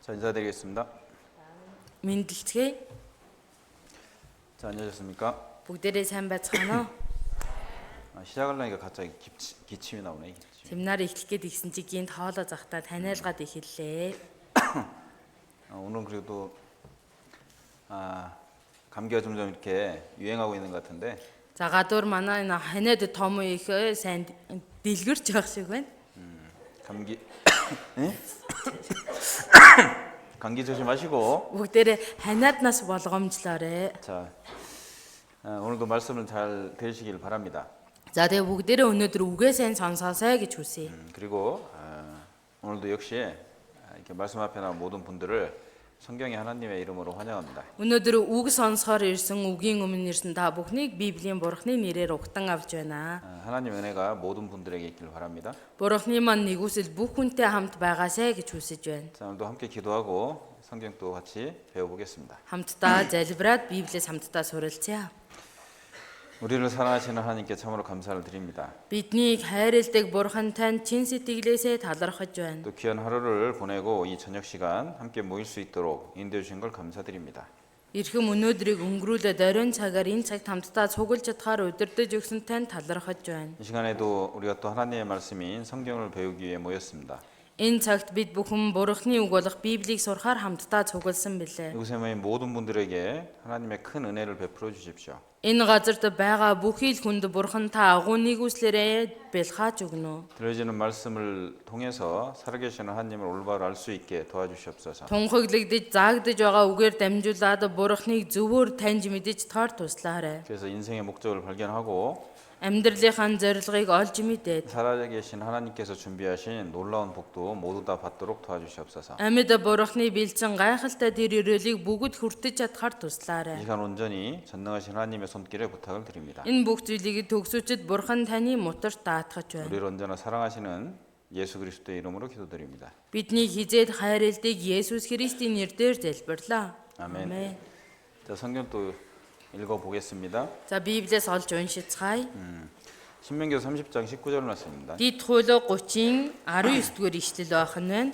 자, 인사드리겠습니다. Мэндэлцгээе. 자, 안녕하셨습니까? Бүгдээрээ сайн байцгаана уу? 시작하려니까 갑자기 기침이 나오네. 기침. Семинар эхлэх гээд игсэн чи гинт хоолоо захтаа таниалгаад эхэллээ. 오늘은 그래도 감기가 점점 이렇게 유행하고 있는 것 같은데 За гадуур манай энэ ханиад том их сайн дэлгэрч явах шиг байна. 감기 감기 조심하시고. Бүгдээрээ ханиаднаас болгоомжлоорой. 자, 오늘도 말씀을 잘 들으시길 바랍니다. За тэгээ бүгдээрээ өнөөдөр үгээ сайн сонсоосай гэж хүсье. 그리고 오늘도 역시 이렇게 말씀 앞에 나온 모든 분들을 성경의 하나님의 이름으로 환영합니다. Өнөөдөр үг сонсохоор ирсэн үгийн өмнө ирсэн та бүхнийг Библийн Бурхны нэрээр угтан авч байна. 하나님 은혜가 모든 분들에게 있길 바랍니다. Бурхны маань нэгүсэл бүх хүнтэй хамт байгаасай гэж хүсэж байна. 자, 오늘도 함께 기도하고 성경도 같이 배워보겠습니다. Хамтдаа залбираад Библиэс хамтдаа суралцъя. 우리를 사랑하시는 하나님께 참으로 감사를 드립니다. Биднийг хайрладаг Бурхан танд чин сэтгэлээсээ талархаж байна. 또 귀한 하루를 보내고 이 저녁 시간 함께 모일 수 있도록 인도해 주신 걸 감사드립니다. Ирхэм өнөөдрийг өнгөрүүлээд оройн цагаар энэ цагт хамтдаа цуглаж чадхаар удирдах өгсөн танд талархаж байна. 이 시간에도 우리가 또 하나님의 말씀인 성경을 배우기 위해 모였습니다. Энэ цагт бид бүхэн Бурханы үг болох Библийг сурахаар хамтдаа цугласан билээ. 이곳에 모인 모든 분들에게 하나님의 큰 은혜를 베풀어 주십시오. Энэ газарт байгаа бүхий л хүнд Бурхан та агуу нэгүслээрээ бэлхааж өгнө. 들려지는 말씀을 통해서 살아계시는 하나님을 올바로 알 수 있게 도와주시옵소서. Тунхаглагдж заагдж байгаа үгээр дамжуулаад Бурханыг зөвөр таньж мэдэж тоор туслаарай. 그래서 인생의 목적을 발견하고 Амьдралынхаа зорилгыг олж мэдээд 살아계신 하나님께서 준비하신 놀라운 복도 모두 다 받도록 도와주시옵소서. амьд Бурханы бэлдсэн гайхалтай тэр өрөөлийг бүгд хүртэж чадхаар 이 туслаарай. 시간 온전히 전능하신 하나님의 손길에 부탁을 드립니다. Энэ бүх зүйлийг төгсөжд Бурхан таны моторт даатгаж байна. 우리를 언제나 사랑하시는 예수 그리스도의 이름으로 기도드립니다. Бидний хизээд хайрладаг Есүс Христийн нэрээр залбирлаа. 아멘. 자, 성경 또 읽어보겠습니다. За Библиэс олж уншицгаая. 신명기 30장 19절 말씀입니다. Дид хууль 30-ийн 19-р ишлэл байх нь байна.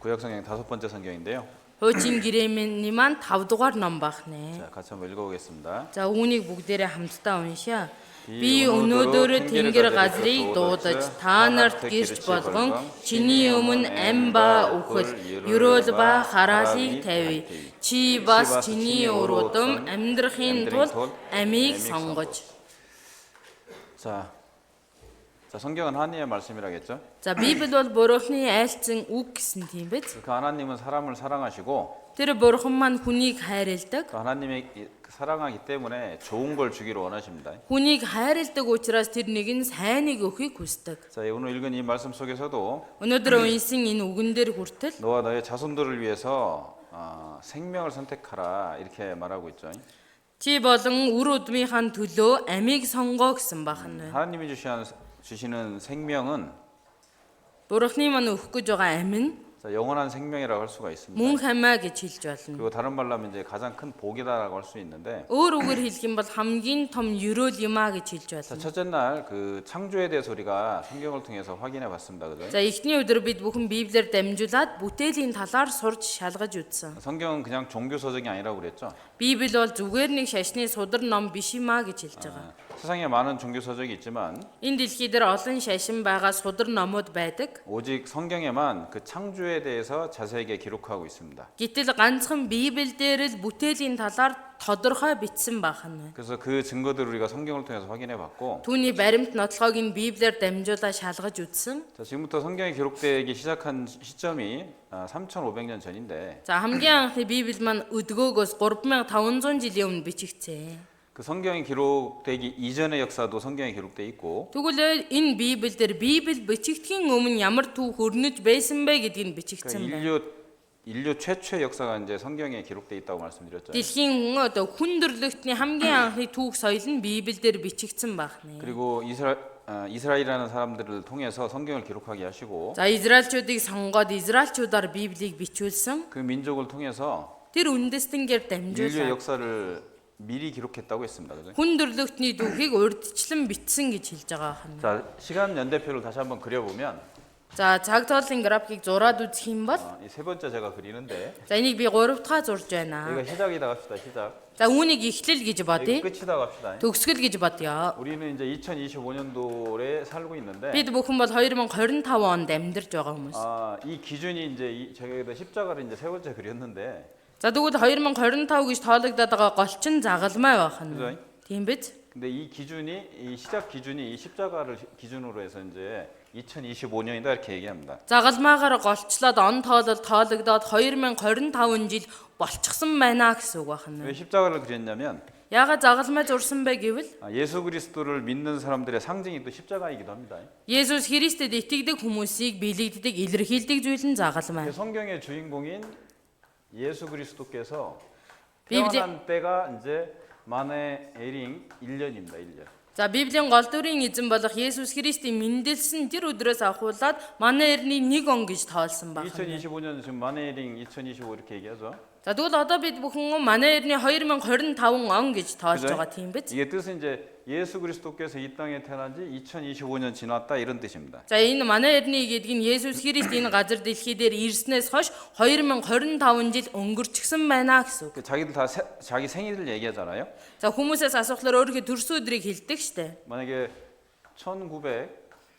구약성경 5번째 성경인데요. Хуучин гэрээний маань 5 дугаар ном байх нэ. 자, 같이 한번 읽어보겠습니다. За үүнийг бүгдээрээ хамтдаа уншаа. Би өнөөдөр тэнгэр газрыг дуудаж та нарт гэрч болгон чиний өмнө ам ба үхэл, ерөөл ба хараалыг тавь. Чи бас чиний уруудам амьдрахын тулд амийг сонгож. 자, 성경은 하나님의 말씀이라겠죠. За Библи бол Бурханы айлцсан үг гэсэн тийм биз? 그 하나님은 사람을 사랑하시고 Тэр Бурхан маань хүнийг хайрладаг. 그 하나님의 사랑하기 때문에 좋은 걸 주기를 원하십니다. Хүнийг хайрладаг учраас тэр нэг нь сайныг өгөхийг хүсдэг. 자, 오늘 읽은 이 말씀 속에서도 Өнөөдөр уншсан энэ үгэн дээр хүртэл 너와 너의 자손들을 위해서 생명을 선택하라 이렇게 말하고 있죠. чи болон үр удмынхаа төлөө амийг сонгоо гэсэн байна. 하나님이 주시는 생명은 Бурхны маань өгөх гэж байгаа ам нь 영원한 생명이라고 할 수가 있습니다. мөн хамаа гэж хэлж болно. 그리고 다른 말로 하면 이제 가장 큰 복이다라고 할 수 있는데 Өөр үгээр хэлэх юм бол хамгийн том ерөөл юм а гэж хэлж 자, болно. 첫째 날 그 창조에 대해서 우리가 성경을 통해서 확인해 봤습니다. 그죠? За эхний өдөр бид бүхэн Библиэр дамжуулаад бүтээлийн талаар сурч шалгаж үзсэн. 성경은 그냥 종교 서적이 아니라고 그랬죠. Библи бол зүгээр нэг шашны судар ном биш юм а гэж хэлж байгаа. 세상에 많은 종교 서적이 있지만 Энэ дэлхий дээр олон шашин байгаа судар номууд байдаг. 오직 성경에만 그 창조에 대해서 자세하게 기록하고 있습니다. Гэтэл ганцхан Библи дээр л бүтээлийн талаар тодорхой бичсэн байна. 그래서 그 증거들을 우리가 성경을 통해서 확인해 봤고 Түүний баримт нотлохыг нь Библиэр дамжуулаад шалгаж үзсэн. 자, 지금부터 성경이 기록되기 시작한 시점이 3,500년 전인데 За хамгийн анхны Библи маань өдгөөгөөс 3500 жилийн өмнө бичигдсэн. 그 성경이 기록되기 이전의 역사도 성경에 기록돼 있고 Тэгвэл энэ Библи дээр Библи бичигдэхийн өмнө ямар түүх өрнөж байсан бэ гэдгийг нь бичигдсэн байна. 인류 최초의 역사가 이제 성경에 기록돼 있다고 말씀드렸죠. Дэлхийн одоо хүн төрлөختний хамгийн анхны түүх соёл нь Библи дээр бичигдсэн байна. 그리고 이스라엘이라는 사람들을 통해서 성경을 기록하게 하시고 За Израильчуудыг сонгоод Израильчуудаар Библийг бичүүлсэн. 그 민족을 통해서 Тэр үндэстэнгээр 인류의 дамжуулаад 역사를 미리 기록했다고 했습니다. 그죠? хүн төрлөختний түүхийг урьдчилан бичсэн гэж хэлж байгаа байна. 자, 시간 연대표를 다시 한번 그려보면 За цаг цоолын графикийг зураад үзэх юм бол 이 세 번째 제가 그리는데 за энийг би 3 дахь зурж байна. 여기가 시작이다 갑시다. 시작. За үүнийг эхлэл гэж 여기 бодъё. 끝이다 갑시다. Төгсгөл гэж бодъё. 우리는 이제 2025년도에 살고 있는데 Бид бүхэн бол 2025 онд амьдарч байгаа хүмүүс. 이 기준이 이제 제가 여기다 십자가를 이제 세 번째 그렸는데 За тэгвэл 2025 гэж тоологдоод байгаа голчин загалмай байх нь. 그죠? Тийм биз? 근데 이 기준이 이 시작 기준이 이 십자가를 기준으로 해서 이제 2025년이다 이렇게 얘기합니다. Загалмаагаар голчлоод он тоолол тоологдоод 2025 жил болчихсон байна гэсэн үг байна. 왜 십자가를 그렸냐면 Яагаад загалмай зурсан бэ гэвэл 예수 그리스도를 믿는 사람들의 상징이 또 십자가이기도 합니다. Есүс Христэд итгэдэг хүмүүсийг биелэгддэг илэрхийлдэг зүйл нь загалмай. 성경의 주인공인 예수 그리스도께서 비브리- 태어난 때가 이제 만에 에링 1년입니다. 1년. За Библийн гол дүрийн эзэн болох Есүс Христийн мэндэлсэн тэр өдрөөс ахуулаад манай эртний 1 он гэж тоолсон байна. 2025년 지금 만에 에링 2025 이렇게 얘기하죠. За тэгвэл одоо бид бүхэн манай эртний 2025 он гэж тоолж 그죠? байгаа тийм биз? 이게 뜻은 이제 예수 그리스도께서 이 땅에 태어난 지 2025년 지났다 이런 뜻입니다. За энэ манай эртний гэдэг нь Есүс Христ энэ газар дэлхий дээр ирснээс хойш 2025 жил өнгөрчихсөн байна гэсэн үг. 자기들 다 자기 생일을 얘기하잖아요. За хүмүүсээс асуухлаар өөрийнхөө төрсөн өдрийг хэлдэг штэ. 만약에 1980년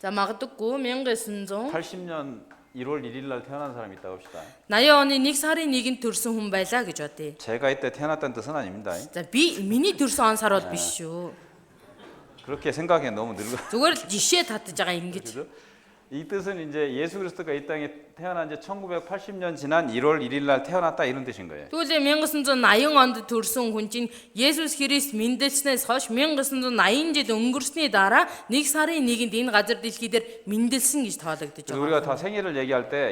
За магадгүй 1980 1월 1일 날 태어난 사람이 있다고 합시다. 80 оны 1 сарын 1-нд төрсэн хүн байлаа гэж бодъё. 제가 이때 태어났다는 뜻은 아닙니다. За би миний төрсөн он сар бол биш шүү. 그렇게 생각해 너무 늙어. Зүгээр л жишээ татж байгаа ингэж. 그죠? 이 뜻은 이제 예수 그리스도가 이 땅에 태어난 지 1980년 지난 1월 1일 날 태어났다 이런 뜻인 거예요. Тэгвэл 1980 онд төрсэн хүн чинь Есүс Христ мэндэлснээс хойш 1980 жил өнгөрсний дараа 1 сарын 1-нд энэ газар дэлхий дээр мэндэлсэн гэж тоологдож 그래서 우리가 байгаа. 다 생일을 얘기할 때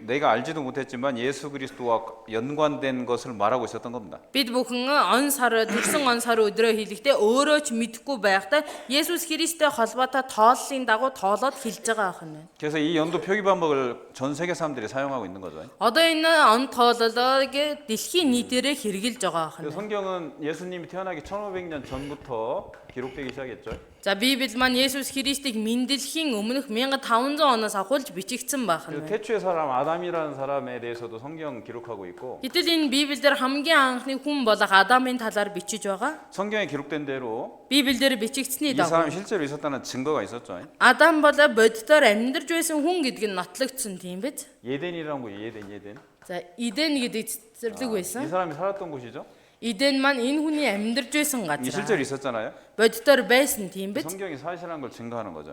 내가 알지도 못했지만 예수 그리스도와 연관된 것을 말하고 있었던 겁니다. Бид бүхэн он сар төрсэн он сар өдрөө хэлэхдээ өөрөө ч мэдэхгүй байхдаа Есүс Христтэй холбоотой тооллын дагуу тоолоод хэлж байгаа ахна. 그래서 이 연도 표기 방법을 전 세계 사람들이 사용하고 있는 거죠. Одоо энэ он тоололоог дэлхийн нийтээрээ хэрэгжилж байгаа 그래서 ахна. 성경은 예수님이 태어나기 1500년 전부터 기록되기 시작했죠. За Библи маань Есүс Христийг мэндэлхийн өмнөх 1500 оноос ахуулж бичигдсэн 그래서 байна. 태초의 사람 아담이라는 사람에 대해서도 성경 기록하고 있고 Гэтэл энэ Библиэлд хамгийн анхны хүн болох Адамын талаар бичиж байгаа. 성경에 기록된 대로 Библиэлд бичигдсэний 이 дагуу 사람이 실제로 있었다는 증거가 있었죠. Адам бол боддоор амьдарч байсан хүн гэдг нь нотлогдсон тийм биз? 예덴이라는 거예요. 예덴. За Иден гэдэг цэцэрлэг 이 байсан. 사람이 살았던 곳이죠. Иден маань энэ хүний амьдарч байсан 이 실제로 газар. 있었잖아요. Боддоор байсан тийм биз? 성경이 사실한 걸 증거하는 거죠.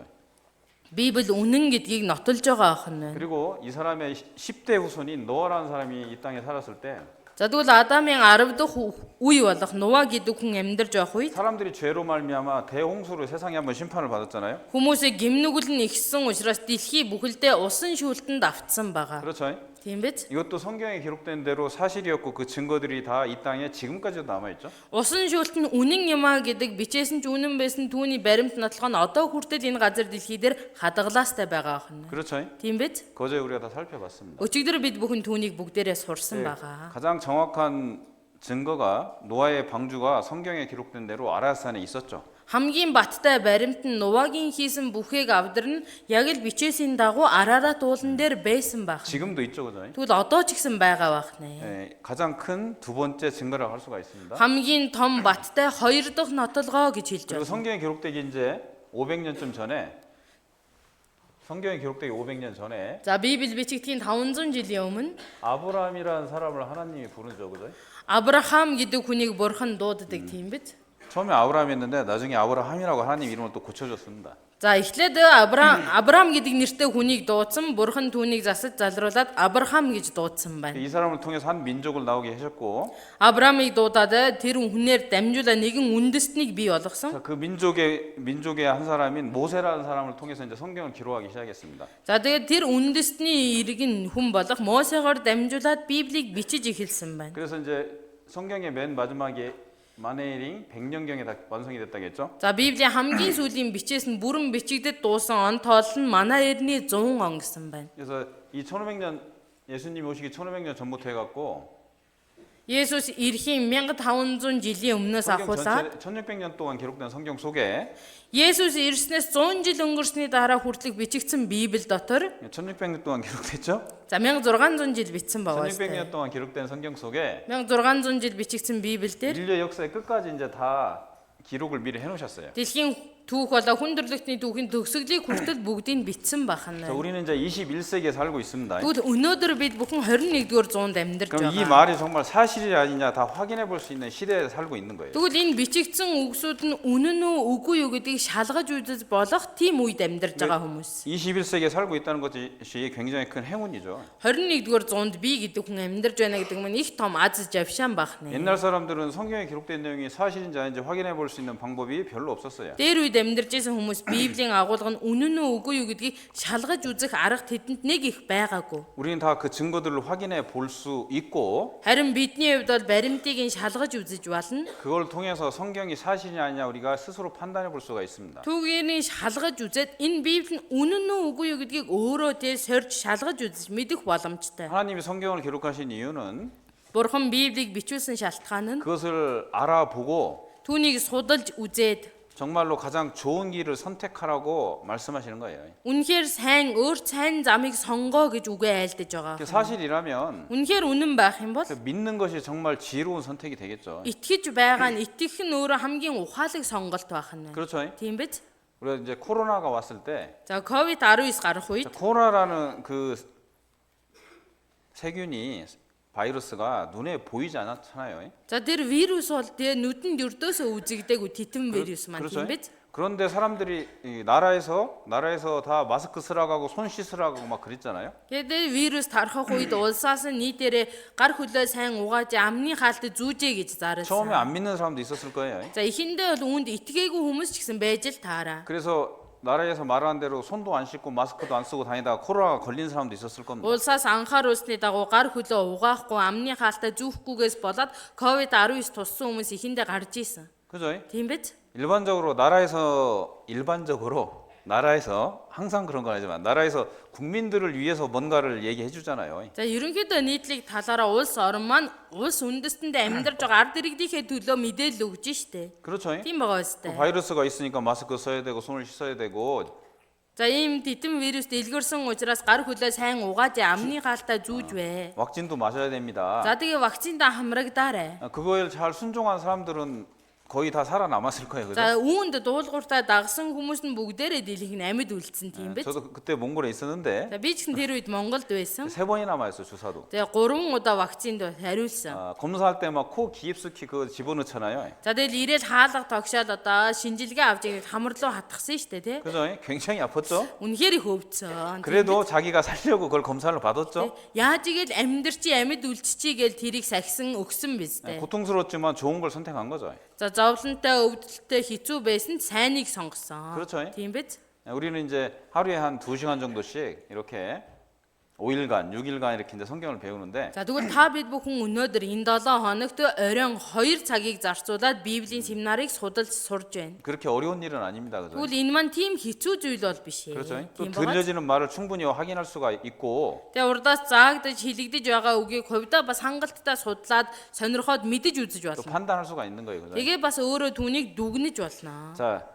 Библи үнэн гэдгийг нотолж байгаа ахна. 그리고 이 사람의 10대 후손인 노아라는 사람이 이 땅에 살았을 때 За тэгвэл Адамын 10 дахь үе болох Нуа гэдэг хүн амьдарч байх үед 사람들이 죄로 말미암아 대홍수로 세상에 한번 심판을 받았잖아요. хүмүүсийг гимнүгэл нь ихсэн учраас дэлхий бүхэлдээ усан шүүлтэнд автсан байгаа. 그렇죠. Тийм биз? 이것도 성경에 기록된 대로 사실이었고 그 증거들이 다 이 땅에 지금까지도 남아 있죠. Усан шүүлт нь үнэн юм а гэдэг бичээсэн ч үнэн байсан түүний баримт нотлох нь одоо хүртэл энэ газар дэлхий дээр хадгалаастай байгаа ахна. 그렇죠. Тийм биз? 거저 우리가 다 살펴봤습니다. Өчигдөр бид бүхэн түүнийг бүгдээрээ сурсан байгаа. 가장 정확한 증거가 노아의 방주가 성경에 기록된 대로 아라산에 있었죠. Хамгийн баттай баримт нь Нувагийн хийсэн бүхээг авдарна яг л бичээсийн дагуу Арарат уулан дээр байсан байх. 지금도 있죠, 그죠? Тэгвэл одоо ч гэсэн байгаа байх нэ. 예, 가장 큰 두 번째 증거라고 할 수가 있습니다. Хамгийн том баттай хоёр дахь нотолгоо гэж хэлж 그리고 байна. 성경에 기록되기 이제 500년쯤 전에 성경에 기록되기 500년 전에 За Библи бичигдхийн 500 жилийн өмнө 아브라함이라는 사람을 하나님이 부르죠, 그죠? Авраам гэдэг хүнийг бурхан дууддаг тийм биз? 처음에 아브라함이었는데 나중에 아브라함이라고 하나님 이름을 또 고쳐줬습니다. За эхлээд Авраам гэдэг нэртэй хүнийг дуудсан, бурхан түүнийг засаж залруулад Авраам гэж дуудсан байна. 이 사람을 통해서 한 민족을 나오게 하셨고, Авраамыг дуудаад тэр хүнээр дамжуулаад нэгэн үндэстнийг бий болгосон. 자, 그 민족의 한 사람인 모세라는 사람을 통해서 이제 성경을 기록하기 시작했습니다. За тэгээд тэр үндэстний иргэн хүн болох Мосегоор дамжуулаад Библийг бичиж эхэлсэн байна. 그래서 이제 성경의 맨 마지막에 마네이링 100년경에 다 완성이 됐다겠죠? За Библийн хамгийн сүүлийн бичээс нь бүрэн бичигдэд дуусан он тоол нь манай эртний 100 он гэсэн байна. 그래서 이 1500년 예수님이 오시기 1500년 전부터 해갖고 Есүс эрхийн 1500 жилийн өмнөөс 성경 ахуулаад 전체 1600년 동안 기록된 성경 속에 Есүс ирснээс 100 жил өнгөрсний дараа хүртэлх бичигдсэн Библи дотор 1600년 동안 기록됐죠? за 1600 жил бичсэн байгаа 1600년 шүү. 동안 기록된 성경 속에 1600 жил бичигдсэн Библиэлд 인류 역사의 끝까지 이제 다 기록을 미리 해놓으셨어요. дэлхийн түүх болоо хүн төрлөختний түүхийн төгсгөлийг хүртэл бүгдийг бичсэн байна. 자, 우리는 이제 21세기에 살고 있습니다. Тэгвэл өнөөдөр бид бүхэн 21-р зуунд амьдарч 그럼 이 байгаа. 말이 정말 사실이 아니냐 다 확인해 볼 수 있는 시대에 살고 있는 거예요. Тэгвэл энэ бичигдсэн үгсүүд нь үнэн үү үгүй юу гэдгийг шалгаж үзэж болох тийм үед амьдарч байгаа хүмүүс. 21세기에 살고 있다는 것이 굉장히 큰 행운이죠. 21-р зуунд би гэдэг хүн амьдарч байна гэдэг нь их том аз жаргал байна. 옛날 사람들은 성경에 기록된 내용이 사실인지 아닌지 확인해 볼 수 있는 방법이 별로 없었어요. Дээр үед амьдарч байсан хүмүүс Библийн агуулга нь үнэн үү үгүй юу гэдгийг шалгаж үзэх арга тэдэнд нэг их байгаагүй. 우리는 다 그 증거들을 확인해 볼 수 있고 Харин бидний хувьд бол баримтыг нь шалгаж үзэж болно. 그걸 통해서 성경이 사실이냐 아니냐 우리가 스스로 판단해 볼 수가 있습니다. Түүгээр шалгаж үзээд энэ Библи нь үнэн үү үгүй юу гэдгийг өөрөө тэ сорж шалгаж үзэж мэдэх боломжтой. 하나님이 성경을 기록하신 이유는 Бурхан Библийг бичүүлсэн шалтгаан нь 그것을 알아보고 түүнийг судалж үзээд 정말로 가장 좋은 길을 선택하라고 말씀하시는 거예요. үнэхээр өөр сайн замыг сонгоо гэж үгээ айлдаж байгаа. 그게 사실이라면 Үнэхээр үнэн байх юм бол 믿는 것이 정말 지혜로운 선택이 되겠죠. итгэж байгаа нь итгэх нь өөрөө хамгийн ухаалаг сонголт байх нь. 그렇죠? Тийм биз? 우리가 이제 코로나가 왔을 때 За COVID-19 гарах үед 코로나라는 그 세균이 바이러스가 눈에 보이지 않잖아요. за тэр вирус бол тэгээ нүдэнд өрдөөсөө үзэгдээгүй титэн вирус маань 그렇죠? тийм биз? 그런데 사람들이 이 나라에서 다 마스크 쓰라고 하고 손 씻으라고 막 그랬잖아요. Тэгээд вирус тархах үед улсаас нь нийтээрээ гар хөлөө сайн угааж амны хаалт зүүжээ гэж 처음에 заарлаа. 안 믿는 사람도 있었을 거예요. За эхэндээ бол үүнд итгээгүй хүмүүс ч гэсэн байж л таараа. 그래서 나라에서 말하는 대로 손도 안 씻고 마스크도 안 쓰고 다니다가 코로나가 걸린 사람도 있었을 겁니다. Улсаас анхааруулсны дагуу гар хөлөө угаахгүй амны хаалтаа зүүхгүйгээс болоод COVID-19 туссан хүмүүс эхэндээ гарч ийсэн. 그죠? Тийм биз? 나라에서 항상 그런 건 아니지만 나라에서 국민들을 위해서 뭔가를 얘기해 주잖아요. За ерөнхийдөө нийтлэг талаараа улс орн маань улс үндэстэндээ амьдарч байгаа ард иргэдийнхээ төлөө мэдээлэл өгж штэ. 그렇죠? Тийм байгаа 그 үстэй. 바이러스가 있으니까 마스크 써야 되고 손을 씻어야 되고 За ийм титэн вирус дэлгэрсэн учраас гар хөлөө сайн угааж амны хаалтаа зүүж бай. 왁진도 맞아야 됩니다. За тэгээ вакциндаа хамрагдаарэ. 그거에 잘 순종한 사람들은 거의 다 살아남았을 거예요. 그죠? За үүнд дуулууртаа дагсан хүмүүс нь бүгдээрээ дэлхийг амьд үлдсэн тийм биз? 저도 그때 몽골에 있었는데 За би ч тэр үед Монголд байсан. 3번이나 맞았어요, 주사도. Тэгээ 3 удаа вакцинд хариулсан. 검사할 때 막 코 깊숙이 그거 집어넣잖아요. За тэгэл ирээл хаалга тогшоод одоо шинжилгээ авч ирээд хамар руу хатгсан шүү дээ тий. 그죠? 굉장히 아팠죠? Үнэхээр их өвдсөн. 그래도 자기가 살려고 그걸 검사를 받았죠? Яаж игээл амьдэрчи амьд үлдчихий гээл тэрийг сахисан өгсөн биз дээ. 고통스러웠지만 좋은 걸 선택한 거죠. За зовлонтой өвдөлтөй хэцүү байсан сайныг сонгосон. 그렇죠. Тийм биз? 우리는 이제 하루에 한 2시간 정도씩 이렇게 5일간, 6일간 이렇게 이제 성경을 배우는데 За тэгвэл та бид бүхэн өнөөдөр энэ 7 хоногт оройн 2 цагийг зарцуулаад Библийн семинарыг судалж сурж байна. 그렇게 어려운 일은 아닙니다. 그죠? Тэгвэл энэ маань тийм хэцүү зүйл бол биш ээ. 그렇죠. 또 Тийм байгаа. 들려지는 말을 충분히 확인할 수가 있고 Тэгээ урдаас заагдаж хилэгдэж байгаа үгийг хувьдаа бас хангалттай судлаад сонирхоод мэдэж үзэж 또 болно. 판단할 수가 있는 거예요. 그죠? Тэгээ бас өөрөө түүнийг дүгнэж болно. 자,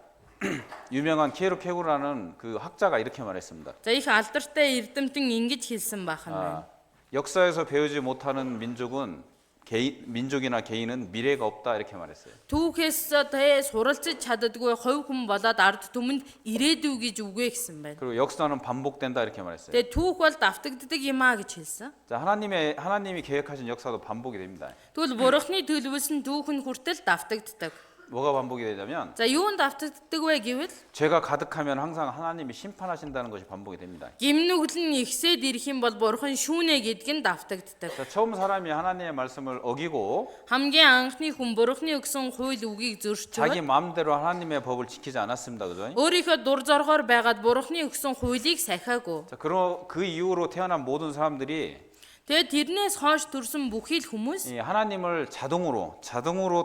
유명한 키에로 케구라는 그 학자가 이렇게 말했습니다. За их алдартай эрдэмтэн ингэж хэлсэн байна. 역사에서 배우지 못하는 민족이나 개인은 미래가 없다 이렇게 말했어요. Түүхээс тэ суралцж чаддаггүй хувь хүн болоод ард түмэнд ирээдүй гэж үгээ гэсэн байна. 그리고 역사는 반복된다 이렇게 말했어요. Тэгээ түүх бол давтагддаг юм а гэж хэлсэн. 자, 하나님이 계획하신 역사도 반복이 됩니다. Тэгвэл бурхны төлөвлөсөн түүх нь хүртэл давтагддаг. 뭐가 반복이 되냐면 За юунд давтагддаг вэ гэвэл 죄가 가득하면 항상 하나님이 심판하신다는 것이 반복이 됩니다. гимнүгэл нь ихсээд ирэх юм бол бурхан шүүнэ гэдг нь давтагддаг. 자, 처음 사람이 하나님의 말씀을 어기고 Хамгийн анхны хүн бурхны өгсөн хууль үгийг 자기 зөрчиж 마음대로 하나님의 법을 지키지 않았습니다. 그죠? өөрийнхөө дур зоргоор байгаад бурхны өгсөн хуулийг сахиагүй. 자, 그 이후로 태어난 모든 사람들이 Тэгээд тэрнээс хойш төрсэн бүхий л хүмүүс 이 하나님을 자동으로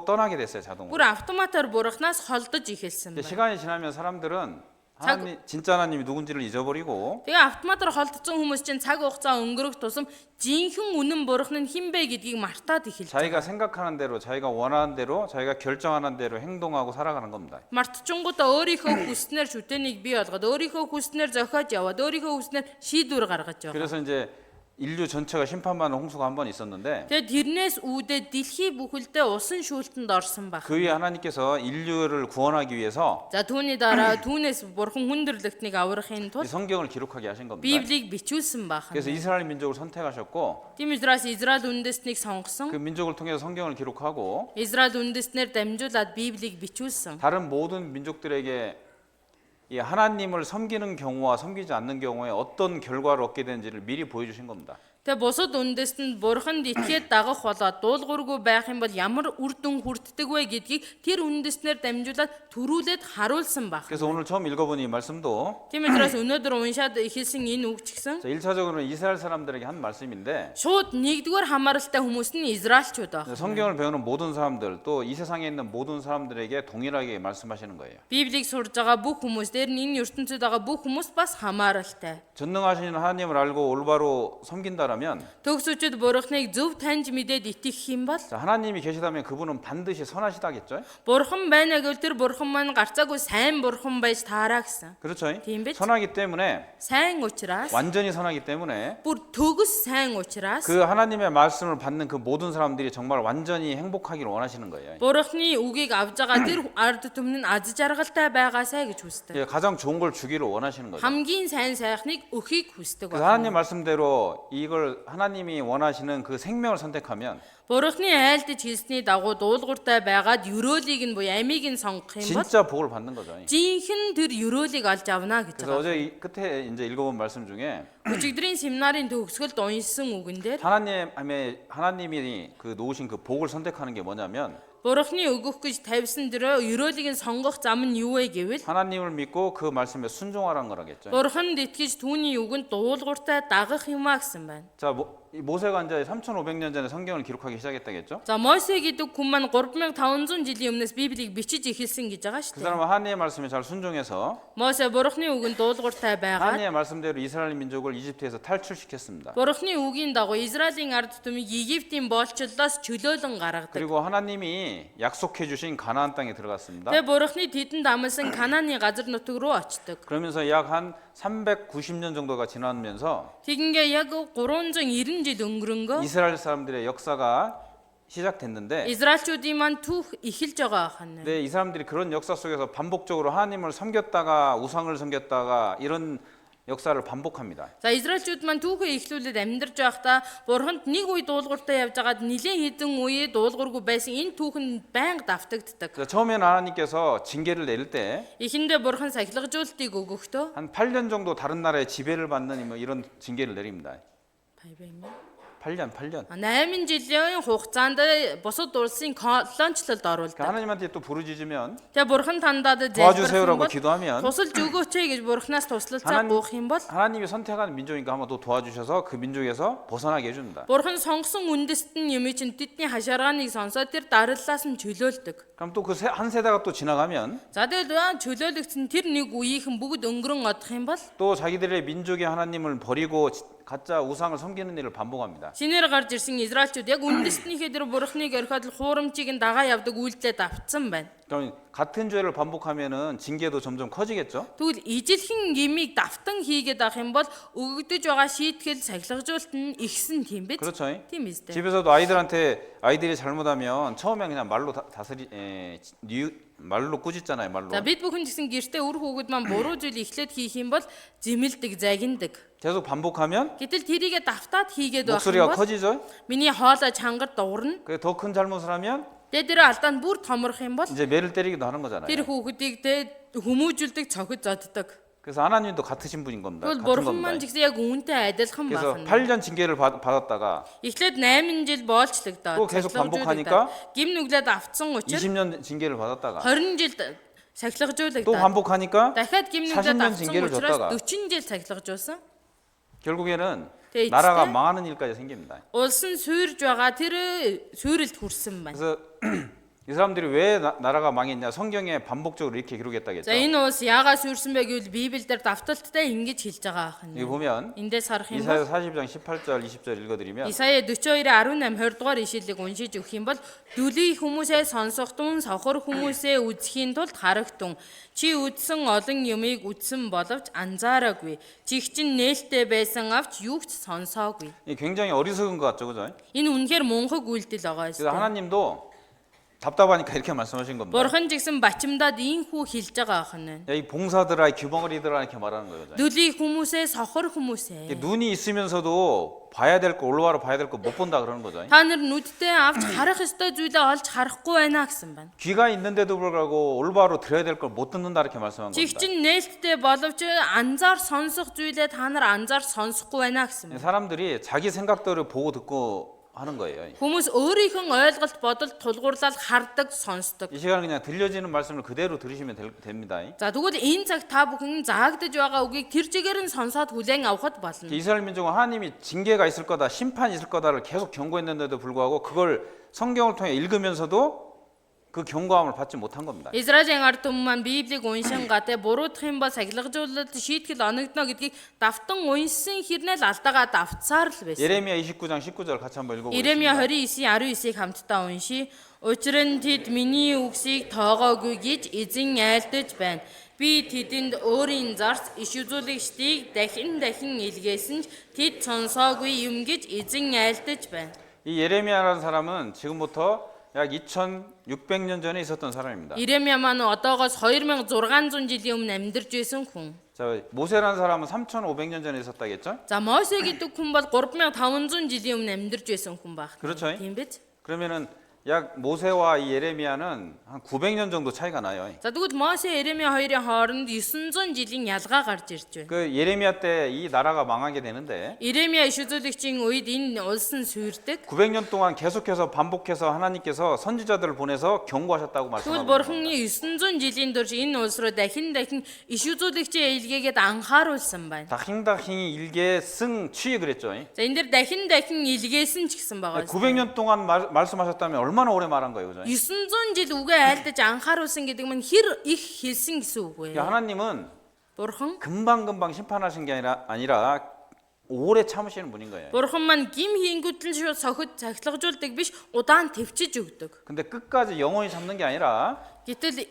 떠나게 됐어요. 자동으로. бүр автоматар бурхнаас холдож ихэлсэн 근데 байна. 시간이 지나면 사람들은 하나님, 진짜 하나님이 누군지를 잊어버리고 Тэгээ автоматар холдсон хүмүүс чинь цаг хугацаа өнгөрөх тусам жинхэнэ үнэн бурхан нь хэн бэ гэдгийг мартаад эхэлж байгаа. 자기가 생각하는 대로, 자기가 원하는 대로, 자기가 결정하는 대로 행동하고 살아가는 겁니다. Мартчихгуудаа өөрийнхөө хүснээр шүтэнийг бий болгоод өөрийнхөө хүснээр зохиож яваад өөрийнхөө хүснээр шийдвэр гаргаж байгаа. 그래서 이제 인류 전체가 심판받는 홍수가 한 번 있었는데 Тэгээ тэрнээс үүдээ дэлхий бүхэлдээ усан шүүлтэнд орсон баг. 그 위에 하나님께서 인류를 구원하기 위해서 За түүний дараа түүнээс бурхан хүндрэлтнийг аврахын 이 тулд 성경을 기록하게 하신 겁니다. Библийг бичүүлсэн баг. 그래서 이스라엘 민족을 선택하셨고 Тийм учраас Израиль үндэстнийг сонгосон. 그 민족을 통해서 성경을 기록하고 Израиль үндэстнэр дамжуулаад Библийг бичүүлсэн. 다른 모든 민족들에게 이 하나님을 섬기는 경우와 섬기지 않는 경우에 어떤 결과를 얻게 되는지를 미리 보여주신 겁니다. Тэгээ бусад үндэстэнд бурханд итгээд дагах болоод дуулуургүй байх юм бол ямар үр дүн хүртдэг вэ гэдгийг тэр үндэснээр дамжуулаад төрүүлээд харуулсан баг. 그래서 오늘 처음 읽어본 이 말씀도 Тийм учраас өнөөдөр уншаад эхэлсэн энэ үг ч гэсэн 1차적으로는 이스라엘 사람들에게 한 말씀인데 шууд нэгдүгээр хамааралтай хүмүүс нь Израильчууд баг. 성경을 배우는 모든 사람들 또 이 세상에 있는 모든 사람들에게 동일하게 말씀하시는 거예요. Библийг сурж байгаа бүх хүмүүс дээр нь энэ ертөнцид байгаа бүх хүмүүс бас хамааралтай. 전능하신 하나님을 알고 올바로 섬긴다라면 Төгсөчд бурхныг зөв таньж мэдээд итгэх юм бол 자, 하나님이 계시다면 그분은 반드시 선하시다겠죠? бурхан байна гэвэл тэр бурхан маань гарцаагүй сайн бурхан байж таараа гэсэн. 그렇죠? Тийм биз? 선하기 때문에 Сайн учраас 완전히 선하기 때문에 бүр төгс сайн учраас 그 하나님의 말씀을 받는 그 모든 사람들이 정말 완전히 행복하기를 원하시는 거예요. бурхны үгийг авж байгаа тэр ард түмэн нь аз жаргалтай байгаасай гэж хүсдэг. 예, 가장 좋은 걸 주기를 원하시는 거죠. Хамгийн сайн сайхныг өхийг хүсдэг 그래서 байна. 하나님 말씀대로 이걸 하나님이 원하시는 그 생명을 선택하면 Бурхны айлтж хэлсний дагуу дуулууртай байгаад ёроолыг нь буюу амийг нь сонгох юм бол 진짜 복을 받는 거죠. жинхэнэ тэр ёроолыг олж авна гэж 그래서 байгаа. 어제 이 끝에 이제 읽어본 말씀 중에 Өчигдрийн семинарын төгсгөлд уншсан үгэн дээр 하나님이 그 놓으신 그 복을 선택하는 게 뭐냐면 Бурхны өгөх гэж тавьсан тэр ёроолыг нь сонгох зам нь юу вэ гэвэл 하나님을 믿고 그 말씀에 순종하라는 거라겠죠. Бурханд итгэж түүний үгэнд дуулууртай дагах юмаа гэсэн байна. 자, 이 모세가 이제 3,500년 전에 성경을 기록하기 시작했다겠죠. За Мосе гэдэг хүн маань 3500 жилийн өмнөөс Библийг бичиж эхэлсэн гэж байгаа 그 шүү дээ. 사람은 하나님의 말씀에 잘 순종해서 Мосе Бурхны үгэнд дуулууртай байгаад 하나님의 말씀대로 이스라엘 민족을 이집트에서 탈출시켰습니다. Бурхны үгийн дагуу Израилийн ард түмийг Египтийн боолчлолоос чөлөөлөн гаргадаг. 그리고 하나님이 약속해 주신 가나안 땅에 들어갔습니다. Тэгээ Бурхны тэдэнд амласан Канааны газар нутаг руу очдог. 그러면서 약 한 390년 정도가 지나면서 Тэгингээ яг 390 жил өнгөрөнгөө 이스라엘 사람들의 역사가 시작됐는데 Израильчүүдийн маань түүх эхэлж байгаа хань. 근데 이 사람들이 그런 역사 속에서 반복적으로 하나님을 섬겼다가 우상을 섬겼다가 이런 역사를 반복합니다. За Израильчууд маань түүхээ эхлүүлээд амьдарч байхдаа Бурханд нэг үе дуулууртай явж байгаад нэлээд хэдэн үе дуулуургүй байсан энэ түүх нь байнга давтагддаг. 그래서 처음에는 하나님께서 징계를 내릴 때 한 Эхэндээ Бурхан сахилгажуултыг өгөхдөө 8년 정도 다른 나라의 지배를 받는 뭐 이런 징계를 내립니다. 8년. 8 жилийн хугацаанд бусад улсын колончлолд оруулдаг. 하나님한테 또 부르짖으면 Тэгээ Бурхан тандаад 도와주세요라고 залбирх юм 기도하면 бол тусалж өгөөч гэж Бурханаас туслалцаа гуйх юм бол 하나님이 선택한 민족이니까 한번 또 도와주셔서 그 민족에서 벗어나게 해줍니다. Бурхан сонгосон үндэстэн юм чинь тэдний хашаарааныг сонсоод тэр дараллаас нь чөлөөлдөг. 그럼 또 그 한 세대가 또 지나가면 За тэгэл чөлөөлөгдсөн тэр нэг үеийнхэн бүгд өнгөрөн одох юм бол 또 자기들의 민족의 하나님을 버리고 가짜 우상을 섬기는 일을 반복합니다. шинээр гарч ирсэн Израильчууд яг үндэстнийхээ тэр Бурханыг орхиод хурамчийг нь дагаа явдаг үйлдэлд автсан байна. 그럼 같은 죄를 반복하면은 징계도 점점 커지겠죠? Тэгвэл ижилхэн гмийг давтан хийгээд авах юм бол өгөгдөж байгаа шийтгэл сахилгажуулалт нь ихсэн тийм биз? 그렇죠. Тийм биз дээ. 집에서도 아이들이 잘못하면 처음에 그냥 말로 말로 꾸짖잖아요, 말로. За бид бүхэн гэсэн гэртээ үр хүүхэд маань буруу зүйл эхлээд хийх юм бол зэмэлдэг, загиндаг. 계속 반복하면 Гэтэл тэрийгэ давтаад хийгээд байх юм 목소리가 бол 커지죠. миний хоолой чангар дуурна. 더 큰 잘못을 하면 Тэгээ тэр алдаанд бүр томрох юм бол 이제 매를 때리기도 하는 거잖아요. тэр хүүхдийг тэ хүмүүжүүлдэг, цохиж зоддог. 그래서 하나님도 같으신 분인 겁니다. Тэгвэл 같은 бурхан маань 겁니다. ч гэсэн яг үүнтэй адилхан 그래서 байна. 8년 징계를 받았다가 Эхлээд 8 жил боолчлогдоод 또 계속 반복하니까 гим нүглээд автсан учраас 20년 징계를 받았다가 20 жил 또 сахилгажуулагдаад 반복하니까 дахиад гим нүглээд 40년 автсан 징계를 учраас 줬다가 40 жил сахилгажуулсан. 결국에는 Тэгээ 나라가 эцэстээ 망하는 일까지 생깁니다. улс нь суурж байгаа тэр суурилд хүрсэн байна. 그래서 이 사람들이 왜 나라가 망했냐? 성경에 반복적으로 이렇게 기록했다겠죠. За энэ улс яагаад сүрсэн бэ гэвэл Библиэлд давталттай ингэж хэлж байгаа 여기 хэн. 보면 Эндээс харах юм 이사야 бол 40장 18절 20절 읽어드리면 Исая 42:18 20 дугаар ишлэлийг уншиж өгөх юм бол дүлий хүмүүсээ сонсохдун сохор хүмүүсээ үзэхийн тулд харагтун чи үдсэн олон юмыг үдсэн боловч анзаараагүй чихчин нээлттэй байсан авч юу ч сонсоогүй. 이 굉장히 어리석은 것 같죠, 그죠? Энэ үнэхээр мунхаг үйлдэл байгаа 그래서 юм. 하나님도 답답하니까 이렇게 말씀하신 겁니다. Бурхан ч гэсэн бачимдаад ийхүү хэлж байгаа ахна. 야, 이 봉사들아, 귀머거리들아 이렇게 말하는 거예요. 그죠? Дүлий хүмүүсээ сохор хүмүүсээ. 이게 눈이 있으면서도 봐야 될 거, 올바로 봐야 될 거 못 본다 그러는 거죠. Та нар нүдтэй авч харах ёстой зүйлээ олж харахгүй байна гэсэн байна. 귀가 있는데도 불구하고 올바로 들어야 될 걸 못 듣는다 이렇게 말씀한 겁니다. Чихчин нээлттэй боловч анзаар сонсох зүйлээ та нар анзаар сонсохгүй байна гэсэн байна. 사람들이 자기 생각대로 보고 듣고 하는 거예요. Хүмүүс өөрийнхөө ойлголт бодолд тулгуурлаад хардаг, сонсдог. 이 시간은 그냥 들려지는 말씀을 그대로 들으시면 됩니다. За тэгвэл энэ цаг та бүхэн заагдаж байгаа үгийг тэр чигээр нь сонсоод хүлээн авахд болно. 이스라엘 민족은 하나님이 징계가 있을 거다, 심판이 있을 거다를 계속 경고했는데도 불구하고 그걸 성경을 통해 읽으면서도 그 경고함을 받지 못한 겁니다. Израилийн ард түмэн маань Библийг уншин гадаа буруудах юм бол сахилгажуулалт шийтгэл оногдно гэдгийг давтан уншсан хэрнээ л алдаага давтсаар л байсан. 예레미야 29장 19절 같이 한번 Иремья 읽어보겠습니다. 29:19-ийг хамтдаа уншийе. Учир нь тэд миний үгсийг тоогоогүй гэж эзэн айлдаж байна. Би тэдэнд өөрийн зарц иш үзүүлэгчдийг дахин илгээсэн ч тэд сонсоогүй юм гэж эзэн айлдаж байна. 이 예레미야라는 사람은 지금부터 약 2600년 전에 있었던 사람입니다. Иремья маань одоогоос 2600 жилийн өмнө амьдарч байсан хүн. 자, 모세라는 사람은 3500년 전에 있었다겠죠? За Мосе гэдэг хүн бол 3500 жилийн өмнө амьдарч байсан хүн байх. 그렇죠. Тийм биз? 그러면은 약 모세와 이 예레미야는 한 900년 정도 차이가 나요. За тэгвэл Мосе Иремья хоёрын хооронд 900 жилийн ялгаа гарч ирж байна. 그 예레미야 때 이 나라가 망하게 되는데 Иремья иш үзүүлэгчийн үед энэ улс нь 수йрдэг. 900년 동안 계속해서 반복해서 하나님께서 선지자들을 보내서 경고하셨다고 Тэгвэл 말씀하고 Бурханы 900 жилийн турш энэ улс руу дахин иш үзүүлэгчийн илгээгээд анхааруулсан байна. 다행히 일개 승 취 그랬죠. За энэ дэр дахин илгээсэн ч гэсэн байгаа. 900년 동안 말씀하셨다면 얼마나 오래 말한 거예요, 그죠? 900 жил үгээ айлдаж анхааруулсан гэдэг нь хэр их хэлсэн гэсэн үг вэ? 하나님은 Бурхан 금방금방 심판하신 게 아니라 오래 참으시는 분인 거예요. Бурхан маань гим хийнгүүтэл шууд сохид цахилгажуулдаг биш удаан төвчж өгдөг. 근데 끝까지 영원히 참는 게 아니라 Гэтэл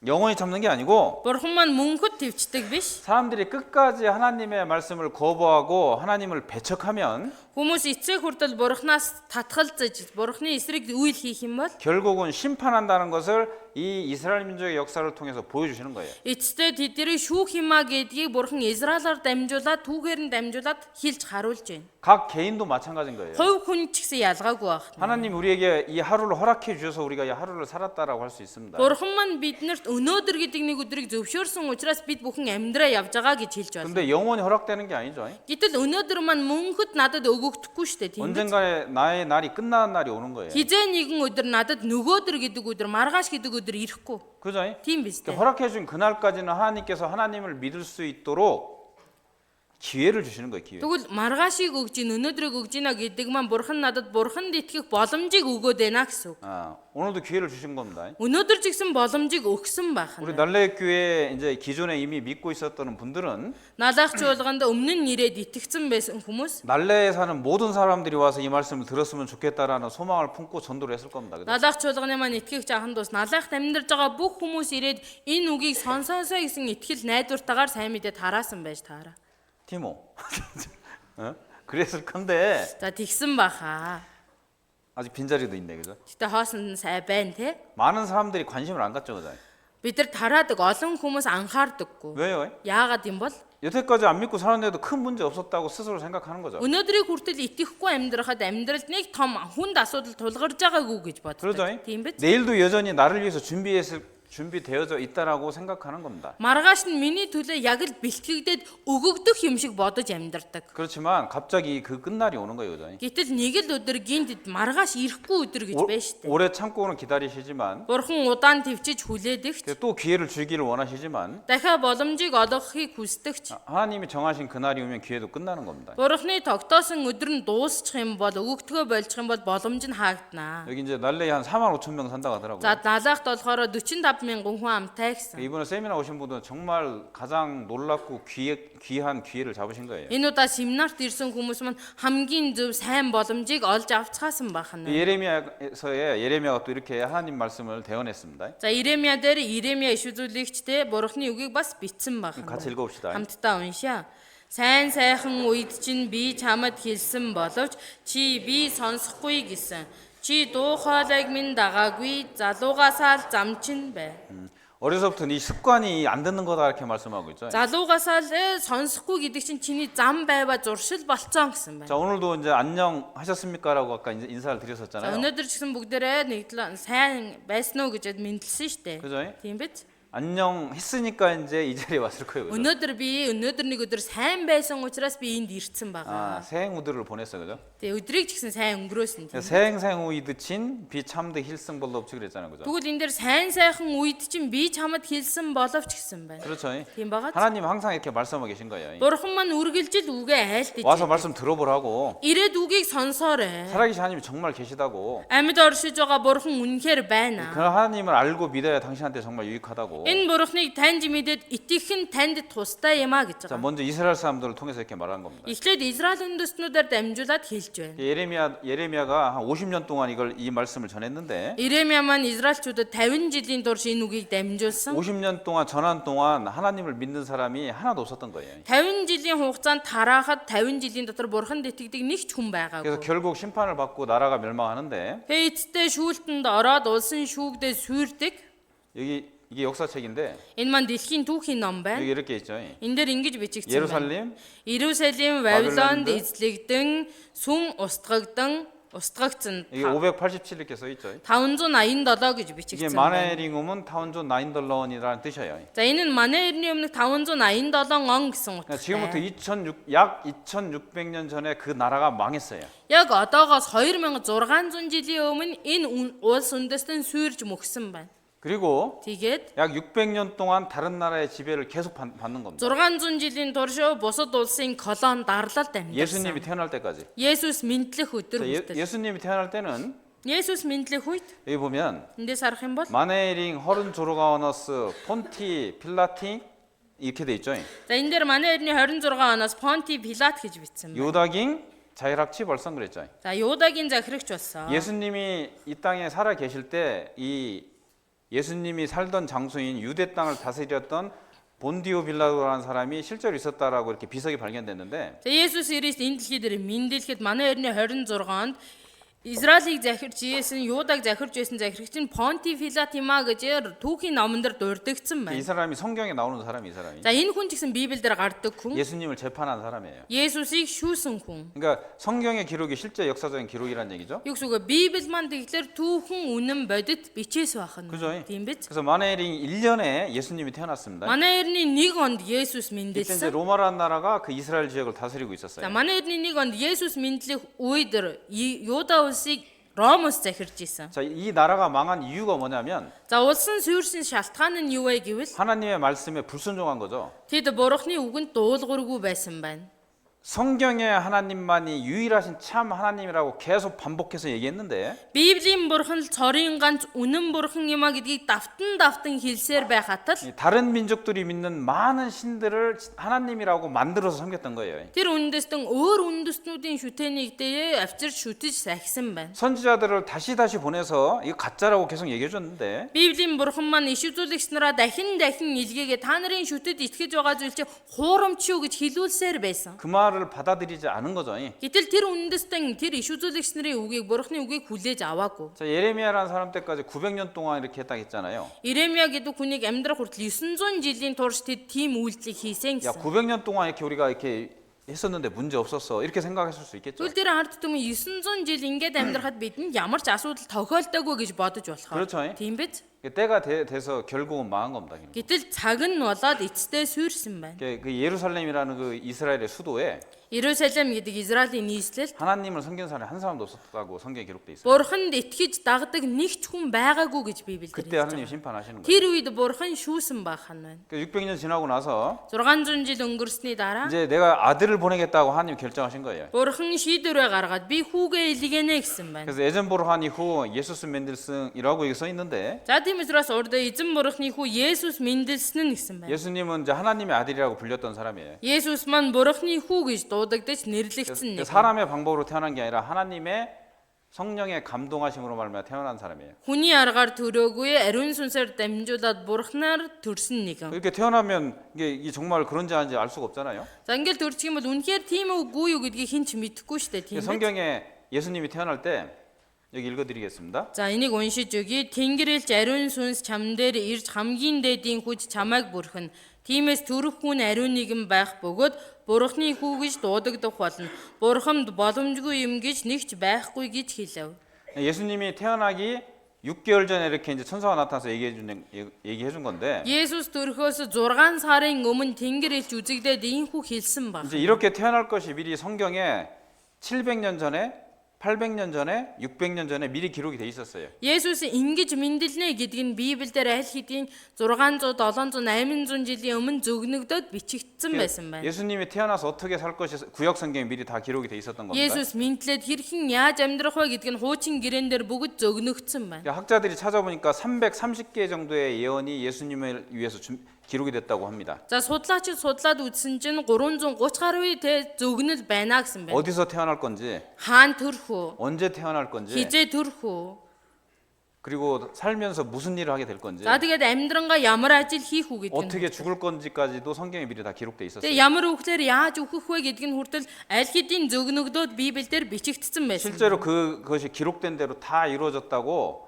영원히 참는 게 아니고 Бурхан маань мөнхөд төвчдөг биш. 사람들이 끝까지 하나님의 말씀을 거부하고 하나님을 배척하면 Хүмүүс эцэг хүртэл Бурханаас татгалзаж Бурханы эсрэг үйл хийх юм бол 결국은 심판한다는 것을 이 이스라엘 민족의 역사를 통해서 보여주시는 거예요. эцэстээ тэдний шүүх юмаа гэдгийг Бурхан Израилаар дамжуулаад түүгээр нь дамжуулаад хэлж харуулж байна. 각 개인도 마찬가지인 거예요. Хувь хүн ч гэсэн ялгаагүй байна. 하나님 우리에게 이 하루를 허락해 주셔서 우리가 이 하루를 살았다라고 할 수 있습니다. Бурхан маань биднэрт өнөөдөр гэдэг нэг өдрийг зөвшөөрсөн учраас бид бүхэн амьдраа явж байгаа гэж хэлж байна. 근데 영원히 허락되는 게 아니죠. Гэтэл өнөөдөр маань мөнхөд надад өгөгдөхгүй шүү дээ, тийм үү? 언젠가에 나의 날이 끝나는 날이 오는 거예요. Хизээ нэгэн өдөр надад нөгөөдөр гэдэг өдөр, маргааш гэдэг өдөр ирэхгүй. 그죠? Тийм биз дээ. 허락해 준 그날까지는 하나님께서 하나님을 믿을 수 있도록 기회를 주시는 거예요, 기회. Тэгвэл маргаашийг өгж ийн, өнөөдрийг өгж ийна гэдэг маань Бурхан надад Бурханд итгэх боломжийг өгөөд байна гэсэн үг. 오늘도 기회를 주신 겁니다. Өнөөдөр ч гэсэн боломжийг өгсөн байх 우리 нь. 날레 교회 이제 기존에 이미 믿고 있었던 분들은 Налах чуулганд өмнө нь ирээд итгэцэн байсан хүмүүс 날레에 사는 모든 사람들이 와서 이 말씀을 들었으면 좋겠다라는 소망을 품고 전도를 했을 겁니다. 그죠? Налах чуулганы маань итгэгч ахын дус налахт амьдарч байгаа бүх хүмүүс ирээд энэ үгийг сонсоосоо гэсэн итгэл найдвартайгаар сайн мэдээ тараасан байж таараа. 티모. 그랬을 건데 За тэгсэн баха. 아직 빈자리도 있네, 그죠? Гэтэ хоосон сайн байна те. 많은 사람들이 관심을 안 갖죠, 그죠? Бид нар тараадаг олон хүмүүс анхаардаггүй. 왜요? Яагаад юм бол 여태까지 안 믿고 살았는데도 큰 문제 없었다고 스스로 생각하는 거죠. өнөөдрийг хүртэл итгэхгүй амьдрахад амьдралд нэг том хүнд асуудал тулгарч байгаагүй гэж 그러죠? боддог. Тийм биз? 내일도 여전히 나를 위해서 준비했을 준비되어져 있다라고 생각하는 겁니다. Маргааш нь миний төлөө яг л бэлтгэгдээд өгөгдөх юм шиг бодож амьдардаг. 그렇지만 갑자기 그 끝날이 오는 거예요. 그죠? Гэтэл нэг л өдөр гинт маргааш ирэхгүй өдөр гэж байна шүү дээ. 오래 참고는 기다리시지만 Бурхан удаан твчиж хүлээдэгч, 또 기회를 주기를 원하시지만 дахиад боломжийг олгохыг хүсдэгч, 하나님이 정하신 그날이 오면 기회도 끝나는 겁니다. Бурханы тогтоосон өдөр нь дуусчих юм бол өгөгдгөө болчих юм бол боломж нь хаагдана. 여기 이제 날레이 한 45,000명 산다고 하더라고요. За налаахт болохоор 45,000 хүн амтай гэсэн. 이번에 세미나 오신 분들은 정말 가장 놀랍고 귀한 기회를 잡으신 거예요. Энэ удаа семинарт ирсэн хүмүүс маань хамгийн зөв сайн боломжийг олж авцгаасан байна. 예레미야에서의 예레미야가 또 이렇게 하나님 말씀을 대언했습니다. За Иремья дээр Иремья иш үзүүлэгчтэй Бурханы үгийг бас бичсэн байна. 같이 읽어봅시다. Хамтдаа уншаа. Сайн сайхан үед чинь би чамд хэлсэн боловч чи би сонсохгүй гэсэн. Чи дуу хоолойг минь дагаагүй залуугасаа л замчин бай. 어려서부터 이 습관이 안 듣는 거다 이렇게 말씀하고 있죠. Залуугасаа л сонсохгүй гэдэг чинь чиний зам байва зуршил болцсон гэсэн байна. 자 오늘도 이제 안녕 하셨습니까라고 아까 인사를 За 드렸었잖아요. өнөөдөр ч гэсэн бүгдээрээ нэгдлээ сайн байсан уу гэж мэдлсэн шүү дээ. 그죠? Тийм биз? 안녕 했으니까 이제 이 자리에 왔을 거예요. 그죠? өнөөдөр нэг өдөр сайн байсан учраас би энд ирсэн 아 байгаа. 새행우들을 보냈어 그죠? Тэгээ өдрийг ч гэсэн сайн өнгөрөөсөн тийм. 새행우이드 친 비참드 힐승벌로 없지 그랬잖아요. 그죠? Тэгвэл энэ дээр сайн сайхан үед чинь би чамд хэлсэн боловч гэсэн байна. 그렇죠. Тийм байгаа. 하나님 항상 이렇게 말씀하고 계신 거예요. Бурхан маань үргэлжил үгээ айлтж 와서 байна. 말씀 들어보라고. Ирээд үгийг сонсоорой. 살아계신 하나님이 정말 계시다고. Амьд оршиж байгаа Бурхан үнэхээр 그 байна. 하나님을 알고 믿어야 당신한테 정말 유익하다고. Энэ Бурханыг таньж мэдээд итгэх нь танд тустай юм а гэж 자 байгаа. 먼저 이스라엘 사람들을 통해서 이렇게 말한 겁니다. Эхлээд Израиль үндэстнүүдээр дамжуулаад хэлж байна. 예레미야가 한 50년 동안 이 말씀을 전했는데 Иремья маань Израильчуудад 50 жилийн турш энэ үгийг дамжуулсан. 50년 동안 전한 동안 하나님을 믿는 사람이 하나도 없었던 거예요. 50 жилийн хугацаанд тараахад 50 жилийн дотор Бурханд итгэдэг нэг ч хүн 그래서 байгаагүй. 결국 심판을 받고 나라가 멸망하는데 Тэгээ эцэстээ шүүлтэнд ороод улсын шүүгдээ сүрдэг. 이게 역사책인데 Энэ маань дэлхийн түүхийн ном байна. 여기 이렇게 있죠. Энэ дээр ингэж бичигдсэн байна. 예루살렘 Иерусалим Вавилонд Babylon'д эзлэгдэн сүм устгагдсан 이게 587 이렇게 써 있죠. 587 гэж 이게 бичигдсэн байна. 마네링움은 타운존 나인덜런이라는 뜻이에요. За энэ нь манай эртний өмнөх 587 он гэсэн 그러니까 지금부터 утгатай. 약 2600년 전에 그 나라가 망했어요. Яг одоогоос 2600 жилийн өмнө энэ улс үндэстэн сүрж мөхсөн байна. 그리고 Тэгээд 약 600년 동안 다른 나라의 지배를 계속 받는 겁니다. 600 жилийн турш бусад улсын колон дарлалд 예수님이 амьдарсан. 태어날 때까지. Есүс мэдлэх өдөр хүртэл. 예수님이 태어날 때는 Есүс мэдлэх үед 여기 보면 эндээс харах юм бол 마네링 허른 조르가오너스 폰티 필라티 이렇게 돼 있죠. за энэ дээр манай эртний 26 оноос Понти Пилат гэж бичсэн байна. 요다깅 자이락치 벌성 그랬죠. За Юдагийн захирагч болсон. 예수님이 이 땅에 살아 계실 때 이 예수님이 살던 장소인 유대 땅을 다스렸던 본디오 빌라도라는 사람이 실제로 있었다라고 이렇게 비석이 발견됐는데 За Есүс Христ энэ дэлхий дээр мэндэлэхэд манай эртний 26-нд Израилийг захирч Есүс Юдаг захирч байсан захирагч нь Понти Пилат юм а гэж түүхийн номон дээр дурддагдсан 이 байна. 사람이 성경에 나오는 사람이 이 사람이 За энэ хүн ч гэсэн Библиэл дээр гардаг хүн. 예수님을 재판한 사람이에요. Есүсийг шүүсэн хүн. 그러니까 성경의 기록이 실제 역사적인 기록이란 얘기죠. Юу гэсэн үг вэ? Библи маань тэгэхээр түүхэн үнэн бодит бичээс байна. 그죠? Тийм биз? 그래서 마네링 1년에 예수님이 태어났습니다. Манай эртний 1 онд Есүс 이때 이제 мэндэлсэн. 로마라는 나라가 그 이스라엘 지역을 다스리고 За 있었어요. манай эртний 1 онд Есүс мэдлэх үед Юда улсыг Ромоос захирч исэн. 자, 이 나라가 망한 이유가 뭐냐면 За улсын суурьшин шалтгаан нь юу вэ гэвэл 하나님의 말씀에 불순종한 거죠. тэд Бурхны үгэнд дуулуургүй байсан байна. 성경에 하나님만이 유일하신 참 하나님이라고 계속 반복해서 얘기했는데 Библийн Бурхан л цорын ганц үнэн Бурхан юм а гэдгийг давтан хэлсээр байхад л 다른 민족들이 믿는 많은 신들을 하나님이라고 만들어서 섬겼던 거예요. тэр үндэстэн өөр үндэстнүүдийн шүтээнийг авчирч шүтэж сахисан байна. 선지자들을 다시 보내서 이거 가짜라고 계속 얘기해 줬는데 Библийн Бурхан маань иш үзүүлэгч нараа дахин илгээгээ та нарын шүтэд итгэж байгаа зүйл чи хуурамч юу гэж хэлүүлсээр байсан. 그 말을 받아들이지 않은 거죠. Гэтэл тэр үндэстэн тэр иш үзүүлэгч нарын үгийг Бурхны үгийг хүлээж аваагүй. 자, 예레미야라는 사람 때까지 900년 동안 이렇게 했다 했잖아요. Иремья гэдэг хүнийг амьдрах хүртэл 900 жилийн турш тэд тийм үйлдэл хийсэн 야, гэсэн. 900년 동안 이렇게 우리가 이렇게 했었는데 문제 없었어. 이렇게 생각했을 수 있겠죠. Түл дээр харддаг юм 900 жил ингээд амьдрахад бидэнд ямар ч асуудал тохиолдоогүй гэж бодож болох. 그렇죠. Тийм биз? 때가 돼서 결국은 망한 겁니다. 결국. Гэтэл цаг нь болоод эцэстээ суурьсан байна. 그 예루살렘이라는 그 이스라엘의 수도에 Иерусалим гэдэг Израилийн нийслэл 하나님을 섬기는 사람이 한 사람도 없었다고 성경에 기록돼 있어요. Бурханд итгэж дагдаг нэг ч хүн байгаагүй гэж Библиэд 그때 хэлж 하나님 байна. 심판하시는 거예요. Тэр үед Бурхан шүүсэн бахан байна. 600년 지나고 나서 600 жил өнгөрсний дараа 이제 내가 아들을 보내겠다고 하나님 결정하신 거예요. Бурхан шийдвэрээ гаргаад би хүүгээ илгэнэ гэсэн байна. 그래서 에젠보르한 이후 예수스 맨델슨이라고 여기 써 있는데 За тийм учраас урд эзэн Бурханы хүү Есүс Менделсэн гэсэн байна. 예수님은 이제 하나님의 아들이라고 불렸던 사람이에요. Есүс маань Бурханы хүү гэж дуудагдаж нэрлэгдсэн нэг. 사람의 방법으로 태어난 게 아니라 하나님의 성령의 감동하심으로 말미암아 태어난 사람이에요. Хүний аргаар төрөөгүй ариун сүнсээр дамжуулаад Бурханаар төрсөн нэгэн. 이렇게 태어나면 이게 정말 그런지 아닌지 알 수가 없잖아요. За ингээл төрчих юм бол үнэхээр тийм үгүй юу гэдгийг хэн ч мэдэхгүй шүү дээ, тийм үү? 성경에 예수님이 태어날 때 여기 읽어드리겠습니다. За энийг уншиж өгье. Тэнгэрэлж ариун сүнс чам дээр ирж хамгийн дээдийн хүч чамайг бүрхэн. Тиймээс төрөх хүн ариун нэгэн байх бөгөөд Бурханы хүү гэж дуудагдах болно. Бурхамд боломжгүй юм гэж нэгч байхгүй гэж хэлв. 예수님이 태어나기 6개월 전에 이렇게 이제 천사가 나타나서 얘기해 준 건데 Есүс төрөхөөс 6 сарын өмнө Тэнгэрэлж үзэгдээд ийхүү хэлсэн баг. 이제 이렇게 태어날 것이 미리 성경에 700년 전에 800년 전에 600년 전에 미리 기록이 돼 있었어요. Есүс ингэж мэндэлнэ гэдгийг нь Библиэлд аль хэдийн 600, 700, 800 жилийн өмнө зөвгнөгдөд бичигдсэн байсан байна. 예수님이 태어나서 어떻게 살 것이 구약 성경에 미리 다 기록이 돼 있었던 겁니다. Есүс мэдлээд хэрхэн яаж амьдрах вэ гэдг нь хуучин гэрээн дээр бүгд зөвгнөгдсөн байна. 학자들이 찾아보니까 330개 정도의 예언이 예수님을 위해서 기록이 됐다고 합니다. За судлаачид судлаад үзсэн чинь 330 гаруй тэ зөвгнөл байна гэсэн байна. 어디서 태어날 건지, Хаан төрөх үү? 언제 태어날 건지, Хизээ төрөх үү? 그리고 살면서 무슨 일을 하게 될 건지, За тэгээд амьдрангаа ямар ажил хийх үү гэдэг нь. 어떻게 죽을 건지까지도 성경에 미리 다 기록돼 있었어요. Тэгээд ямар үхлээр яаж үхэх вэ гэдг нь хүртэл аль хэдийн зөвгнөгдөөд Библиэлд бичигдсэн байсан. 실제로 그것이 기록된 대로 다 이루어졌다고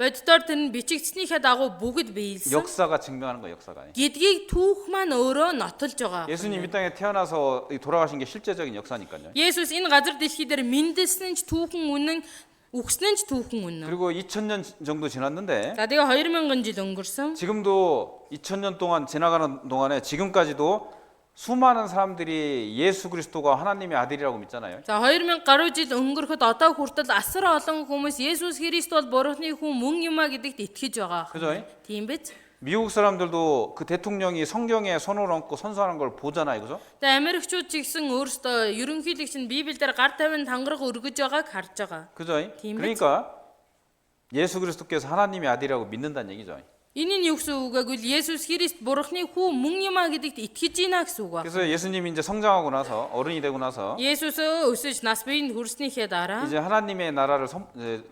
Боддоор тэр нь бичигдснийхээ дагуу бүгд биелсэн. 역사가 증명하는 거예요. 역사가. Гэдгийг түүх маань өөрөө нотолж байгаа. 예수님 이 땅에 태어나서 돌아가신 게 실제적인 역사니까요. Есүс энэ газар дэлхий дээр мэндэлсэн ч түүхэн үнэн, үхсэн ч түүхэн үнэн. 그리고 2000년 정도 지났는데 За тэгээ 2000 жил өнгөрсөн. 지금도 2000년 동안 지나가는 동안에 지금까지도 수많은 사람들이 예수 그리스도가 하나님의 아들이라고 믿잖아요. За 2000 гаруй жил өнгөрөхөд одоо хүртэл асар олон хүмүүс Есүс Христ бол Бурханы хүн мөн юмаа гэдэгт итгэж байгаа. 그죠? Тийм биз? 미국 사람들도 그 대통령이 성경에 손을 얹고 선서하는 걸 보잖아요. 그죠? Тэгээ Америкчууд ч гэсэн өөрсдөө ерөнхийлөгч нь Библиэлд гар тавин тангараг өргөж байгааг харж байгаа. 그죠? Тийм 그러니까 예수 그리스도께서 하나님의 아들이라고 믿는다는 얘기죠. Энэ нь юу гэсэн үг вэ? Гэвэл Есүс Христ Бурханы хүн мөн юмаа гэдэгт итгэж байна гэсэн үг байна. 그래서 예수님이 이제 성장하고 나서 어른이 되고 나서 Есүс өсөж нас биеинд хүрснийхээ дараа 이제 하나님의 나라를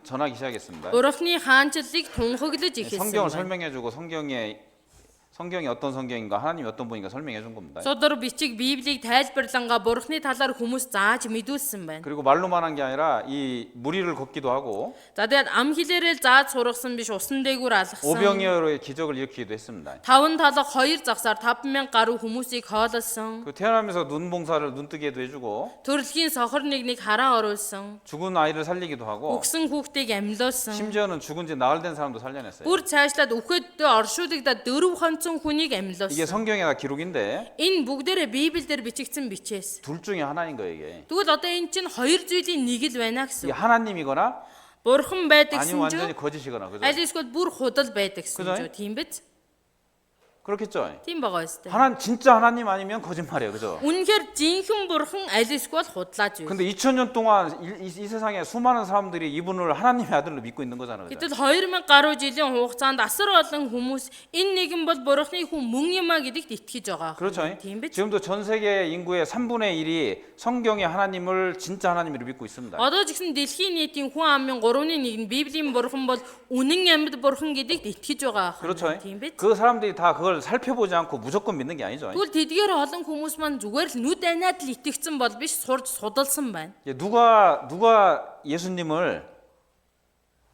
전하기 시작했습니다. Бурханы хаанчлалыг тунхаглаж эхэлсэн 성경을 байна. 설명해주고 성경이 어떤 성경인가 하나님이 어떤 분인가 설명해 준 겁니다. Содор бичиг Библийг тайлбарлангаа Бурханы талаар хүмүүс зааж мэдүүлсэн байна. 그리고 말로만 한 게 아니라 이 무리를 걷기도 하고 За тэгээд ам хэлээрээ зааж сургасан биш усан дээгүүр алгасан. 오병이어로의 기적을 일으키기도 했습니다. Таван талах хоёр загсаар 5000 гаруй хүмүүсийг хоололсон. 그 태어나면서 눈 봉사를 눈뜨게도 해주고 Төрөлхийн сохор нэгнийг хараа оруулсан. 죽은 아이를 살리기도 하고 Үгсэн хүүхдийг амьлуулсан. 심지어는 죽은 지 나흘 된 사람도 살려냈어요. Бүр цаашлаад үхэддээ оршуулгадаа 4 хүнийг 이게 амьлуулсан. 성경에 다 기록인데 Энэ бүгдээрээ Библиэлд бичигдсэн бичээс. 둘 중에 하나인 거예요 이게. Тэгвэл одоо эн чинь хоёр зүйлийн нэг л байна 이게 гэсэн. 하나님이거나 Бурхан байдаг 아니면 гэсэн 완전히 ч 거짓이거나 그죠? аль эсвэл бүр худал байдаг гэсэн 그죠? ч тийм биз? 그렇겠죠. Тийм байгаа өстэй. 진짜 하나님 아니면 거짓말이에요 그죠? Үнэхээр жинхэнэ бурхан аль эсвэл худлааж 근데 байна. 2000년 동안 이 세상에 수많은 사람들이 이분을 하나님의 아들로 믿고 있는 거잖아요. 그죠? Гэтэл 2000 гаруй жилийн хугацаанд асар олон хүмүүс энэ нэгэн бол бурханы хүн мөн юмаа гэдэгт итгэж байгаа. 그렇죠. Тийм биз? 지금도 전 세계 인구의 3분의 1이 성경의 하나님을 진짜 하나님으로 믿고 있습니다. Одоо ч гэсэн дэлхийн нийтийн хүн амын 3/1 нь Библийн бурхан бол үнэн амьд бурхан гэдэгт итгэж байгаа. 그렇죠. Тийм биз? 그 사람들이 다 그걸 살펴보지 않고 무조건 믿는 게 아니죠. Тэгвэл тэдгээр олон хүмүүс маань зүгээр л нүд айнаад л итгэгдсэн бол биш сурж судалсан байна. 누가 예수님을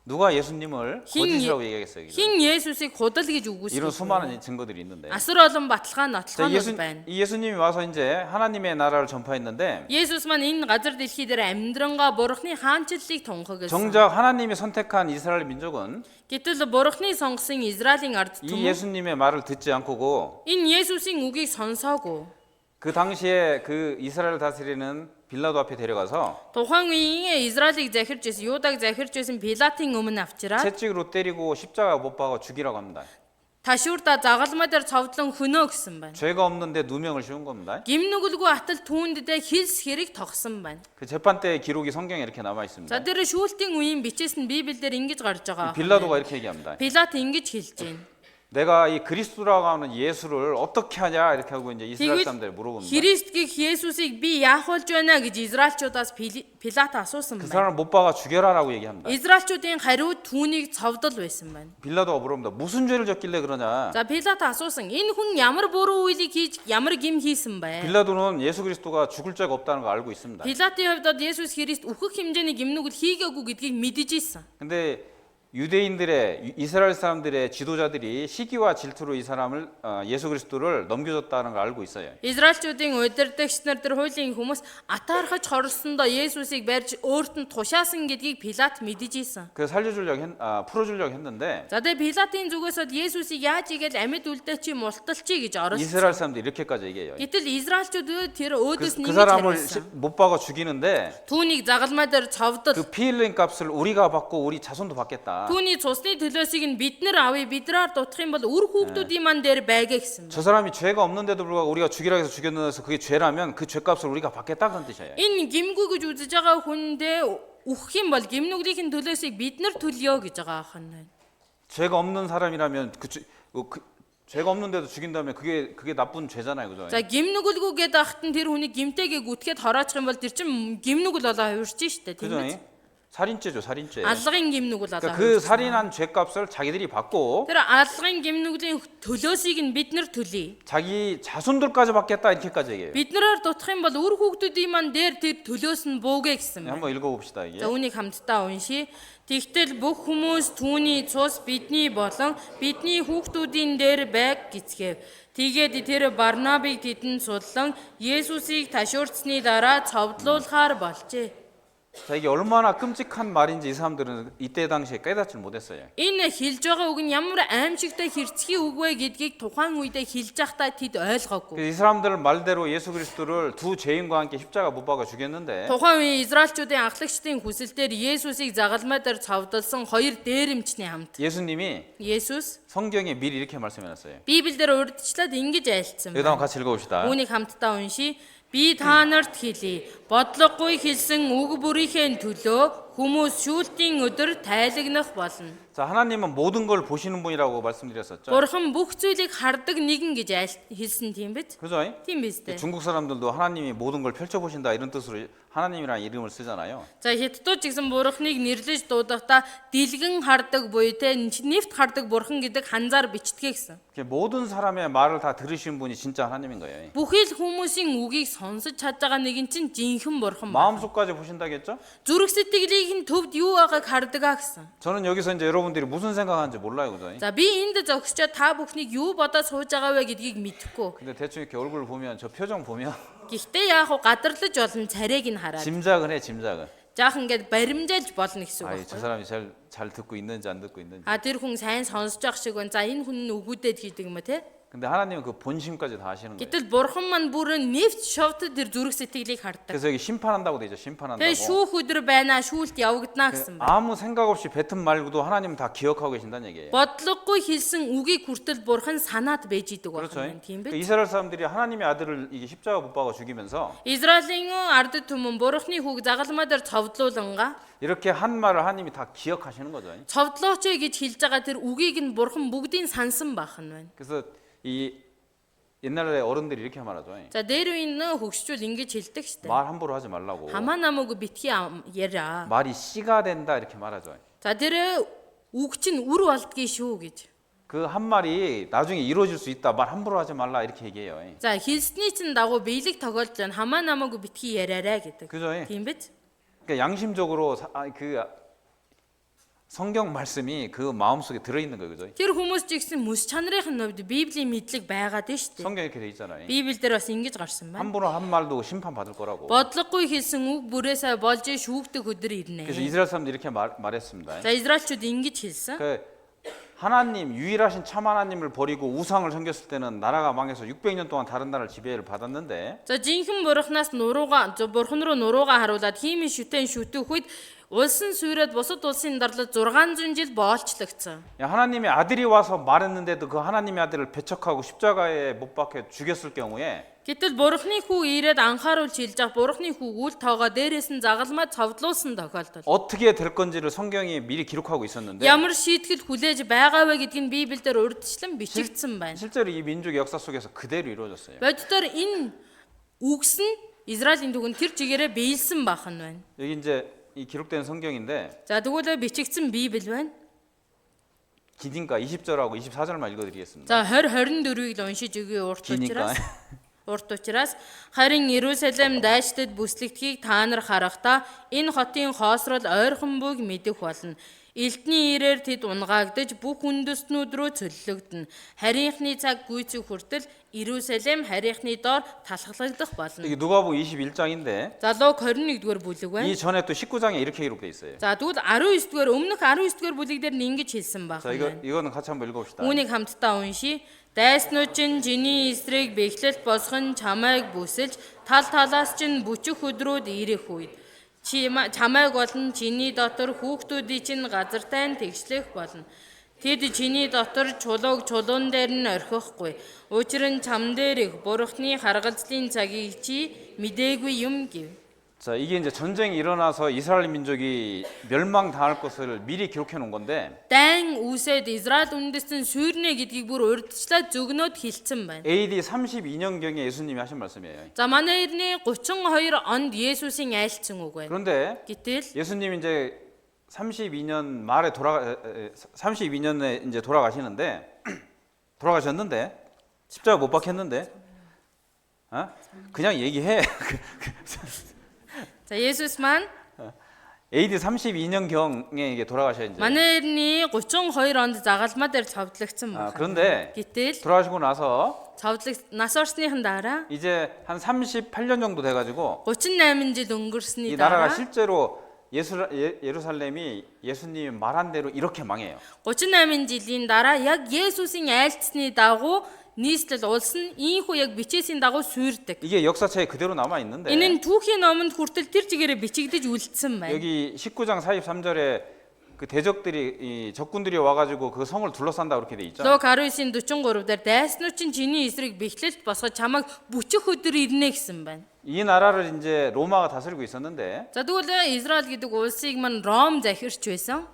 누가 예수님을 거짓이라고 얘기하겠어요? Хин Есүсийг худал гэж 이런 үгүйсгэж 수많은 증거들이 있는데. асар олон баталгаа 자, нотлохоонууд байна. 이 예수님이 와서 이제 하나님의 나라를 전파했는데 Есүс маань энэ газар дэлхий дээр амьдрангаа Бурхны хаанчлалыг тунхагласан. 정작 하나님이 선택한 이스라엘 민족은 Гэтэл Бурхны сонгосон Израилийн ард 이 түмэн 예수님의 말을 듣지 않고고 энэ Есүсийн үгийг сонсоогүй. 그 당시에 그 이스라엘을 다스리는 빌라도 앞에 데려가서 Тухайн үеийн Израилийг захирч байсан, Юудаг захирч байсан Пилатын өмнө авчираад 채찍으로 때리고 십자가 못 박아 죽이라고 합니다. ташуурда загалмай дээр цовдлон хөнөө гэсэн байна. 죄가 없는데 누명을 씌운 겁니다. Гимнүгэлгүй атал түүндээ хилс хэрэг тогсон байна. 그 재판 때 기록이 성경에 이렇게 남아 있습니다. За тэр шүүлтийн үеийн бичсэн Библиэлд ингэж гарч байгаа. 빌라도가 이렇게 얘기합니다. Пилат ингэж хэлж байна. 내가 이 그리스도라고 하는 예수를 어떻게 하냐 이렇게 하고 이제 이스라엘 사람들 물어봅니다. Христ гэх Есүсийг би яах болж байна гэж Израильчуудаас Пилат асуусан 그 байна. 사람을 못 박아 죽여라라고 얘기합니다. Израильчуудын хариу түүнийг цовдол байсан байна. 빌라도가 물어봅니다. 무슨 죄를 졌길래 그러냐? За Пилат асуусан энэ хүн ямар буруу үйлийг хийж ямар гим хийсэн бэ? 빌라도는 예수 그리스도가 죽을 죄가 없다는 걸 알고 있습니다. Пилатын хувьд Есүс Христ үхэх хэмжээний гимнүгэл хийгээгүй гэдгийг мэдэж ирсэн. 근데 유대인들의 이스라엘 사람들의 지도자들이 시기와 질투로 이 사람을 예수 그리스도를 넘겨줬다는 걸 알고 있어요. Израильчуудын удирдагч нар тэр хуулийн хүмүүс атаархаж хорсондоо Есүсийг барьж өөрт нь тушаасан гэдгийг Пилат мэдэж ирсэн. 그 풀어주려고 했는데 За тэгээ Пилатын зүгээс Есүсийг яаж игээл амьд үлдээч юм уулталчий гэж оролцсон. 이스라엘 사람들이 이렇게까지 얘기해요. Гэтэл Израильчууд тэр өөдөөс 그 нэг 사람을 хариулсан. 못 박아 죽이는데 Түүнийг загалмай дээр цовдол. 그 피 흘린 값을 우리가 받고 우리 자손도 받겠다. Түүний цусны төлөөсийг нь бид нар авъя, бидрээр дутах юм бол үр хүүхдүүдийн ман дээр байгээ гэсэн. 저 사람이 죄가 없는데도 불구하고 우리가 죽이라 해서 죽였는데서 그게 죄라면 그 죄값을 우리가 받겠다 그런 뜻이에요. Энэ гимгүй гэж үзэж байгаа хүндээ үхэх юм бол гимнүглийн төлөөсийг бид нар төлөё гэж байгаа ахын байна. 죄가 없는 사람이라면 죄가 없는데도 죽인다면 그게 나쁜 죄잖아요, 그죠? За гимнүгэлгүй гэдэг ахт нь тэр хүний гимтэйгээ гүтгэхэд хороочих юм бол тэр чин гимнүгэл болоо хувирч штэ тийм 그죠? үү? 살인죄죠, 살인죄. Аллагын гимнүгэл болоо. 그러니까 그 살인한 죄값을 자기들이 받고 Тэр аллагын гимнүглийн төлөөсийг нь бид нар төлье. 자기 자손들까지 받겠다 이렇게까지 얘기해요. Биднэрээр дутах юм бол үр хүүхдүүдийн ман дээр тэр төлөөс нь буугээ гэсэн байна. 한번 읽어봅시다 이게. За үүнийг хамтдаа уншия. Тэгтэл бүх хүмүүс түүний цус бидний болон бидний хүүхдүүдийн дээр байг гисгэв. Тэгээд тэр Барнабыг тэдэнд судлан Есүсийг ташуурцсны дараа цовдлуулахаар болжээ. 자, 이게 얼마나 끔찍한 말인지 이 사람들은 이때 당시에 깨닫지 못했어요. Энэ хэлж байгаа үг нь ямар аимшигтай хэрцгий үг вэ гэдгийг тухайн үедээ хэлж байхдаа тэд ойлгоогүй. 이 사람들 말대로 예수 그리스도를 두 죄인과 함께 십자가 못 박아 죽였는데 Тухайн үеийн Израильчуудын ахлагчдын хүсэлтээр Есүсийг загалмай дээр цовдолсон хоёр дээрэмчний хамт. 예수님이 Есүс 성경에 미리 이렇게 말씀해놨어요. Библиэлд урьдчилаад ингэж айлцсан 여기다 한번 같이 읽어봅시다. Үүнийг хамтдаа уншия. Би та нарт хэлье. Бодлогогүй хэлсэн үг бүрийнхээ төлөө хүмүүс шүүлтийн өдөр тайлагнах болно. 자, 하나님은 모든 걸 보시는 분이라고 말씀드렸었죠. Бурхан бүх зүйлийг хардаг нэгэн гэж хэлсэн тийм биз? 그죠? Тийм биз дээ. 중국 사람들도 하나님이 모든 걸 펼쳐보신다 이런 뜻으로 하나님이라는 이름을 쓰잖아요. За хятадууд ч гэсэн бурхныг нэрлэж дуудахдаа дэлгэн хардаг буюу те нэвт хардаг бурхан гэдэг ханзаар бичдэг гэсэн. 모든 사람의 말을 다 들으신 분이 진짜 하나님인 거예요. Бүхэл хүмүүсийн үгийг сонсож чадж байгаа нэгэн чинь жинхэнэ бурхан байна. 마음속까지 보신다겠죠? Зүрх сэтгэлийн төвд юу байгааг хардаг аа гэсэн. 저는 여기서 이제 여러분들이 무슨 생각하는지 몰라요, 그죠? За би энд зогсчоо та бүхнийг юу бодоод сууж байгаа вэ гэдгийг мэдэхгүй. 근데 대충 이렇게 얼굴 보면 저 표정 보면 Гэхдээ яг уу гадарлаж олон царайг нь хараад. 짐작은 해, 짐작은. Жаах ингээд баримжаалж болно гэсэн үг 아이, 저 байна. 사람이 잘 듣고 있는지 안 듣고 있는지. А тэр хүн сайн сонсож явах шиг байна. За энэ хүн нь өгөөдөд хийдэг юм ба те. 근데 하나님은 그 본심까지 다 하시는 거예요. Гэтэл бурхан маань бүрэн нэвт шовт тэр зүрх сэтгэлийг хардаг. 그래서 여기 심판한다고 되죠, 심판한다고. Тэгээ шүүх өдөр байна, шүүлт явагдана гэсэн байна. 아무 생각 없이 뱉은 말도 하나님은 다 기억하고 계신다는 얘기예요. Бодлогогүй хэлсэн үгийг хүртэл бурхан санаад байж идэг 그렇죠. байна. Тийм 그 биз? 이스라엘 사람들이 하나님의 아들을 이게 십자가 못 박아 죽이면서 Израилийн ард түмэн бурхны хүүг загалмай дээр цовдлууланга 이렇게 한 말을 하나님이 다 기억하시는 거죠. цовдлооч гэж хэлж байгаа тэр үгийг нь бурхан бүгдийг сансан байх нь байна. 그래서 이 옛날에 어른들이 이렇게 말하죠. За дээр үеийн хөгшчүүл ингэж хэлдэг штэ. 말 함부로 하지 말라고. Хамаа намаагүй битгий яриа. 말이 씨가 된다 이렇게 말하죠. За тэр үг чинь үр болдгийн шүү гэж. 그 한 말이 나중에 이루어질 수 있다. 말 함부로 하지 말라 이렇게 얘기해요. За хэлсний чинь дагуу биелэг тохиолдож байна. Хамаа намаагүй битгий яриараа гэдэг. 그죠? Тийм биз? 그러니까 양심적으로 성경 말씀이 그 마음속에 들어 있는 거예요. 그죠? Тэр хүмүүс ч гэсэн мэс чанарын хувьд Библийн мэдлэг байгаад нь шүү дээ. 성경에 이렇게 돼 있잖아요. Библиэл дээр бас ингэж гарсан байна. 함부로 한 말도 심판 받을 거라고. Бодлогогүй хэлсэн үг бүрээсээ болж шүүгдэг өдөр 그래서 ирнэ. 이스라엘 사람들이 이렇게 말했습니다. За Израильчууд ингэж хэлсэн. 그 하나님 유일하신 참 하나님을 버리고 우상을 섬겼을 때는 나라가 망해서 600년 동안 다른 나라를 지배를 받았는데 За жинхэнэ бурхнаас бурхан руу нуруугаа харуулад хиймэн шүтэн шүтэх үед улсын суурьад бусад улсын дарлал 600 жил боолчлогдсон. 하나님의 아들이 와서 말했는데도 그 하나님의 아들을 배척하고 십자가에 못 박혀 죽였을 경우에 Гэтэл бурхны хүү ирээд анхааруулж хэлж ах бурхны хүү үл тоогоо дээрээс нь загалмаа цовдлуулсан тохиолдол. 어떻게 될 건지를 성경이 미리 기록하고 있었는데 Ямар шийтгэл хүлээж байгаа вэ гэдгийг Библиэлд урьдчилан бичигдсэн байна. 실제로 이 민족의 역사 속에서 그대로 이루어졌어요. Боддоор энэ үгс нь Израилийн түүхэн тэр чигээрээ биелсэн байх нь байна. 여기 이제 이 기록된 성경인데 За тэгвэл бичигдсэн Библи байна. 기딘가 20절하고 24절만 읽어드리겠습니다. За 20-24-ийг л уншиж өгье урт 기니까 учраас. Урт учраас харин Иерусалим дайчдад бүслэгдэхийг та нар харахтаа энэ хотын хоосрол ойрхон бүг мэдэх болно. Элдний ирээр тэд унгаагдаж бүх үндэстнүүд рүү цөллөгдөнө. Харийнхны цаг гүйцэх хүртэл Иерусалим харийнхны доор талхлагдах болно. 이게 누가복음 21장인데 За Луг 21-р бүлэг байна. 이 전에 또 19장에 이렇게 기록돼 있어요. За тэгвэл 19-р өмнөх 19-р бүлэг дээр нь ингэж хэлсэн байна. 자 이거는 같이 한번 읽어봅시다. Үүнийг хамтдаа уншийе. Дайснууд чинь жиний эсрэг бэхлэлт босгон чамайг бүсэлж тал талаас чинь бүчих өдрүүд ирэх үед чамайг болон чиний дотор хүүхдүүдийн чинь газартай нь тэгшлэх болно. Тэд чиний дотор чулууг чулуун дээр нь орхихгүй. Учир нь чам дээр их бурхны харгалзлын цагийг чи мдээгүй юм гэв. 자 이게 이제 전쟁이 일어나서 이스라엘 민족이 멸망당할 것을 미리 기록해 놓은 건데 Дан үүсээд Израиль үндэстэн сүйрнэ гэдгийг бүр урьдчилаад зөвгнөд хэлсэн байна. AD 32년경에 예수님이 하신 말씀이에요. За манай эртний 32 онд Есүсийн айлцсан үг байна. 그런데 Гэтэл 예수님이 이제 32년에 이제 돌아가셨는데 십자가 못 박혔는데 그냥 얘기해. за Есүс маань AD 32년경에 이게 돌아가셔야 이제. манай эртний 32 онд загалмаа дээр цовдлогдсон байна. 그런데 Гэтэл 돌아가시고 나서 нас орсныхан дараа 이제 한 38년 정도 돼가지고 38 жил 이 өнгөрсний 나라가 дараа 실제로 예루살렘이 예수님이 말한 대로 이렇게 망해요. 38 жилийн дараа яг Есүсийн айлцсны дагуу нийслэл улс нь ийхүү яг бичээсийн дагуу суурдаг. 이게 역사책에 그대로 남아 있는데 Энэ нь түүхийн номонд хүртэл тэр чигээрээ бичигдэж үлдсэн байна. 여기 19장 43절에 그 대적들이 이 적군들이 와가지고 그 성을 둘러싼다 그렇게 돼 있죠. Луг 19-ийн 43 дээр дайснууд чинь чиний эсрэг бэхлэлт босгож чамайг бүчих өдөр ирнэ гэсэн байна. 이 나라를 이제 로마가 다스리고 있었는데 За тэгвэл Израиль гэдэг улсыг мань Ром захирч байсан.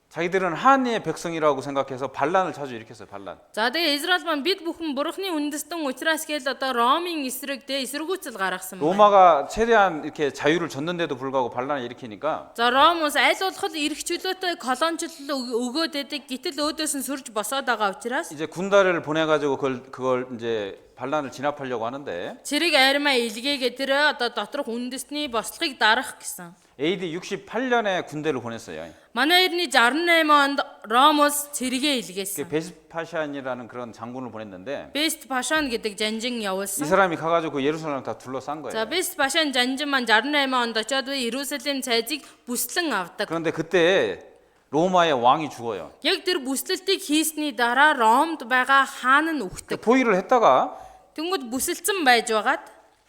자기들은 하나님의 백성이라고 생각해서 반란을 자주 일으켰어요. 반란. За тэгээ Израиль маань бид бүхэн бурхны үндэстэн учраас гээл одоо Ромын эсрэгдээ эсэргүүцэл гаргасан байна. 로마가 최대한 이렇게 자유를 줬는데도 불구하고 반란을 일으키니까 За Ром ус аль болох эрх чөлөөтэй колоничлол өгөөд байдаг. Гэтэл өөдөөс нь сүрж босоод байгаа учраас 이제 군대를 보내가지고 그걸 이제 반란을 진압하려고 하는데 цэрэг айрмаа илгээгээ тэр одоо доторх үндэстний бослогыг дарах гэсэн. AD 68년에 군대를 보냈어요. Манай эртний 68 онд Ромос цэрэгээ 그 илгээсэн. 베스파시안이라는 그런 장군을 보냈는데 Бест Пашан гэдэг жанжин 이 явуулсан. 사람이 가가지고 그 예루살렘을 다 둘러싼 За 거예요. Бест Пашан жанжин маань 68 онд очоод Иерусалим цайзыг бүслэн авдаг. 그런데 그때 로마의 왕이 죽어요. Яг тэр бүслэлтийг хийсний дараа Ромд байгаа хаан нь 그 үхдэг. 포위를 했다가 Тэнгүүд бүсэлцэн байж байгаад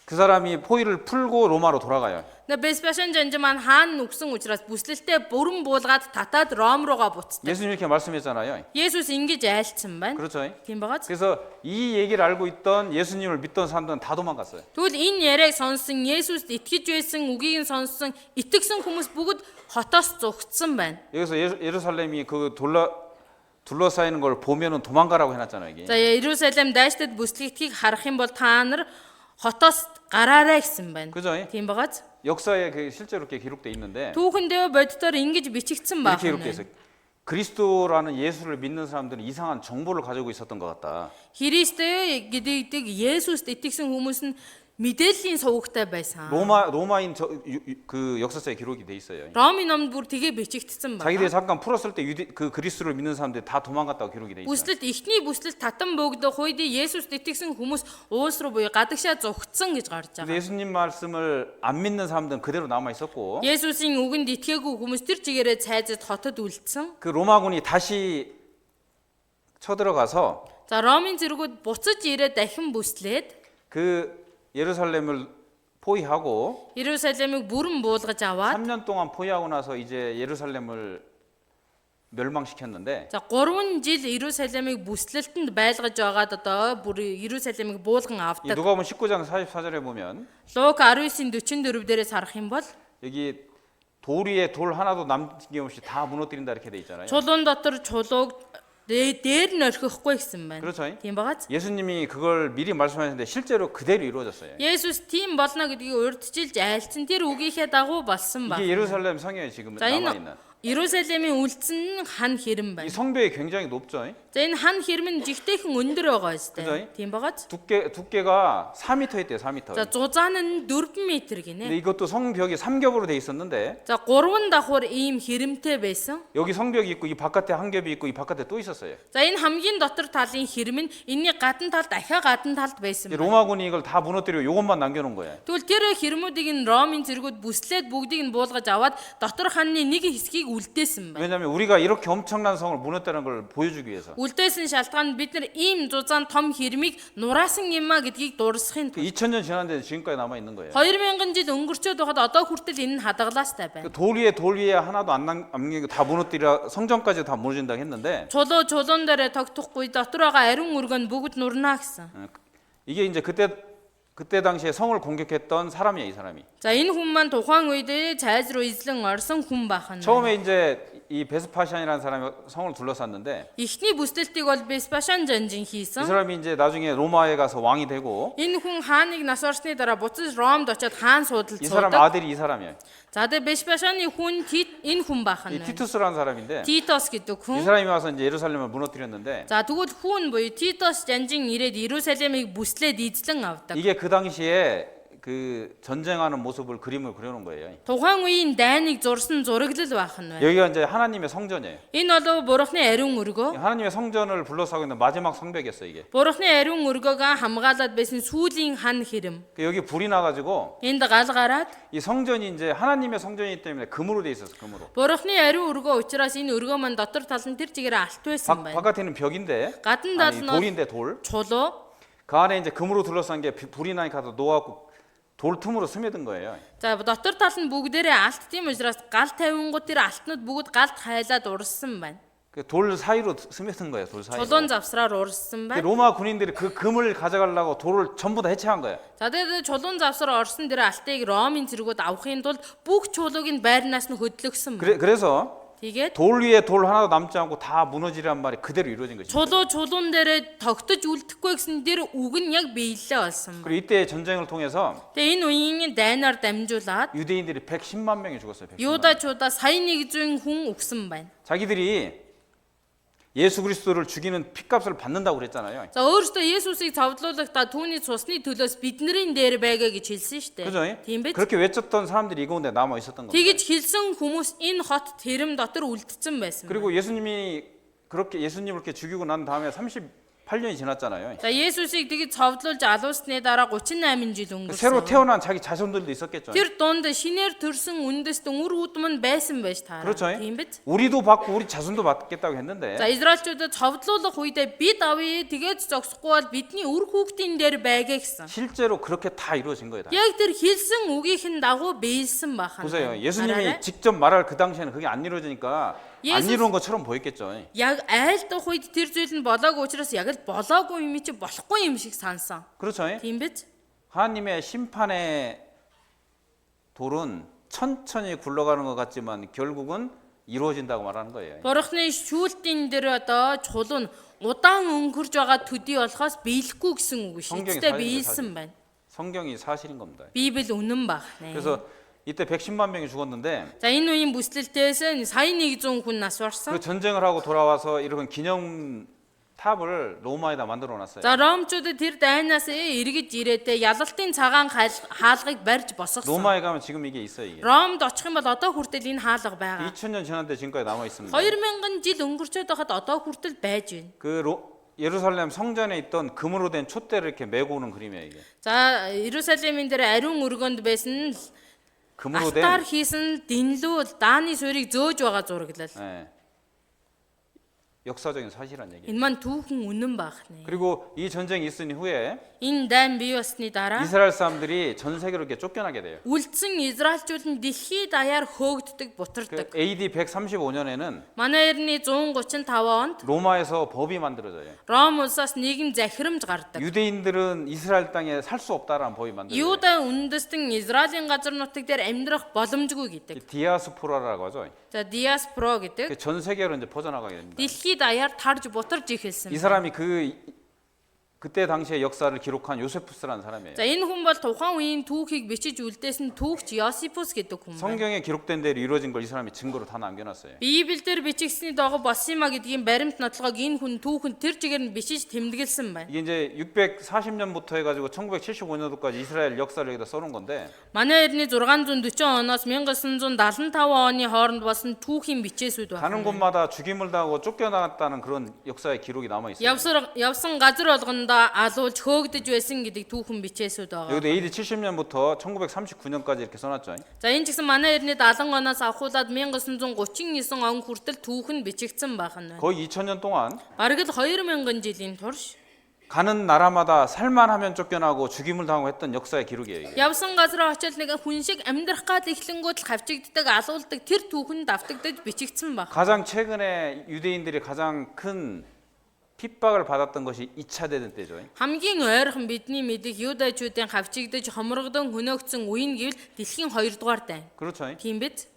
그 사람이 포위를 풀고 로마로 돌아가요. Бест Пашан жанжин маань хаан нь үхсэн учраас бүслэлтээ бүрэн буулгаад татаад Ром руугаа буцдаг. 예수님 이렇게 말씀했잖아요. Есүс ингэж айлцсан байна. 그렇죠. Тийм байгааз. 그래서 이 얘기를 알고 있던 예수님을 믿던 사람들은 다 도망갔어요. Тэгвэл энэ яриаг сонссон Есүст итгэж байсан үгийг нь сонссон итгэсэн хүмүүс бүгд хотоос зүгтсэн байна. 여기서 예루살렘이 그 둘러싸이는 걸 보면은 도망가라고 해놨잖아요. 이게. За Иерусалим дайштад бүслэгдхийг харах юм бол та нар хотоос гараарай гэсэн байна. 그죠? Тийм байгааз. 역사에 그 실제로 이렇게 기록돼 있는데 Түүхэндээ боддоор ингэж бичигдсэн байх 이렇게 юм. 기록돼 있어요. 그리스도라는 예수를 믿는 사람들은 이상한 정보를 가지고 있었던 것 같다. Христос гэдэг Есүст итгэсэн хүмүүс нь мэдээллийн сувагтай байсан. 로마인 그 역사서에 기록이 돼 있어요. Ромын номд бүр тэгээ бичигдсэн 자기들이 байна. 잠깐 풀었을 때 그 그리스도를 믿는 사람들이 다 도망갔다고 기록이 돼 있어요. Бүслэлт эхний бүслэлт татан бөгдөх үед Есүст итгэсэн хүмүүс уус руу буюу гадагшаа зүгтсэн гэж гарч 근데 байгаа. 예수님 말씀을 안 믿는 사람들은 그대로 남아 있었고 Есүсийн үгэнд итгээгүй хүмүүс тэр чигээрээ цайзад хотод үлдсэн. 그 로마군이 다시 쳐들어가서 За Ромын зэргүүд буцаж ирээд дахин бүслээд 그 예루살렘을 포위하고 Иерусалимыг бүрэн буулгаж аваад 3년 동안 포위하고 나서 이제 예루살렘을 멸망시켰는데 за 3 жил Иерусалимыг бүслэлтэнд байлгаж байгаад одоо бүр Иерусалимыг буулган 이 авдаг. 누가복음 19장 44절에 보면 Лук 19-ийн 44 дээрээс харах юм бол 여기 돌 위에 돌 하나도 남김없이 다 무너뜨린다 이렇게 돼 있잖아요. чулуун дотор чулууг дээр нь орхихгүй гэсэн байна. 그렇죠. Тийм багаз. 예수님이 그걸 미리 말씀하셨는데 실제로 그대로 이루어졌어요. Есүс тийм болно гэдгийг урьдчилж айлцсан тэр үгийнхээ дагуу болсон 이게 байна. 예루살렘 성이에요 지금 За 남아 энэ 있는. Иерусалимийн үлдсэн хан хэрэм 이 байна. 성벽이 굉장히 높죠. За энэ хан хэрэм нь жигтэйхэн өндөр байгаа 그죠? өстэй. Тийм багаз. 두께가 4m 있대요. 4m. За зузаан нь 4 м гинэ. 근데 이것도 성벽이 3겹으로 돼 있었는데 За 3 давхар ийм хэремтэй байсан. 여기 성벽이 있고 이 바깥에 한 겹이 있고 이 바깥에 또 있었어요. За энэ хамгийн дотор талын хэрэм нь энэний гадна талд дахиад гадна талд байсан 이제 байна. 로마군이 이걸 다 무너뜨리고 이것만 남겨놓은 거예요. Тэгвэл тэр хэрмүүдийг нь Ромын зэргүүд бүслээд бүгдийг нь буулгаж аваад дотор ханны нэг хэсгийг үлдээсэн байна. 왜냐하면 우리가 이렇게 엄청난 성을 무너뜨리는 걸 보여주기 위해서. Үлдээсэн шалтгаан нь бид нар ийм зузаан том хэрмийг нураасан юмаа гэдгийг дуурсахын 그 2000년 지났는데 지금까지 남아 있는 거예요. 2000 жил өнгөрчөөд байхад одоо хүртэл энэ нь хадгалаастай байна. 그 돌 위에 하나도 안 남기고 다 무너뜨려 성전까지 다 무너진다고 했는데 Чулуун дээр тогтохгүй дотор байгаа ариун өргөн бүгд нурнаа гэсэн. 이게 이제 그때 당시에 성을 공격했던 사람이에요, 이 사람이. За энэ хүн маань тухайн үед цайз руу эзлэн орсон хүн бахан. 처음에 이제 이 베스파시안이라는 사람이 성을 둘러쌌는데 Эхний бүслэлтийг бол Беспашан жанжин 이 хийсэн. 사람이 이제 나중에 로마에 가서 왕이 되고 Энэ хүн хааныг нас орсны дараа буцаж Ромд очиод хаан суудалд 이 사람 суудаг. 아들이 이 사람이에요. За тэгээ Беспашаны хүн энэ хүн бахан. 이 티투스라는 사람인데 Титос гэдэг 이 хүн. 사람이 와서 이제 예루살렘을 무너뜨렸는데 За тэгвэл хүн буюу Титос жанжин ирээд Иерусалимыг бүслээд эзлэн авдаг. 이게 그 당시에 그 전쟁하는 모습을 그림을 그려놓은 거예요. Тухайн үеийн дайныг зурсан зураглал байх нь байна. 여기가 이제 하나님의 성전이에요. Энэ бол Бурхны ариун өргөө. 하나님의 성전을 둘러싸고 있는 마지막 성벽이었어 이게. Бурхны ариун өргөөг хамгаалаад байсан сүүлийн хан хэрэм. 여기 불이 나가지고 Энд гал гараад 이 성전이 이제 하나님의 성전이기 때문에 금으로 돼 있었어 금으로. Бурхны ариун өргөө учраас энэ өргөө маань дотор тал нь тэр чигээр алт байсан байна. 바깥에는 벽인데 Гадна тал 아니 нь 돌인데 돌. чулуу. 그 안에 이제 금으로 둘러싼 게 불이 나니까 녹아갖고 돌 틈으로 스며든 거예요. За дотор тал нь бүгдээрээ алт тийм учраас гал тавингууд тэр алтнууд бүгд галд хайлаад урссан байна. 그 돌 사이로 스며든 거예요. 돌 사이로. Чулуун завсраар урссан байна. 로마 군인들이 그 금을 가져가려고 돌을 전부 다 해체한 거예요. За тэгээд чулуун завсар орсон дээр алтыг Ромын зэргүүд авахын тулд бүх чулууг нь байрнаас нь хөдлөгсөн байна. 그래서 Тэгээд 돌 위에 돌 하나도 남지 않고 다 무너지란 말이 그대로 이루어진 거죠. чулуун дээрээ тогтож үлдэхгүй гэсэн дээр үг нь яг биелэлээ болсон. 그리고 이때 전쟁을 통해서 Тэгээ энэ үеийн дайнаар дамжуулаад 유대인들이 110만 명이 죽었어요. 110만 명. Юудачуудаа сая 100 хүн өгсөн байна. 자기들이 예수 그리스도를 죽이는 핏값을 받는다고 그랬잖아요. За өөрөөсөө Есүсийг цовдлуулахдаа түүний цусны төлөөс биднэрийн дээр байгаа гэж хэлсэн шүү дээ. 그죠? Тийм биз? 그렇게 외쳤던 사람들이 이 가운데 남아 있었던 겁니다. Тэгэж хэлсэн хүмүүс энэ хот тэрэм дотор үлдсэн байсан. 그리고 예수님을 그렇게 죽이고 난 다음에 38년이 지났잖아요. За Есүсийг тэгэж цовдлуулж алуусны дараа 38 жил 새로 өнгөрсөн. 태어난 자기 자손들도 있었겠죠. Тэр дунд шинээр төрсөн үндэстэн үр үүдмэн байсан байж таараа. 그렇죠. Тийм биз? 우리도 받고 우리 자손도 받겠다고 했는데 За Израильчуудад цовдлуулах үедээ бид авъя тэгээд зогсохгүй бол бидний үр хүүхдийн дээр байгээ гэсэн. 실제로 그렇게 다 이루어진 거예요. 다. Яг тэр хэлсэн үгийнхэн дагуу биелсэн бахан. 보세요. 예수님이 직접 말할 그 당시에는 그게 안 이루어지니까 안 예수- 이루은 것처럼 보였겠죠. Яг айлдах үед тэр зүйл нь болоогүй учраас яг л болоогүй юм чи болохгүй юм шиг сансан. 그렇죠. Тийм биз? 하나님의 심판의 돌은 천천히 굴러가는 것 같지만 결국은 이루어진다고 말하는 거예요. Бурхны шүүлтийн дээр одоо чулуу нь удаан өнгөрж байгаа төдий болохоос биелэхгүй гэсэн үг 성경이 шийдтэй 사실이에요, биелсэн 사실. байна. 성경이 사실인 겁니다. Библи үнэн баг. 그래서 이때 110만 명이 죽었는데 За энэ үеийн бүслэлтээс сая 100 хүн нас 그 барсан. 전쟁을 하고 돌아와서 이런 기념 탑을 로마에다 만들어 놨어요. За ромчуудад тэр дайнаас эргэж ирээдээ ялалтын цагаан хаалгыг барьж босгосон. 로마에 가면 지금 이게 있어요. 이게. Ромд очих юм бол одоо хүртэл энэ хаалга байгаа. 2000년 지났는데 지금까지 남아 있습니다. 2000 жил өнгөрчөөд байхад одоо хүртэл байж байна. 예루살렘 성전에 있던 금으로 된 촛대를 이렇게 메고 오는 그림이에요, 이게. За Иерусалимын дээр ариун өргөнд байсан 금으로 된 алтар хийсэн дэнлүү дааны суурийг зөөж байгаа зураглал. 예. 역사적인 사실이란 얘기예요. Энэ маань түүхэн үнэн baахнэ. 그리고 이 전쟁이 있은 후에 Энэ дайн бий болсны дараа 이스라엘 사람들이 전 세계로 이렇게 쫓겨나게 돼요. үлдсэн Израильчууд нь дэлхийд даяар хөөгддөг, 그 бутардаг. AD 135년에는 Манай эртний 135 онд 로마에서 법이 만들어져요. Ром улсаас нийгэм захирамж гардаг. 유대인들은 이스라엘 땅에 살 수 없다라는 법이 만들어져요. Юуда үндэстэн Израилийн газар нутаг дээр амьдрах боломжгүй гэдэг. 디아스포라라고 하죠. За диаспора гэдэг 전 세계로 이제 퍼져나가게 됩니다. дэлхийд даяар тарж бутарж ихэлсэн. 이 사람이 그때 당시의 역사를 기록한 요세푸스라는 사람이에요. За энэ хүн бол тухайн үеийн түүхийг бичиж үлдээсэн түүхч Йосифус гэдэг хүн байна. 성경에 기록된 대로 이루어진 걸 이 사람이 증거로 다 남겨놨어요. Библиэлд бичигдсэний дагуу болсон юм а гэдгийн баримт нотлогоог энэ хүн түүхэн тэр чигээр нь бичиж тэмдэглэсэн байна. 이게 이제 640년부터 해가지고 1975년도까지 이스라엘 역사를 여기다 써놓은 건데 Манай эртний 640 оноос 1975 оны хооронд болсон түүхийн бичээсүүд 가는 байна. 곳마다 죽임을 당하고 쫓겨나갔다는 그런 역사의 기록이 남아 있어요. Явсан газар болгондоо алуулж хөөгдөж байсан гэдэг түүхэн бичээсүүд байгаа. 여기도 AD 70년부터 1939년까지 이렇게 써놨죠. За энэ ч гэсэн манай эртний 70 оноос авахуулаад 1939 он хүртэл түүхэн бичигдсэн байна. 거의 2000년 동안 Бараг л 2000 жилийн турш 가는 나라마다 살만하면 쫓겨나고 죽임을 당하고 했던 역사의 기록이에요. 이게. явсан газар очил нэг хүн шиг амьдрах гад эхлэнгүүд л хавчигддаг, алуулдаг тэр түүхэн давтагдаж бичигдсэн байна. 가장 최근에 유대인들이 가장 큰 핍박을 받았던 것이 2차 대전 때죠. Хамгийн ойрхон бидний мэдих юудаачуудын хавчигдаж хомрогдсон хөнөөгдсөн үеийн гэвэл дэлхийн 2 дугаар дай. 그렇죠. Тийм биз?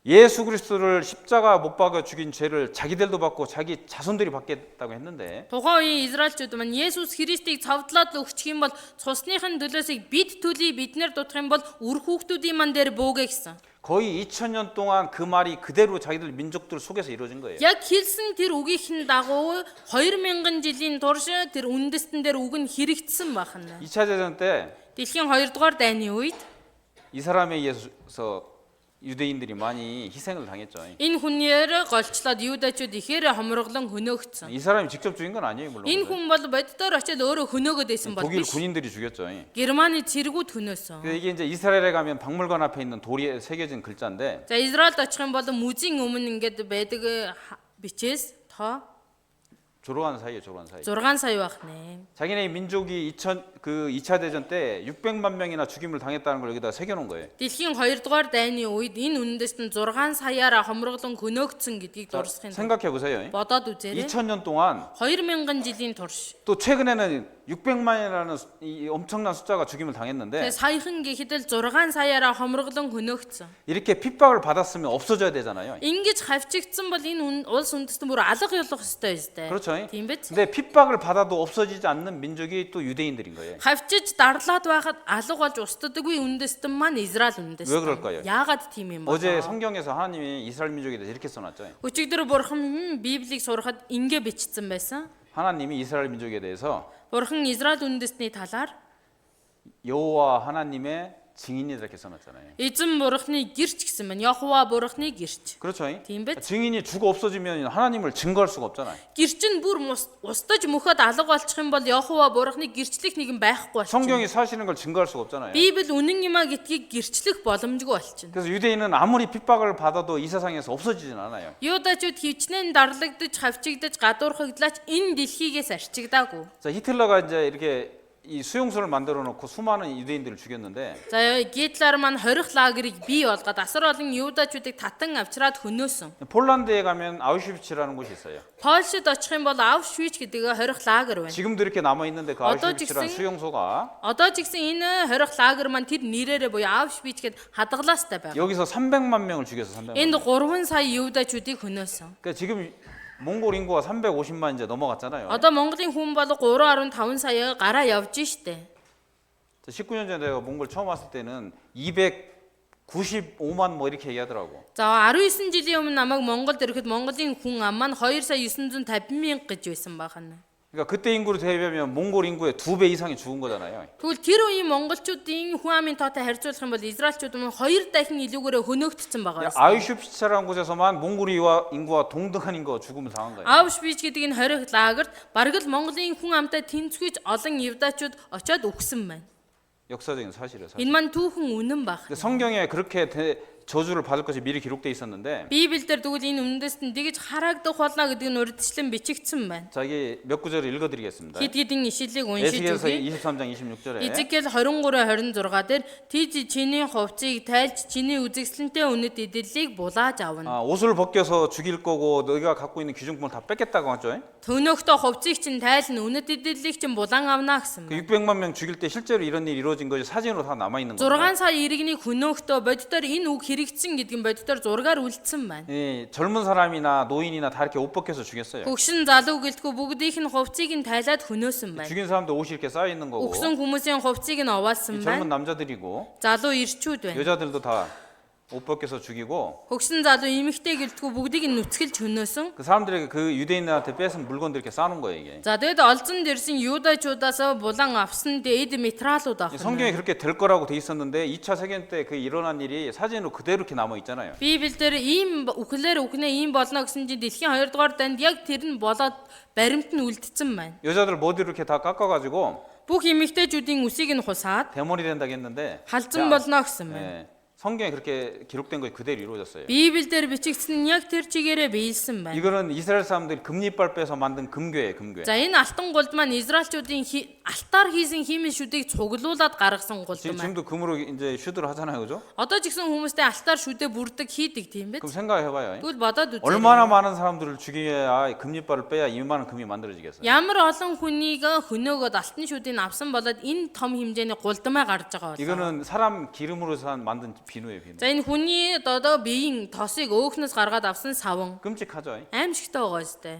예수 그리스도를 십자가 못 박아 죽인 죄를 자기들도 받고 자기 자손들이 받겠다고 했는데 Тухайн үеийн Израильчууд маань Есүс Христийг цавдлаад л өгчих юм бол цусныхын төлөөсөө бид төлөй биднэр дутах юм бол үр хүүхдүүдийн ман дээр бөөгэ гэсэн. 거의 2000년 동안 그 말이 그대로 자기들 민족들 속에서 이루어진 거예요. Яг хэлсэн тэр үгийнхэн дагуу 2000 жилийн турш тэр үндэстэн дээр үг нь хэрэгжсэн байна. 2차 대전 때 이 Дэлхийн 2 дугаар дайны үед 사람에 의해서 유대인들이 많이 희생을 당했죠. энэ хүнээр голчлоод юудаачууд ихээр хомроглон хөнөөгдсөн. 이 사람이 직접 죽인 건 아니에요, 물론. Энэ хүн бол боддоор очиод өөрөө хөнөөгöd байсан бол 독일 биш. 군인들이 죽였죠. Германы цэргүүд хөнөөсөн. 근데 이게 이제 이스라엘에 가면 박물관 앞에 있는 돌에 새겨진 글자인데 За Израильд очих юм бол музейн өмнө ингээд байдаг бичээс тоо 조로한 사이에 조로한 사이. 6 сая байх нэ. 자기네 민족이 2차 대전 때 600만 명이나 죽임을 당했다는 걸 여기다 새겨 놓은 거예요. Дэлхийн 2 дугаар дайны үед энэ үндэст нь 6 саяараа хомроглон хөнөөгдсөн гэдгийг дурсахын 생각해 보세요. бодоод үзээрэй. 2000년 동안 2000 жилийн турш. 또 최근에는 600만이라는 이 엄청난 숫자가 죽임을 당했는데 Тэгээ саяхан гэхэд л 6 саяараа хомроглон хөнөөгдсөн. 이렇게 핍박을 받았으면 없어져야 되잖아요. Ингэж хавчигдсан бол энэ улс үндэстэн бүр алга ёлох ёстой юм. 그렇죠. Тийм биз? 근데 핍박을 받아도 없어지지 않는 민족이 또 유대인들인 거예요. Хавчиж дарлаад байхад алга болж устдаггүй үндэстэн маань Израиль үндэстэн. 왜 그럴까요? Яагаад тийм юм бэ? 어제 성경에서 하나님이 이스라엘 민족에 대해서 이렇게 써놨죠. Өчигдөр бурхан Библийг сурахад ингэ бичсэн байсан. 하나님이 이스라엘 민족에 대해서 Бурхан Израиль үндэстний талаар 여호와 하나님의 증인이다 이렇게 써놨잖아요. эзэн бурханы гэрч гэсэн байна. Яхова бурханы гэрч. 그렇죠. Тийм биз? 증인이 죽어 없어지면 하나님을 증거할 수가 없잖아요. Гэрч нь бүр устдаж мөхөд алга болчих юм бол Яхова бурханы гэрчлэх нэгэн байхгүй болчих. 성경이 사실은 걸 증거할 수가 없잖아요. Библи үнэн юм а гэдгийг гэрчлэх боломжгүй болчих. 그래서 유대인은 아무리 핍박을 받아도 이 세상에서 없어지진 않아요. Юудачууд хөвчнэн дарлагдаж, хавчигдаж, гадуурхагдлаач энэ дэлхийгээс арчигдаагүй. 자, 히틀러가 이제 이렇게 이 수용소를 만들어 놓고 수많은 유대인들을 죽였는데 За Гитлер маань хорих лагерыг бий болгоод асар олон юудачуудыг татан авчираад хөнөөсөн. 폴란드에 가면 아우슈비츠라는 곳이 있어요. Польшид очих юм бол Аушвиц гэдэг хорих лагер байна. 지금도 이렇게 남아 있는데 그 아우슈비츠라는 수용소가 Одоо ч гэсэн энэ хорих лагер маань тэр нэрээрээ буюу Аушвиц гэд хадгалаастай байна. 여기서 300만 명을 죽였어. 300만. Энд 3 сая юудачуудыг хөнөөсөн. 그러니까 지금 몽골 인구가 350만 이제 넘어갔잖아요. Одоо Монголын хүн бол 3.5 сая гараа явж штэ. 19년 전에 내가 몽골 처음 왔을 때는 200 95만 뭐 이렇게 얘기하더라고. За 19 жилийн өмнө намайг Монголд ирэхэд Монголын хүн ам маань 2,950,000 гэж байсан байна. 그러니까 그때 인구로 대비하면 몽골 인구의 2배 이상이 죽은 거잖아요. Тэгвэл тэр үеийн монголчуудын хүн амын тоотой харьцуулах юм бол Израильчууд нь 2 дахин илүүгээр хөнөөгдсөн байгаа юм. 아우슈비츠라는 곳에서만 몽골이와 인구와 동등한 인구가 죽으면 당한 거예요. Аушвиц гэдэг энэ хорих лагерт бараг л Монголын хүн амтай тэнцвэж олон евдаачууд очиод өгсөн байна. 역사적인 사실이에요. 사실. Энэ маань түүхэн үнэн баг. 근데 성경에 그렇게 저주를 받을 것이 미리 기록돼 있었는데 Библиэлд тэгвэл энэ үндэст нь тэгж харагдах болно гэдэг нь урьдчилан бичигдсэн байна. 자 이게 몇 구절을 읽어드리겠습니다. Хид хидийн ишлэлийг уншиж 에스겔서 өгье. 23장 26절에 Изекэл 23:26 дээр тийж чиний хувцыг тайлж чиний үзэгсэлэнтэй үнэт эдэрлийг булааж авна. 옷을 벗겨서 죽일 거고 너희가 갖고 있는 귀중품을 다 뺏겠다고 하죠. Төнөختөө хувцыг чинь тайлна үнэт эдэрлийг чинь булан авна гэсэн 그 байна. 600만 명 죽일 때 실제로 이런 일이 이루어진 것이 사진으로 다 남아 있는 6 거예요. сая иргэнийг хөнөختөө боддоор энэ үг хэрэгцсэн гэдэг нь боддоор зургаар үлдсэн байна. 이 젊은 사람이나 노인이나 다 이렇게 옷 벗겨서 죽였어요. Хөгшин залуу гэлтгүй бүгдийнх нь хувцыг нь тайлаад хөнөөсөн байна. 죽인 사람들 옷이 이렇게 쌓여 있는 거고 Өгсөн хүмүүсийн хувцыг нь 이 оваалсан 젊은 байна. 남자들이고 Залуу ирчүүд байна. 여자들도 다 옷 벗겨서 죽이고 Хөгшин залуу эмэгтэй гэлтгүй бүгдийг нь нүцгэлж хөнөөсөн. 그 사람들에게 그 유대인들한테 뺏은 물건들 이렇게 쌓는 거예요 이게. За тэгээд олзонд ирсэн юудачудаас булан авсан дээд материалууд авах. 성경에 그렇게 될 거라고 돼 있었는데 2차 세계대 때 그 일어난 일이 사진으로 그대로 이렇게 남아 있잖아요. Библиэлд ийм үхлээр үхнээ ийм болно гэсэн чинь дэлхийн 2 дугаар данд яг тэр нь болоод баримт нь үлдсэн байна. 여자들 머리 이렇게 다 깎아가지고 Бүх эмэгтэйчүүдийн үсийг нь хусаад 대머리 된다고 했는데 халзан болно гэсэн байна. 예, 성경에 그렇게 기록된 것이 그대로 이루어졌어요. Библиэлд бичигдсэн нь яг тэр чигээрээ биелсэн байна. 이거는 이스라엘 사람들이 금리빨 빼서 만든 금괴예요, 금괴. За энэ алтан гулд маань Израильчүүдийн алтаар хийсэн химийн шүдийг цуглуулад гаргасан гулд маань. 지금도 금으로 이제 슈드를 하잖아요, 그죠? Одоо ч гэсэн хүмүүстэй алтаар шүдэ бүрдэг хийдэг тийм биз? 그럼 생각해봐요. Тэгвэл бодоод үзье. 얼마나 많은 사람들을 죽여야 금리빨을 빼야 이만한 금이 만들어지겠어요? Ямар олон хүнийг хөнөөгөөд алтан шүдийг авсан болоод энэ том хэмжээний гулдмаа гарч байгаа бол. 이거는 사람 기름으로 만든 비누예요, 비누. За энэ хүний одоо биеийн тосыг өөхнөөс гаргаад авсан саван. 끔찍하죠? Аимшигтай байгаа зү.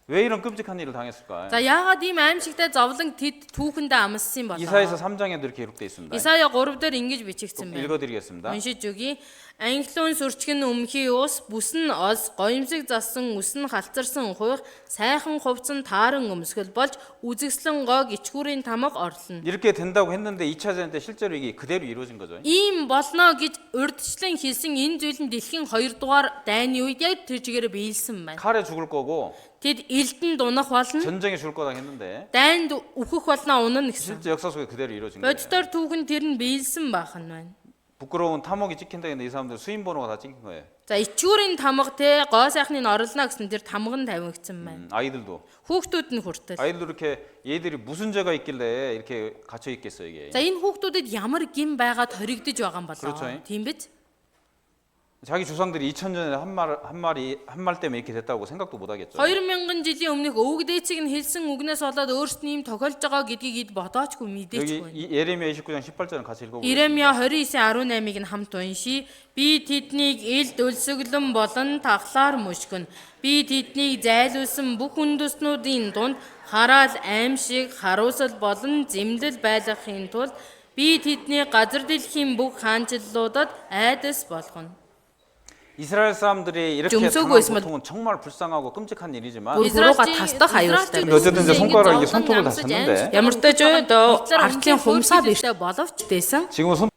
왜 이런 끔찍한 일을 당했을까? За яагаад ийм аимшигтай зовлон тэд түүхэндээ амссан болоо? 이사야서 3장에도 이렇게 기록돼 있습니다. Исая 3 дээр ингэж бичигдсэн байна. 읽어드리겠습니다. Уншиж өгье. Анхлуун сүрчгэн өмхий ус, бүс нь ос, гоёмсог зассан, үс нь халцарсан хувих, сайхан хувцсан тааран өмсгөл болж, үзэгслэн гог ичгүүрийн тамга орлоно. 이렇게 된다고 했는데 2차 대전 때 실제로 이게 그대로 이루어진 거죠. Ийм болно гэж урьдчилан хэлсэн энэ зүйл нь дэлхийн 2 дугаар дайны үед яг тэр чигээрээ биелсэн байна. 칼에 죽을 거고 Тэд элдэн дунах болно, 전쟁에 죽을 거다 했는데 дайнд үхэх болно унана гэсэн. 실제 역사 속에 그대로 이루어진 거예요. Боддоор түүхэн тэр нь биелсэн байх нь байна. 부끄러운 탐욕이 찍힌다 했는데 이 사람들 수임 번호가 다 찍힌 거예요. За ичгүүрийн тамга те гоо сайхныг орлоно гэсэн тэр тамга нь тавигдсан байна. 아이들도 Хүүхдүүд нь хүртэл. 아이들도 이렇게 얘들이 무슨 죄가 있길래 이렇게 갇혀 있겠어요 이게. За энэ хүүхдүүдэд ямар гин байгаад хоригдож байгаа юм 그렇죠. болоо. Тийм биз? 자기 조상들이 2000년에 한 말 때문에 이렇게 됐다고 생각도 못 하겠죠. 2000 жилийн өмнөх өвөг дээцэг нь хэлсэн үгнээс болоод өөрсдөө ийм тохиолж байгаа гэдгийг бодоочгүй 여기 мэдээчгүй. 이 예레미야 29장 18절은 같이 읽어보겠습니다. Иремья 29:18-ыг нь хамт уншия. Би тэднийг элд өлсгөлөн болон таглаар мушгин. Би тэднийг зайлуулсан бүх үндэстнүүдийн дунд хараал аимшиг, харуусал болон зэмлэл байлгахын тулд би тэдний газар дэлхийн бүх хаанчлалуудад айдас болгоно. 이스라엘 사람들이 이렇게 좀쏘고 당한 있으면- 고통은 정말 불쌍하고 끔찍한 일이지만 Израильчууд тасдах аюултай. 어쨌든 이제 손가락에 이게 손톱을 다 쳤는데 Ямар ч тач ардын хумсаа бэрт боловч дэсэн. 지금은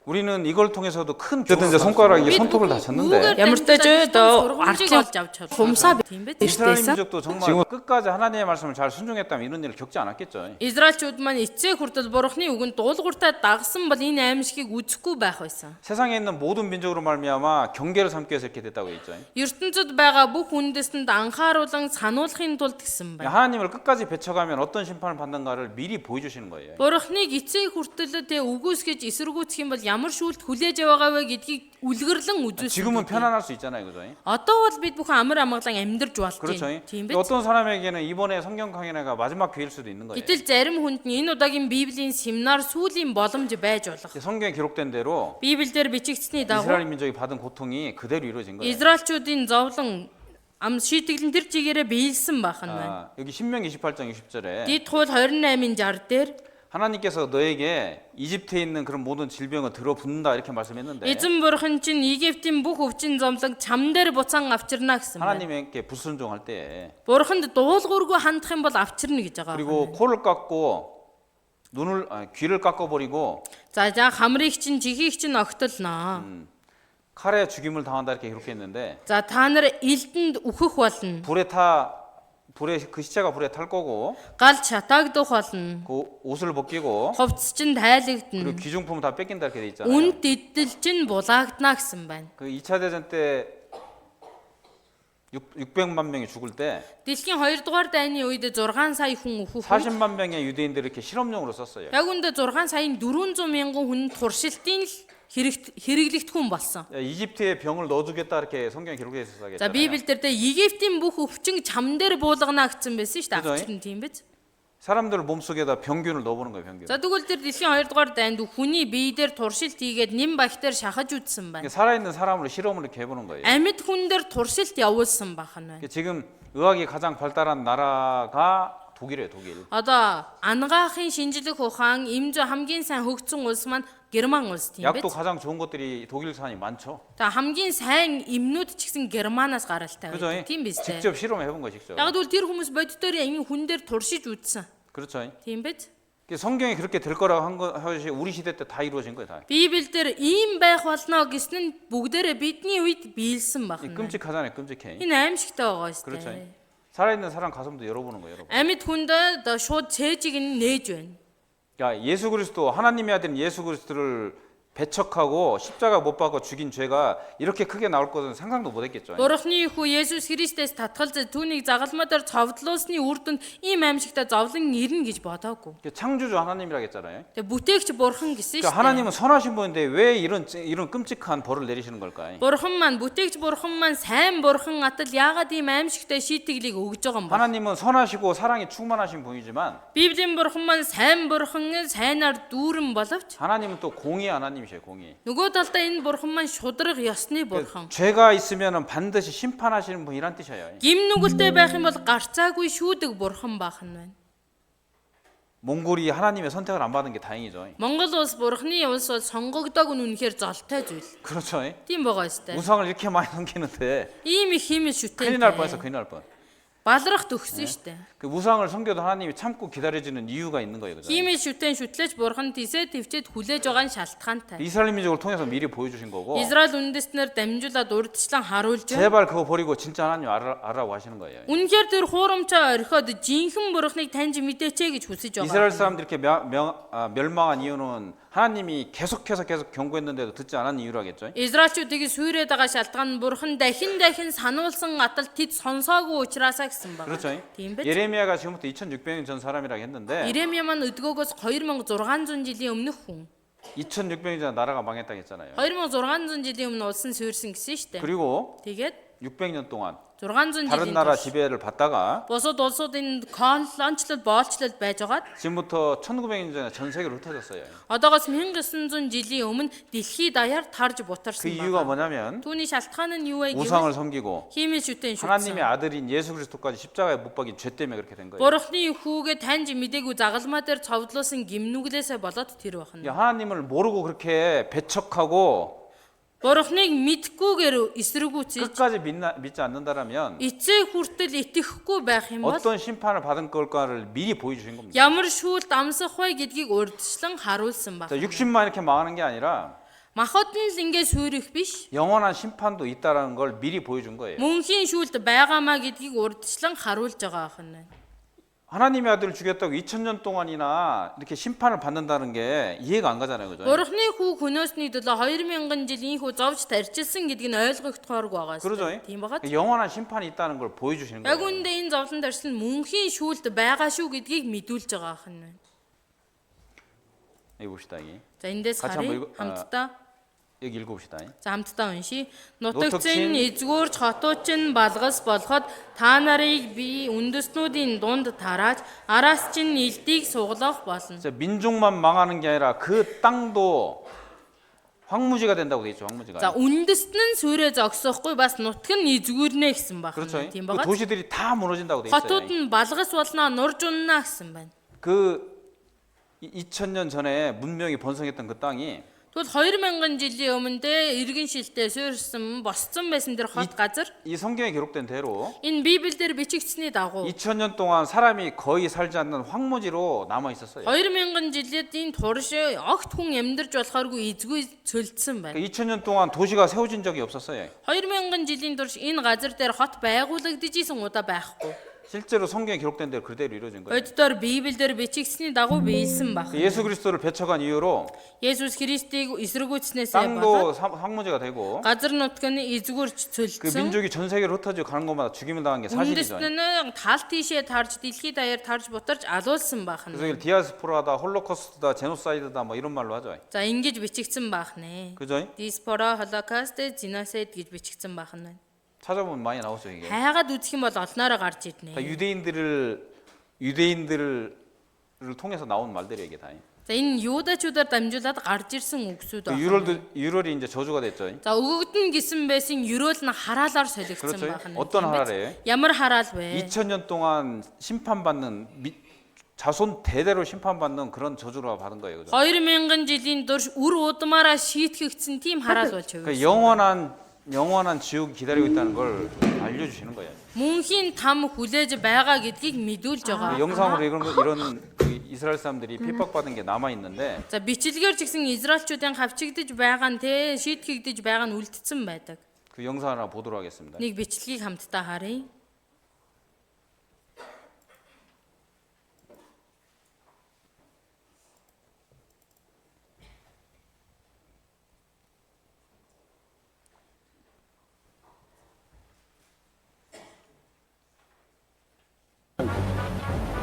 우리는 이걸 통해서도 큰 어쨌든 이제 손가락에 손톱을 다 쳤는데 Ямар ч тач ардын хумсаа тийм биз? 이스라엘 бэртээсэн. 민족도 정말 끝까지 하나님의 말씀을 잘 순종했다면 이런 일을 겪지 않았겠죠. Израильчууд маань эцээ хүртэл бурхны үгэнд дуулууртай дагсан бол энэ аимшигыг үзэхгүй байх байсан. 세상에 있는 모든 민족으로 말미암아 경계를 삼기 위해서 이렇게 됐다고 했죠. ертөнцид байгаа бүх үндэстэнд анхааруулan сануулахын тулд гэсэн байна. 하나님을 끝까지 배척하면 어떤 심판을 받는가를 미리 보여주시는 거예요. Бурхныг эцээ хүртэл үгүйсгэж эсэргүүцэх юм бол ямар шүүлт хүлээж байгаа вэ гэдгийг үлгэрлэн 지금은 үзүүлсэн. 편안할 수 있잖아요, 그죠? Одоо бол бид бүхэн амар амгалан амьдарч болж 그렇죠. байна. Тийм биз? 어떤 사람에게는 이번에 성경 강연회가 마지막 기회일 수도 있는 거예요. Гэтэл зарим хүнд нь энэ удаагийн Библийн семинар сүүлийн боломж байж болох. 성경에 기록된 대로 Библиэлд бичигдсэний дагуу 이스라엘 민족이 받은 고통이 그대로 이루어진 거예요. Израильчуудын зовлон ам шийтгэл нь тэр чигээрээ биелсэн байх нь байна. 여기 신명 28장 60절에 Дид хууль 28-ын 60 дээр 하나님께서 너에게 이집트에 있는 그런 모든 질병을 들어붓는다 이렇게 말씀했는데 Эзэн бурхан чинь Египтийн бүх өвчин зомлог чам дээр буцаан авчирна гэсэн байна. 하나님께 불순종할 때 Бурханд дуулуургүй хандах юм бол авчирна гэж байгаа. 그리고 코를 깎고 귀를 깎아버리고 За хамрыг чинь жихийг чинь огтолно. 칼에 죽임을 당한다 이렇게 기록했는데 За та нар элдэнд үхэх болно. 불에 그 시체가 불에 탈 거고 Гал чатаагдах болно. 그 옷을 벗기고 Хувцс чинь 그리고 тайлагдана. 귀중품 다 뺏긴다 이렇게 돼 있잖아요. Үн дэдэл чинь булаагдана гэсэн байна. 그 2차 대전 때 600만 명이 죽을 때 Дэлхийн 2 дугаар дайны үед 6 сая хүн өөхөх. 40만 명의 유대인들을 이렇게 실험용으로 썼어요. Яг үндэ 6 саяын 400 мянган хүн туршилтын л хэрэглэгдэх хүн болсон. 이집트에 병을 넣어주겠다 이렇게 성경에 기록되어 За 있었잖아요. Библиэлд дээр Египтийн бүх өвчин чам дээр буулгана гэсэн байсан шүү дээ. Үгүй ээ. Авчирна тийм биз? 사람들 몸속에다 병균을 넣어보는 거예요. 병균. За тэгвэл тэр дэлхийн 2 дугаар дайнд хүний бие дээр туршилт хийгээд нэм бактери шахаж үзсэн байна. 살아있는 사람으로 실험을 이렇게 해보는 거예요. Амьд хүн дээр туршилт явуулсан бахна байна. 지금 의학이 가장 발달한 나라가 독일이에요. 독일. Одоо ангаахын шинжлэх ухаан эмзэ хамгийн сайн хөгжсөн улс маань Герман улс тийм биз? 약도 가장 좋은 것들이 독일산이 많죠. За хамгийн сайн эмнүүд ч гэсэн Германаас гаралтай 그죠? байдаг. Тийм биз дээ. 직접 실험해 본 거 직접. Яг л тэр хүмүүс боддоор энэ хүн дээр туршиж үзсэн. 그렇죠. Тийм биз? 성경이 그렇게 될 거라고 한 것이 우리 시대 때 다 이루어진 거예요. 다. Библиэлд дээр ийм байх болно гэсэн нь бүгдээрээ бидний үед биелсэн байна. 끔찍하잖아요. 끔찍해. Энэ аимшигтай байгаа шүү 그렇죠. дээ. 살아있는 사람 가슴도 열어보는 거예요, 여러분. Амьд хүнд шууд цээжийг нь нээж байна. 야, 예수 그리스도 하나님의 아들인 예수 그리스도를 배척하고 십자가 못 박아 죽인 죄가 이렇게 크게 나올 것은 상상도 못 했겠죠. Бурхны хүү Есүс Христэс татгалзаж түүнийг загалмаадаар цовдлуулсны үр дүнд ийм аимшигтай зовлон ирнэ гэж бодоогүй. 창조주 하나님이라고 했잖아요. Тэгээ бүтээгч Бурхан гэсэн шүү 그러니까 дээ. 하나님은 선하신 분인데 왜 이런 끔찍한 벌을 내리시는 걸까요? Бурхан маань бүтээгч Бурхан маань сайн Бурхан атал яагаад ийм аимшигтай шийтгэлийг өгж байгаа юм бэ? 하나님은 선하시고 사랑이 충만하신 분이지만 Библийн Бурхан маань сайн Бурхан сайнаар дүүрэн боловч 하나님은 또 공의 하나님이셔요. 공의. нөгөө талдаа энэ Бурхан маань шудраг ёсны Бурхан. 죄가 있으면은 반드시 심판하시는 분이란 뜻이에요. Гим нүгэлтэй байх юм бол гарцаагүй шүүдэг Бурхан бахан байна. 몽골이 하나님의 선택을 안 받은 게 다행이죠. Монгол улс Бурханы улс бол сонгогдоог нь үнэхээр золтой зүйл. 그렇죠. Тийм байгаа ёстой. 우상을 이렇게 많이 넘기는데 Ийм их химэл 큰일 날 뻔했어. шүтээ. 큰일 날 뻔. Балрах төгсөн шүү дээ. 그 우상을 섬겨도 하나님이 참고 기다려주는 이유가 있는 거예요. 그죠? Химэл шүтэн шүтлэж Бурхан тийсээ твчээд хүлээж байгаа нь шалтгаантай. 이스라엘 민족을 통해서 미리 보여주신 거고 Израиль үндэстнэр дамжуулаад урдчлан харуулж байна. 제발 그거 버리고 진짜 하나님 알아라고 하시는 거예요. Үнэхээр тэр хуурамчаа орхиод жинхэнэ Бурханыг таньж мэдээчээ гэж хүсэж 이스라엘 байгаа. 사람들이 이렇게 멸망한 이유는 하나님이 계속해서 경고했는데도 듣지 않은 이유라겠죠. Израильчүүдийг сүйрээд байгаа шалтгаан нь Бурхан дахин сануулсан атал тэд сонсоогүй учраас гэсэн байна. 그렇죠. Тийм биз? 예레미야가 지금부터 2600년 전 사람이라고 했는데 Иремья маань өдгөөгөөс 2600 жилийн өмнөх хүн. 2600년 전 나라가 망했다고 했잖아요. 2600 жилийн өмнө улсын суурьсан гэсэн шүү дээ. 그리고 Тэгээд 600년 동안 600 다른 жилийн 나라 турш 지배를 받다가 бусад улсуудын колончлол боолчлол байжгаад 지금부터 1900년 전에 전 세계로 흩어졌어요. одоогоос 1900 жилийн өмнө дэлхий даяар тарж 그 бутарсан 이유가 байна. 뭐냐면 Түүний шалтгаан нь юу вэ 우상을 гэвэл 섬기고 химэл шүтэн 하나님의 шүтсэн. 아들인 예수 그리스도까지 십자가에 못 박인 죄 때문에 그렇게 된 거예요. Бурхны хүүгээ таньж мэдээгүй загалмаа дээр цовдлуулсан гимнүглээсээ болоод тэр байна. 하나님을 모르고 그렇게 배척하고 Бурхныг мэдхгүйгээр эсэргүүцэж 끝까지 믿지 않는다라면 эцээ хүртэл итгэхгүй байх юм бол 어떤 심판을 받은 걸까를 미리 보여주신 겁니다. ямар шүүлт амсах вэ гэдгийг урьдчилан харуулсан баг. 자, 60만 이렇게 망하는 게 아니라 Махад нь л ингэ сүрэх биш. 영원한 심판도 있다라는 걸 미리 보여준 거예요. Мөнхийн шүүлт байгаамаа гэдгийг урьдчилан харуулж байгаа ахна. 하나님의 아들을 죽였다고 2000년 동안이나 이렇게 심판을 받는다는 게 이해가 안 가잖아요. 그죠? Бурхны хүү хөнөөсний төлөө 2000 жилийн хүү зовж тарчилсан гэдгийг нь ойлгохдохооргүй байгаа 그러죠. шүү. Тийм багт. 영원한 심판이 있다는 걸 보여주시는 Яг 거예요. үндэ энэ зовлон тарчил нь мөнхийн шүүлт байгаа шүү гэдгийг мэдүүлж байгаа ахна. 여기 봅시다. 여기. За эндээс 같이 харъя 한번 хамтдаа. 여기 읽어봅시다. За хамтдаа уншия. Нутагчин, Нутагчин эзгүүрч хотуучин балгас болоход та нарыг би үндэстнүүдийн дунд тарааж араас чинь илдийг суглах болно. 자, 민족만 망하는 게 아니라 그 땅도 황무지가 된다고 돼 있죠. 황무지가. За үндэст нь сүрээ зогсохгүй бас нутаг нь эзгүүрнэ гэсэн баг. 그렇죠. Тийм 그 байгаа. 도시들이 다 무너진다고 돼 Хотууд 있어요. нь балгас болно, нурж унна гэсэн байна. 그 2000년 전에 문명이 번성했던 그 땅이 Тэгвэл 2000 жилийн өмнө дээ иргэн шилтэй суурьсан босцсон байсан дэр хот газар 이 성경에 기록된 대로 энэ Библиэлд бичигдсэний дагуу 2000년 동안 사람이 거의 살지 않는 황무지로 남아 있었어요. 2000 жилийн турш огт хүн амьдарч болохооргүй эзгүй цөлдсөн байна. 2000년 동안 도시가 세워진 적이 없었어요. 2000 жилийн турш энэ газар дээр хот байгуулагдаж исэн удаа байхгүй. 실제로 성경에 기록된 대로 그대로 이루어진 거예요. Өдөртөө Библиэлд бичигдсэний дагуу биелсэн баг. 예수 그리스도를 배척한 이유로 Есүс Христийг эсэргүүцснээс 땅도 болоод 황무지가 되고 газар нутг нь эзгүрч 그 цөлдсөн. 민족이 전 세계로 흩어지고 가는 곳마다 죽임을 당한 게 사실이죠. Үндэстэн нь тал тийшээ тарж дэлхийд даяар тарж бутарч алуулсан байх 그래서 нь. 이걸 디아스포라다, 홀로코스트다, 제노사이드다 뭐 이런 말로 하죠. За ингэж бичигдсэн байх нэ. 그죠? Диспора, Холокост, Genocide гэж бичигдсэн байх нь. 찾아보면 많이 나오죠 이게. Хайгаад үзэх юм бол олноороо гарч 다 ирнэ. 유대인들을 통해서 나온 말들이 이게 다. За энэ юудачуудаар дамжуулаад гарч ирсэн үгсүүд байна. 유월이 이제 저주가 됐죠. За өгөгдөн гисэн байсан юрөөл нь хараалаар солигдсон 그렇죠. байх нь. 어떤 하라래요? Ямар хараал вэ? 2000년 동안 심판받는 자손 대대로 심판받는 그런 저주를 받은 거예요. 그죠? 2000 жилийн турш үр удмаараа шийтгэгдсэн тийм хараал болж 그러니까 өгсөн. 영원한 지옥이 기다리고 있다는 걸 알려주시는 거예요. Мөнхийн там хүлээж байгаа гэдгийг мэдүүлж 그 байгаа. 영상으로 이런 그 이스라엘 사람들이 핍박받은 게 남아 있는데 За бичлэгээр ч гэсэн Израильчүүдийн хавчигдж байгаа нь те шийтгэгдэж байгаа нь үлдсэн байдаг. 그 영상 하나 보도록 하겠습니다. Нэг бичлэгийг хамтдаа харъя.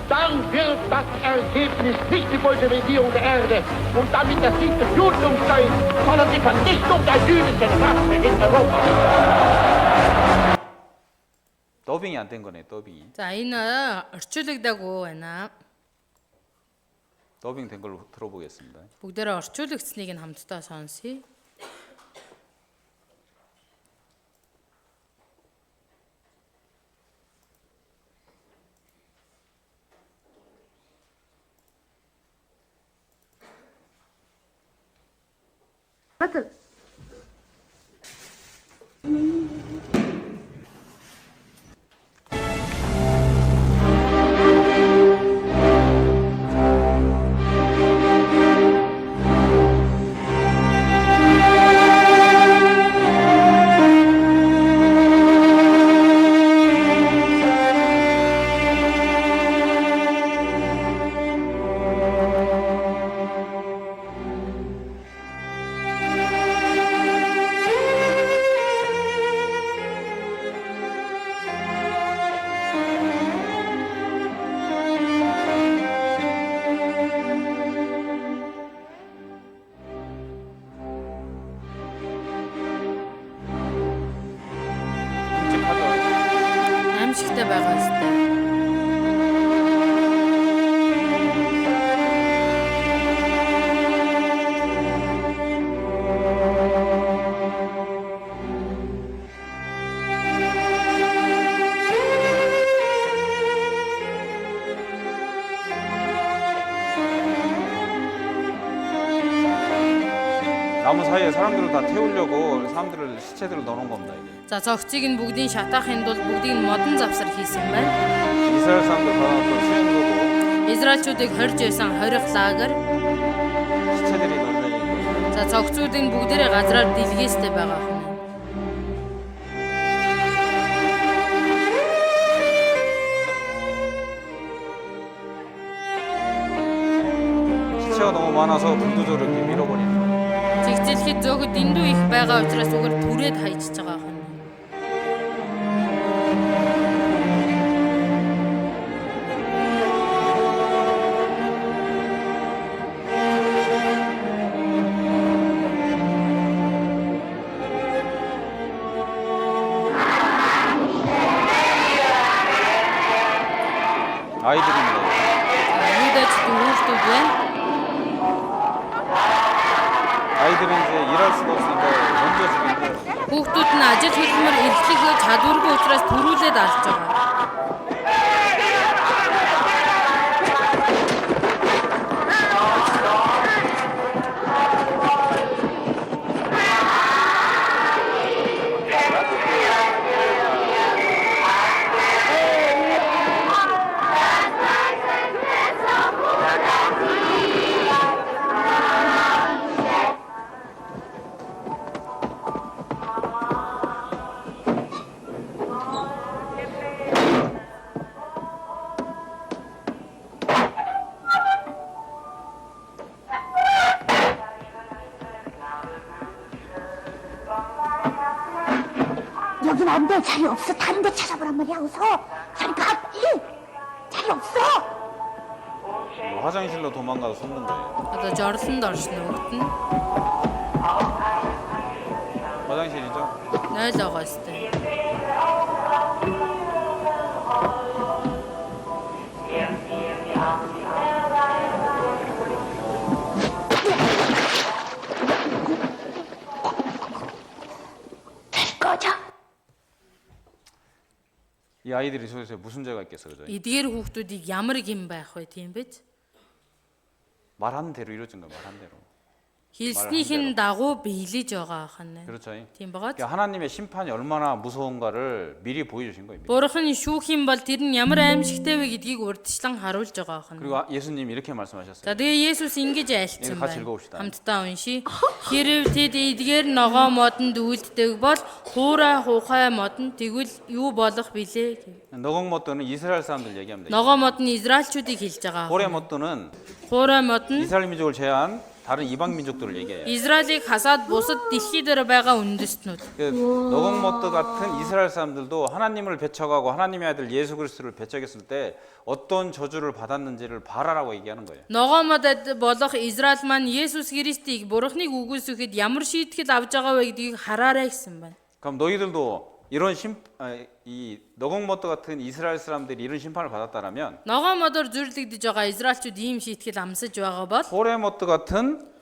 Dann wird das Ergebnis nicht die Bolschewikierung der Erde und damit der Sieg des Judentums sein, sondern die Vernichtung der jüdischen Rasse in Europa. 더빙이 안 된 거네. 더빙이. За энэ орчуулагдаагүй байна. 더빙 된 걸로 들어보겠습니다. Бүгдээрээ орчуулагдсныг нь хамтдаа сонсъё. Аимшигтай байгаа хэвээр. 나무 사이에 사람들을 다 태우려고 사람들을 시체들을 넣어놓은 겁니다. 이게. За цогцыг нь бүгдийг шатаахын тулд бүгдийг нь модон завсар хийсэн байна. 이스라엘 사람들 받아놨던 수용소고 Израильчүүдийг хорж байсан хорих лагер. 시체들이 널려 있는 거예요. За цогцуудын бүгдээрээ газраар дэлгээстэй байгаа хүн. 시체가 너무 많아서 불도저를 이렇게 밀어버리는 거예요. Зэгцэлхэд зөөгд дэндүү их байгаа учраас үгээр түрээд хайчиж байгаа хүн. 아이들입니다. Юудач дүүртүүд байна. 아이들은 이제 일할 수가 없으니까 먼저 죽이고 Хүүхдүүд нь ажил хөдөлмөр эрхлэх чадваргүй учраас төрүүлээд алж байгаа. 여긴 안 돼. 자리 없어. 다른 데 찾아보란 말이야. 어서. 자리 가. 빨리. 자리 없어. 뭐 화장실로 도망가서 숨는 거예요. Одоо жорлонд оршин өгд нь. 화장실이죠? Нойл байгаа өстэй. 꺼져. 이 아이들이 도대체 무슨 죄가 있겠어, 그죠? Эдгээр хүүхдүүдийг ямар гэм байх вэ тийм биз? 말하는 대로 이루어진 거야, 말하는 대로. Хэлснийхэн дагуу биелэж байгаа ахна. 그렇죠. Тийм байгаа. 그러니까 하나님의 심판이 얼마나 무서운가를 미리 보여주신 거예요. 미리. Бурхан шүүх юм бол тэр нь ямар аимшигтай вэ гэдгийг урьдчилан харуулж байгаа ахна. 그리고 예수님 이렇게 말씀하셨어요. За тэгээ Есүс ингэж айлцсан 같이 байна. 읽어봅시다. Хамтдаа уншия. Хэрв тэд эдгээр ногоо модонд үйлддэг бол хуурай хуухай модонд тэгвэл юу болох билээ гэв. 너곡모토는 이스라엘 사람들 얘기합니다. Ногоо мод нь израильчүүдийг хэлж байгаа. 호레모토는 Хуурай мод нь 이스라엘 민족을 제외한 다른 이방 민족들을 얘기해요. Израилийг хасаад бусад дэлхий дээр байгаа үндэстнүүд. 그 너곡모토 같은 이스라엘 사람들도 하나님을 배척하고 하나님의 아들 예수 그리스도를 배척했을 때 어떤 저주를 받았는지를 봐라라고 얘기하는 거예요. Ногоо мод болох Израиль маань Есүс Христийг бурхныг үгүйсгэхэд ямар шийтгэл авч байгаа вэ гэдгийг хараарай гэсэн байна. 그럼 너희들도 이런 이 너곡모토 같은 이스라엘 사람들이 이런 심판을 받았다라면 Ногоо модоор зүрлэгдэж байгаа Израильчууд ийм шийтгэл амсаж байгаа бол 호레모토 같은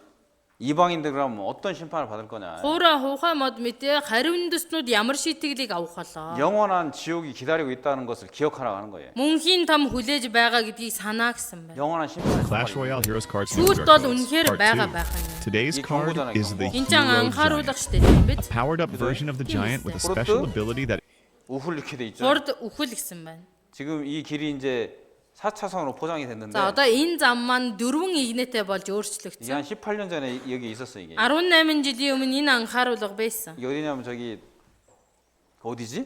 이방인들 그럼 어떤 심판을 받을 거냐? Хуурай хуухай мод мэтээ хариу үндэстнүүд ямар шийтгэлийг авах болоо. 영원한 지옥이 기다리고 있다는 것을 기억하라고 하는 거예요. Мөнхийн том хүлээж байгаа гэдгийг санаа гэсэн байна. 영원한 심판. Clash Royale Heroes Cards Сүүлд бол үнэхээр Part байгаа 2. байх нь. Today's 이 card 경고잖아요, is the Гинчан Hero анхааруулга Giant. штэ тийм биз? Powered up version of the giant with a special ability that 우훌 이렇게 돼 있죠. Хурд үхэл гэсэн байна. 지금 이 길이 이제 4차선으로 포장이 됐는데 За одоо энэ зам маань 4 игнэтэй болж 이게 өөрчлөгдсөн. 한 18년 전에 여기 있었어 이게. 18 жилийн өмнө энэ анхааруулга байсан. 이게 어디냐면 저기 어디지?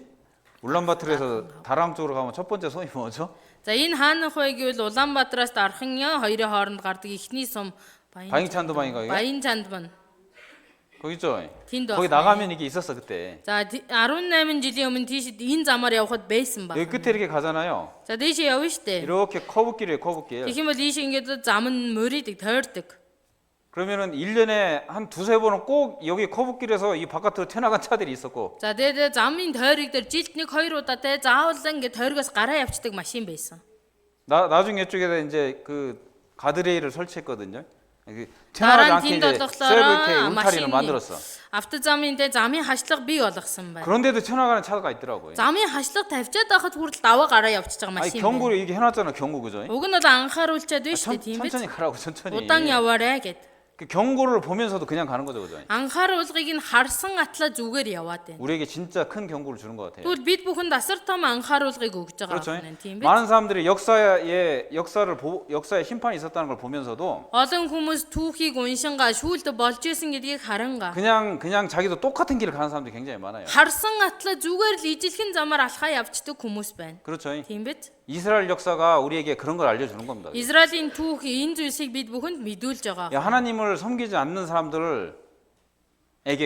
울란바토르에서 다랑 쪽으로 가면 첫 번째 섬이 뭐죠? За энэ хаанах вэ гэвэл Улаанбаатараас дархан хоёрын хооронд гардаг ихний сум 바잉찬도방인가 이게? Баян-Чандман. 거기 있죠. Тэнд 거기 байна. 나가면 이게 있었어 그때. За 18 жилийн өмнө тийшд энэ замаар явхад байсан баг. 여기 끝에 이렇게 가잖아요. За дээшээ явна штэ. 이렇게 커브길이에요 커브길. Тэгэх юм бол ийш ингээд зам нь мөрийдэг, тойрдог. 그러면은 1년에 한 두세 번은 꼭 여기 커브길에서 이 바깥으로 튀어나간 차들이 있었고 За тэгээд замын тойрог дээр жилд 1-2 удаа те заавал ингээд тойрогоос гараа явцдаг машин байсан. 나중에 이쪽에다 이제 그 가드레일을 설치했거든요. 튀어나가지 Дараа нь 않게 тэнд 이제 болохоор 셀브테 울타리를 машины 만들었어. автозамын те замын хашлага бий болгосон байна. 그런데도 튀어나가는 차가 있더라고요. Замын хашлага тавьчаад байхад хүртэл даваа гараа явчихж байгаа 아니 машин. 경고를 이게 해놨잖아 경고 그죠? Уг нь бол анхааруулчаад байна шүү дээ тийм биз? 천천히 가라고 천천히. Удаан яваарэ гэд. 그 경고를 보면서도 그냥 가는 거죠 그죠? Анхааруулгыг нь харсан атлаа зүгээр яваад байна. 우리에게 진짜 큰 경고를 주는 것 같아요. Тэгвэл бид бүхэнд асар том анхааруулгыг өгж байгаа 그렇죠? байна тийм биз? 많은 사람들이 역사의 심판이 있었다는 걸 보면서도 Олон хүмүүс түүхийг уншингаа шүүлд болж исэн гэдгийг харангаа. 그냥 자기도 똑같은 길을 가는 사람들이 굉장히 많아요. Харсан атлаа зүгээр л ижилхэн замаар алхаа явцдаг хүмүүс байна. 그렇죠? Тийм биз? 이스라엘 역사가 우리에게 그런 걸 알려주는 겁니다. Израилийн түүх энэ зүйлсийг бид бүхэнд мэдүүлж байгаа. 야, 하나님을 섬기지 않는 사람들에게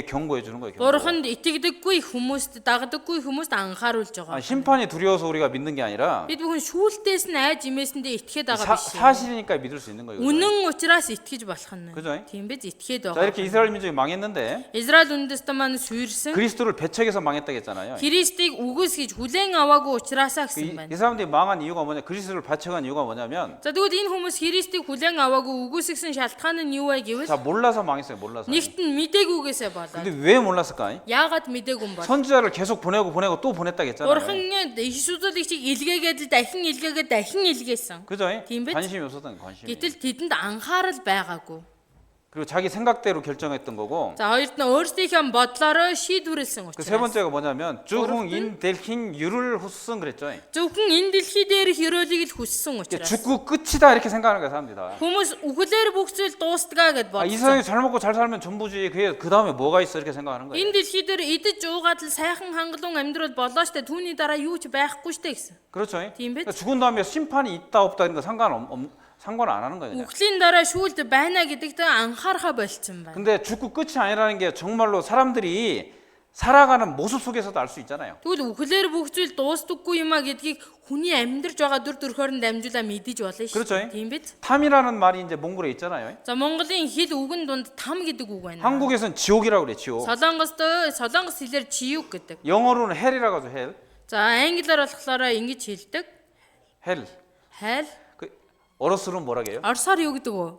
경고해 주는 거예요. 경고. Бурханд итгэдэггүй хүмүүст, дагдаггүй хүмүүст анхааруулж байгаа. 심판이 두려워서 우리가 믿는 게 아니라 Бид бүхэн шүүлтээс нь айж имээсэндээ итгээд байгаа биш. 사실이니까 믿을 수 있는 거예요. 그죠? Үнэн учраас итгэж болох нь. 그죠? Тийм биз? Итгээд 자, байгаа. 이렇게 이스라엘 민족이 망했는데 Израиль үндэстэн маань суурьсан. 그리스도를 배척해서 망했다고 했잖아요. Христийг үгүйсгэж хүлээн аваагүй учраас гэсэн 이 байна. 사람들이 망한 이유가 뭐냐? 그리스도를 배척한 이유가 뭐냐면 За тэгвэл энэ хүмүүс Христийг хүлээн аваагүй үгүйсгсэн шалтгаан нь юу вэ гэвэл 자, 몰라서 망했어요. 몰라서. нэгт нь мдэггүйгээсээ болоод. 근데 왜 몰랐을까? Яагаад мдэггүй юм бол? 선지자를 계속 보내고 또 보냈다고 했잖아요. Бурхан Исүсүүдийг илгээгээд л дахин илгээгээд дахин илгээсэн. 그죠? Тийм биз? 관심이 없었던 거예요, 관심이. Гэтэл тэдэнд анхаарал байгаагүй. 그리고 자기 생각대로 결정했던 거고 За хоёрт нь өөрсдийнхөө бодлороо шийдвэрлсэн 그 세 учраас. 번째가 뭐냐면 주흥 인델힌 유를 후스승 그랬죠. Зөвхөн энэ дэлхий дээр хөрөөлийг л хүссэн 이게 учраас. 죽고 끝이다 이렇게 생각하는 거야 사람들이 다. Хүмүүс үхлээр бүх зүйл дуустгаа гэд 이 бодсон. 세상에 잘 먹고 잘 살면 전부지. 그 다음에 뭐가 있어 이렇게 생각하는 거예요. Энэ дэлхий дээр идэж уугаад л сайхан хангалуун амьдрал болоо штэ түүний дараа юу ч байхгүй штэ гэсэн. 그렇죠. Тийм биз? 그러니까 죽은 다음에 심판이 있다 없다 이런 거 상관 안 하는 거예요. Үхлийн дараа шүүлд байна гэдэгт анхаарахаа болцсон байна. 근데 죽고 끝이 아니라는 게 정말로 사람들이 살아가는 모습 속에서도 알 수 있잖아요. Тэгвэл үхлээр бүх зүйл дуустдаггүй юм а гэдгийг хүний амьдрж байгаа дүр төрхөөр нь дамжуулаад мэдэж болно шүү 그렇죠. дээ. Тийм биз? 탐이라는 말이 이제 몽골에 있잖아요. За Монголын хэл үгэн дунд там гэдэг үг байна. 한국에선 지옥이라고 그래, 지옥. Солонгос хэлээр чиюг гэдэг. 영어로는 헬이라고 하죠, 헬. За англиар болохоор ингэж хэлдэг. 헬. Hell. 그 어로스로는 뭐라 해요? Оросоор юу гэдэг вэ?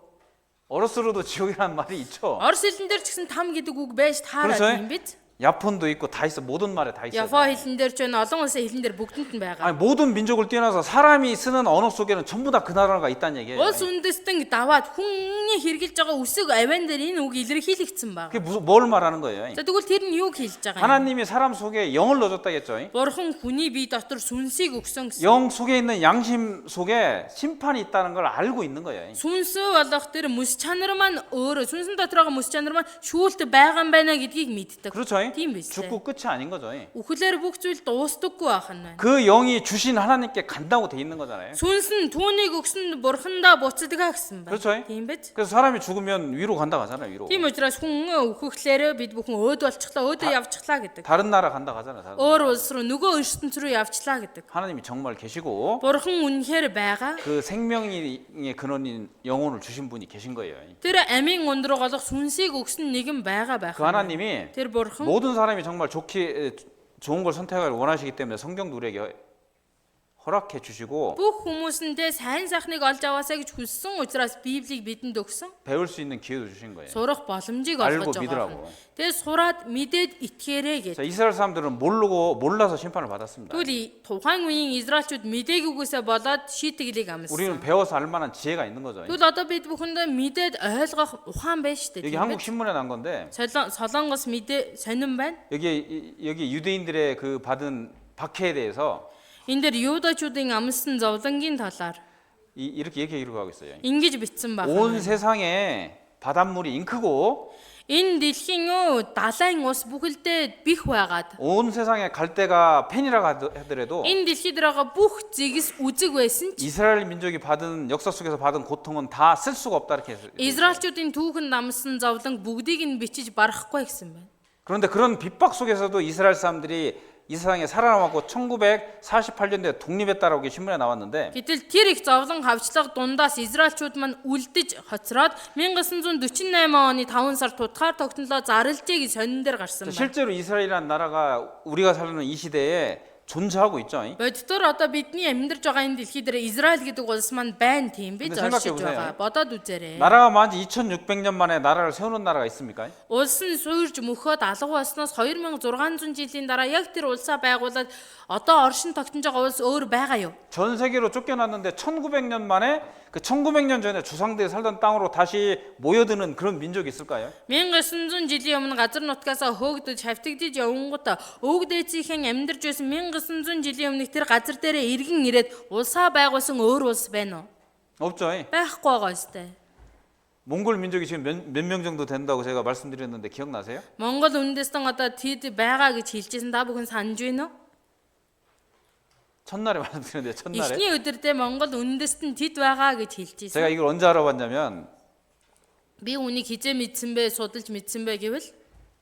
어로스로도 지옥이라는 말이 있죠. Орос хэлэн дээр ч гэсэн там гэдэг үг байж таараа 그렇죠. тийм биз? 야폰도 있고 다 있어. 모든 말에 다 있어요. Япон хэлэн дээр ч байна, олон улсын хэлэн дээр бүгдэнд нь байгаа. 아니, 모든 민족을 뛰어나서 사람이 쓰는 언어 속에는 전부 다 그 나라가 있다는 얘기예요. Улс үндэстэн даваад хүний хэрэгжилж байгаа үсэг авиан дээр энэ үг илэрхийлэгдсэн байна. 그게 무슨 뭘 말하는 거예요? За тэгвэл тэр нь юуг хэлж байгаа юм? 하나님이 사람 속에 영을 넣어줬다겠죠. Бурхан хүний бие дотор сүнсийг өгсөн гэсэн. 영 속에 있는 양심 속에 심판이 있다는 걸 알고 있는 거예요. Сүнс болох тэр мэс чанар маань өөрөө сүнсэн дотор байгаа мэс чанар маань шүүлт байгаа юм байна гэдгийг мэддэг. 그렇죠? Тийм биз дээ. 죽고 끝이 아닌 거죠. Үхлээр бүх зүйл дуустдаггүй байх нь байна. 그 영이 주신 하나님께 간다고 돼 있는 거잖아요. Сүнс нь түүнийг өгсөн бурхандаа буцадгаа гэсэн байна. 그렇죠? Тийм биз? 그래서 사람이 죽으면 위로 간다 가잖아요. 위로. Тийм учраас хүн үхэхлээр бид бүхэн өөд болчихлоо, өөдөө явчихлаа гэдэг. 다른 나라 간다 가잖아요. 다른 나라. Өөр улс руу нөгөө ертөнц рүү явчихлаа гэдэг. 하나님이 정말 계시고 Бурхан үнэхээр байгаа. 그 생명의 근원인 영혼을 주신 분이 계신 거예요. Тэр амийн ундраг болох сүнсийг өгсөн нэгэн байгаа байх. 그 하나님이 Тэр бурхан 모든 사람이 정말 좋은 걸 선택하길 원하시기 때문에 성경도 우리에게 허락해 주시고 бүх хүмүүсэндээ сайн сайхныг олж аваасаа гэж хүссэн учраас Библийг бидэнд өгсөн. 배울 수 있는 기회도 주신 거예요. Сурах боломжийг 알고 олгож 믿으라고. байгаа. Тэгээ сураад мэдээд итгээрэй гэж. 자, 이스라엘 사람들은 몰라서 심판을 받았습니다. Тэгвэл тухайн үеийн Израильчууд мдэггүйгээсээ болоод шийтгэлийг амссан. 우리는 배워서 알 만한 지혜가 있는 거죠. Тэгвэл одоо бид бүхэндээ мэдээд ойлгох ухаан байна шүү дээ. 여기 한국 신문에 난 건데 Солонгос мэдээ сонирн байна. 여기 유대인들의 그 받은 박해에 대해서 Энэ дээр юудачуудын амссан зовлонгийн талаар 이렇게 얘기하고 하고 있어요. ингэж бичсэн байна. 온 세상에 바닷물이 잉크고 Энэ дэлхийн далайн ус бүхэлдээ бих байгаад 온 세상에 갈대가 펜이라고 하더라도 энэ дэлхийд байгаа бүх зэгс үзэг байсан ч 이스라엘 민족이 받은 역사 속에서 받은 고통은 다 쓸 수가 없다 이렇게 해서. Израильчуудын түүхэнд амссан зовлон бүгдийг нь бичиж барахгүй гэсэн байна. 그런데 그런 핍박 속에서도 이스라엘 사람들이 이 세상에 살아남았고 1948년도에 독립했다라고 신문에 나왔는데 Гэтэл тэр их зовлон хавчлага дундаас Израильчууд маань үлдэж хоцроод 1948 оны 5 сард тутгаар тогтнолоо зарлжээ гэж сонин дээр гарсан байна. 실제로 이스라엘이라는 나라가 우리가 사는 이 시대에 존재하고 있죠. Боддоор одоо бидний амьдарч байгаа энэ дэлхий дээр Израиль гэдэг улс маань байна тийм биз 근데 생각해 оршиж 보세요. байгаа. Бодоод үзээрэй. 나라가 만지 2600년 만에 나라를 세우는 나라가 있습니까? Улс нь суурж мөхөд алга болсноос 2600 жилийн дараа яг тэр улсаа байгуулад одоо оршин тогтнож байгаа улс өөр байгаа юу? 전 세계로 쫓겨났는데 1900년 만에 그 1900년 전에 조상들이 살던 땅으로 다시 모여드는 그런 민족이 있을까요? 1900 жилийн өмнө газар нутгаасаа хөөгдөж хавтагдж явангуудаа өвөг дээдсийнхэн амьдарч байсан 1900 жилийн өмнөх тэр газар дээрээ иргэн ирээд улсаа байгуулсан өөр улс байна уу? 없죠. Байхгүй байгаа ёстой. 몽골 민족이 지금 몇 명 정도 된다고 제가 말씀드렸는데 기억나세요? Монгол үндэстэн одоо тэд байгаа гэж хэлжсэн та бүхэн санаж байна уу? 첫날에 말씀드렸는데 첫날에 Эхний өдөр дээр Монгол үндэстэн тэд байгаа гэж хэлжсэн. 제가 이걸 언제 알아봤냐면 Би үнийг хизээ мэдсэн бэ, судалж мэдсэн бэ гэвэл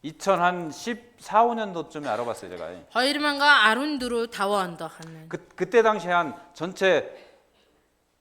2014, 15년도쯤에 알아봤어요 제가. 2014, 5 онд байна. 그때 당시에 한 전체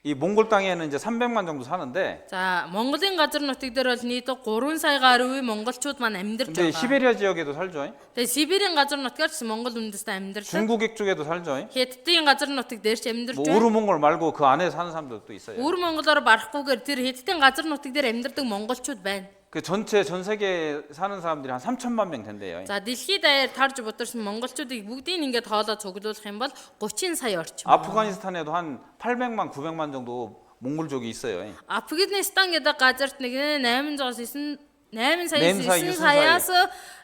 이 몽골 땅에는 이제 300만 정도 사는데 За, Монголын газар нутаг дээр бол нийт 3 сая гаруй монголчууд маань амьдарч 근데 байгаа. 시베리아 지역에도 살죠. Тэгээ Сибирийн газар нутгаар ч Монгол үндэстэн амьдарч байна. 중국 쪽에도 살죠. Хятадын газар нутаг дээр ч амьдарч 뭐 байна. 우르몽골 말고 그 안에 사는 사람들도 있어요. Өвөр Монголоор барахгүйгээр тэр Хятадын газар нутаг дээр амьдардаг монголчууд байна. 그 전체 전 세계에 사는 사람들이 한 3천만 명 된대요. За, дэлхийд даяар тарж бударсан монголчуудыг бүгдийг ингээд хоолоо цуглуулах юм бол 30 сая орчим. 아프가니스탄에도 한 800만, 900만 정도 몽골족이 있어요. Афганистан гэдэг газарт нэг 8 сая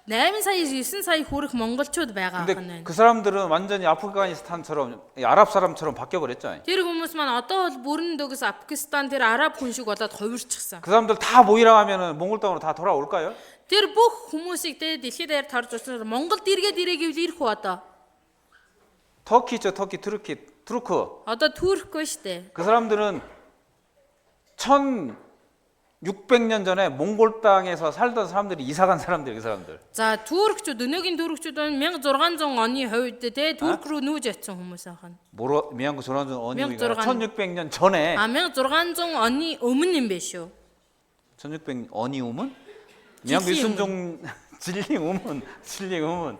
9 сая хүрэх монголчууд байгаа 근데 байна. 그 사람들은 완전히 아프가니스탄처럼 아랍 사람처럼 바뀌어 버렸죠. Тэр хүмүүс маань одоо бол бүрэн дөгс Афганистан тэр араб хүн шиг болоод хувирчихсан. 그 사람들 다 모이라 하면은 몽골 땅으로 다 돌아올까요? Тэр бүх хүмүүсийг дэлхийд даяар тарж уцаар Монголд иргээд гэвэл ирэх үү одоо? 터키 있죠, 터키, 투르크. Одоо Туркгүй штэ. 그 사람들은 600년 전에 몽골 땅에서 살던 사람들이 이사 간 사람들, 그 사람들. За Туркчууд өнөөгийн Туркчууд нь 1600 оны хувьд те Турк руу нүүж очсон хүмүүс ахна. 뭐로 미양구 조란전 어니가 1600 1600년 전에 А 1600 оны өмнө юм биш үү? 1600 어니 우문? 미양구 진리 일순종 진리 우문, 진리 우문.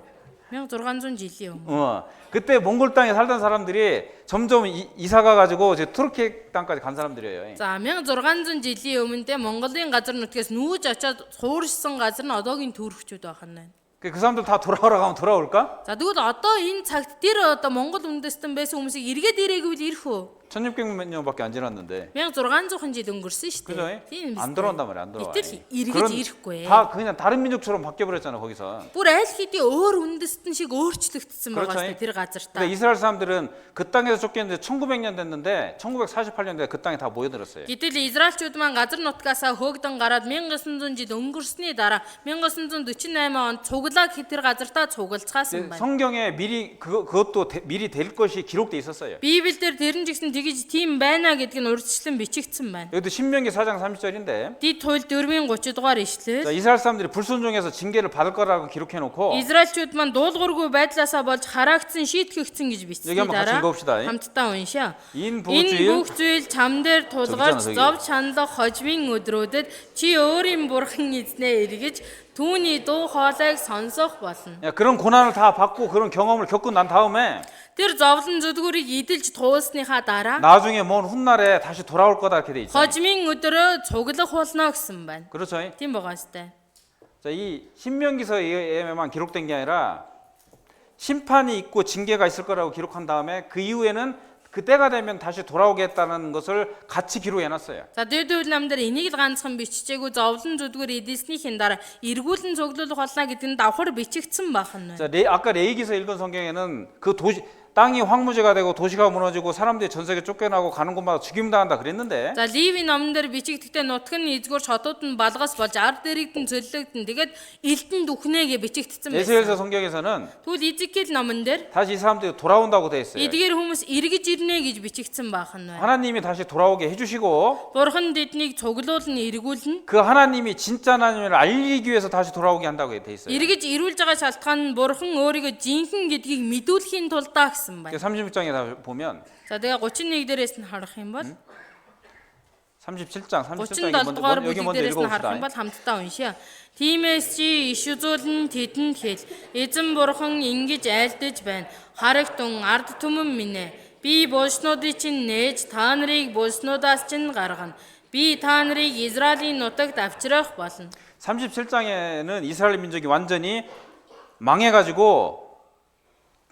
1600 жилийн өмнө. 그때 몽골 땅에 살던 사람들이 점점 이사가 가지고 이제 투르키 땅까지 간 사람들이에요. За 1600 жилийн өмнө те Монголын газар нутгаас нүүж очиод хуурсан газар нь одоогийн Туркчууд байна. 그 사람들 다 돌아오라고 하면 돌아올까? За тэгвэл одоо энэ цагт тэр одоо Монгол үндэстэн байсан хүмүүсийг эргээд ирээгүй л ирэх үү? 1600년밖에 안 지났는데. 1600 жил өнгөрсөн шүү 그죠? дээ. Тийм 안 들어온단 말이야, 안 들어와. 이틀 эргэж ирэхгүй. 다 그냥 다른 민족처럼 바뀌어 버렸잖아, 거기서. Бүр аль хэдийн өөр үндэстэн шиг өөрчлөгдсөн байгаа 그렇죠. шүү дээ тэр газартаа. 근데 이스라엘 사람들은 그 땅에서 쫓겼는데 1900년 됐는데 1948년도에 그 땅에 다 모여들었어요. Гэтэл Израильчууд маань газар нутгаасаа хөөгдөн гараад 1900 жил өнгөрсний дараа 1948 онд цуглаа гэхэд тэр газартаа цугалцгаасан байна. 성경에 미리 그것도 미리 될 것이 기록돼 있었어요. Библиэлд тэрэн жигсэн тэгж тийм байна гэдг нь урьдчилан бичигдсэн байна. 여기도 신명기 4장 30절인데 Дид туйл 4-ийн 30 дугаар ишлэл. 이스라엘 사람들이 불순종해서 징계를 받을 거라고 기록해 놓고 Израильчууд маань дуулуургүй байдлаасаа болж хараагдсан шийтгэгдсэн гэж бичсэн 여기 한번 같이 дараа 읽어봅시다. хамтдаа уншаа. Энэ Энэ бүх зүйл чам дээр тулгарч 저기잖아, 저기. зов чанлах хожмын өдрүүдэд чи өөрийн бурхан эзнээ эргэж түүний дуу хоолойг сонсох болно. 야, 그런 고난을 다 받고 그런 경험을 겪고 난 다음에 Тэр зовлон зүдгүүрийг идэлж туусныхаа дараа 나중에 먼 훗날에 다시 돌아올 거다 이렇게 돼 있어요. хожмын өдрөө цуглах болно гэсэн байна. 그렇죠? Тийм байгаа сте. 자, 이 신명기서에만 기록된 게 아니라 심판이 있고 징계가 있을 거라고 기록한 다음에 그 이후에는 그 때가 되면 다시 돌아오겠다는 것을 같이 기록해 놨어요. За дээдүүл намдэр энийг л ганцхан биччихээгүй зовлон зүдгүүр эдэлснийхэн дараа эргүүлэн цуглуулах болно гэдэг нь давхар бичигдсэн бахан. 자, 아까 레이기서 읽은 성경에는 그 도시 땅이 황무지가 되고 도시가 무너지고 사람들이 전 세계 쫓겨나고 가는 곳마다 죽임 당한다 그랬는데 За Ливийн номон дээр бичигдэхдээ нутаг нь эзгүр шотууд нь балгас болж ард дэрэгдэн цөллөгдөн тэгээд элдэн дүхнэгээ бичигдсэн 에스겔서 байсан. 성경에서는 Тэгвэл Изекиэл номон дээр 다시 이 사람들이 돌아온다고 돼 있어요. эдгээр хүмүүс эргэж ирнэ гэж бичигдсэн бахан байна. 하나님이 다시 돌아오게 해주시고 Бурхан тэднийг цуглуулна эргүүлнэ. 그 하나님이 진짜 하나님을 알리기 위해서 다시 돌아오게 한다고 돼 있어요. Эргэж ирүүлж байгаа шалтгаан нь Бурхан өөрийгөө жинхэнэ гэдгийг мэдүүлэхийн тулд гэсэн байна. 36장에 다 보면 За тэгээ 31 дээрээс нь харах юм бол 37장 37 37장에 дугаар 여기 бүлэг 먼저 дээрээс нь харах юм 읽어봅시다. бол хамтдаа уншия. Тиймээс чи иш үзүүлэн тэдэнд хэл. Эзэн бурхан ингэж айлдаж байна. Харагтун ард түмэн минь ээ. Би булснуудыг чинь нээж та нарыг булснуудаас чинь гаргана. Би та нарыг Израилийн нутагт авчрах болно. 37장에는 이스라엘 민족이 완전히 망해가지고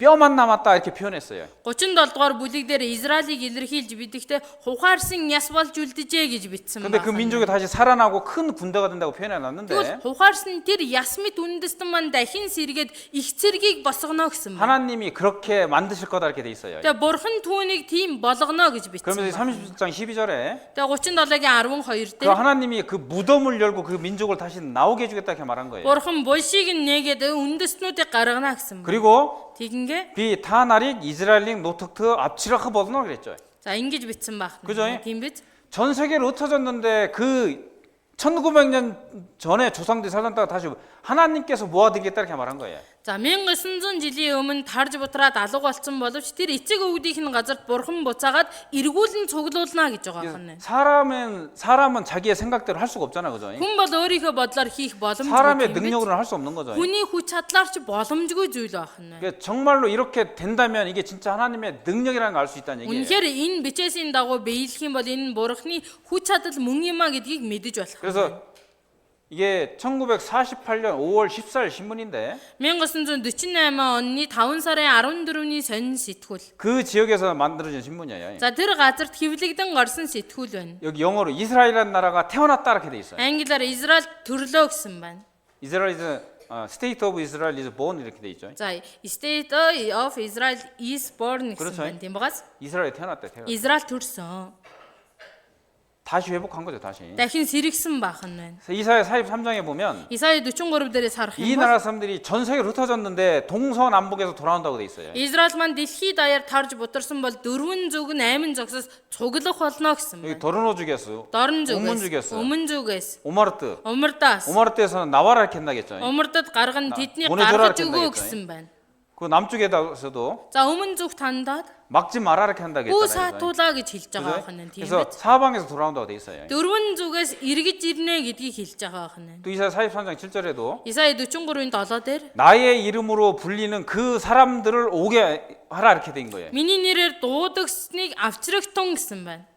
뼈만 남았다 이렇게 표현했어요. 37 дугаар бүлэг дээр Израилийг илэрхийлж бидэхдээ ухаарсан яс болж үлдэжээ гэж бичсэн 근데 그 байна. 민족이 다시 살아나고 큰 군대가 된다고 표현해 Тэгвэл 놨는데 ухаарсан тэр яс мэт үндэстэн маань дахин сэргээд их цэргийг босгоно гэсэн байна. 하나님이 그렇게 만드실 거다 이렇게 돼 있어요. Тэгээ бурхан түүнийг тийм болгоно гэж бичсэн 그러면서 байна. 37장 12절에 Тэгээ 37-гийн 12 그 дээр 하나님이 그 무덤을 열고 그 민족을 다시 나오게 해주겠다 이렇게 말한 거예요. бурхан булшийг нээгээд үндэстнүүдийг гаргана гэсэн байна. 그리고 Тэгингээ 비 타나릭 이스라엘링 노특트 압치라크 버드너 그랬죠. за ингэж бичсэн байна. 그죠? Тийм биз? 전 세계를 흩어졌는데 그 1900년 전에 조상들이 살던 땅 다시 하나님께서 모아드리겠다 이렇게 말한 거예요. За 1900 жилийн өмнө тарж бутраад алга болсон боловч тэр эцэг өвгдийнх нь газарт бурхан буцаагаад эргүүлэн цуглуулна гэж байгаа юм. 사람은 자기의 생각대로 할 수가 없잖아, 그죠? Хүн бол өөрийнхөө бодлоор хийх боломжгүй. 사람의 тийм биз? 능력으로는 할 수 없는 거죠. Хүний хүч чадлаар ч боломжгүй зүйл байна. 그러니까 정말로 이렇게 된다면 이게 진짜 하나님의 능력이라는 걸 알 수 있다는 얘기예요. Үнэхээр энэ бичээсийн дагуу биелэх юм бол энэ бурхны хүч чадал мөн юм а гэдгийг мэдэж болох. 그래서 이게 1948년 5월 14일 신문인데 1948 оны 5 сарын 14-ний сонин сэтгүүл. 그 지역에서 만들어진 신문이에요. За тэр газарт хэвлэгдэн гарсан сэтгүүл байна. 여기 영어로 이스라엘이라는 나라가 태어났다 이렇게 돼 있어요. Англиар Израиль төрлөө гэсэн байна. 이스라엘 State of Israel is born 이렇게 돼 있죠. За State of Israel is born гэсэн 그렇죠. байна. Тийм багаас 이스라엘에 태어났대. Израиль төрсөн. 다시 회복한 거죠, 다시. дахин сэргсэн байх нь байна. 그래서 이사야 43장에 보면 Исая 43 дээрээс харах 이 юм бол 나라 사람들이 전 세계로 흩어졌는데 동서남북에서 돌아온다고 돼 있어요. Израиль маань дэлхийд даяар тарж бутарсан бол дөрвөн зүг нь 8 зогсоос цуглах болно гэсэн 여기 байна. 도르노주게스, Дорн 우문 зүгээс, зүгээс, өмнө зүгээс, 오마르트. умардаас, 오마르트에서는 나와라 이렇게 한다겠죠. умардад гаргана тэдний 보내줘라 гаргаж 이렇게 өгөө 한다겠죠. гэсэн байна. 그 남쪽에서도 За өмнө зүг тандаад 막지 마라 이렇게 бүү 한다겠잖아요. саатуулаа гэж хэлж байгаа байна тийм 그래서 биз? 사방에서 돌아온다고 돼 있어요. Дөрвөн зүгээс эргэж ирнэ гэдгийг хэлж байгаа байна. 또 이사야 43장 7절에도 Исая 43-ийн 7 дээр 나의 이름으로 불리는 그 사람들을 오게 하라 이렇게 된 거예요. миний нэрээр дуудагсныг авчрагтун гэсэн байна.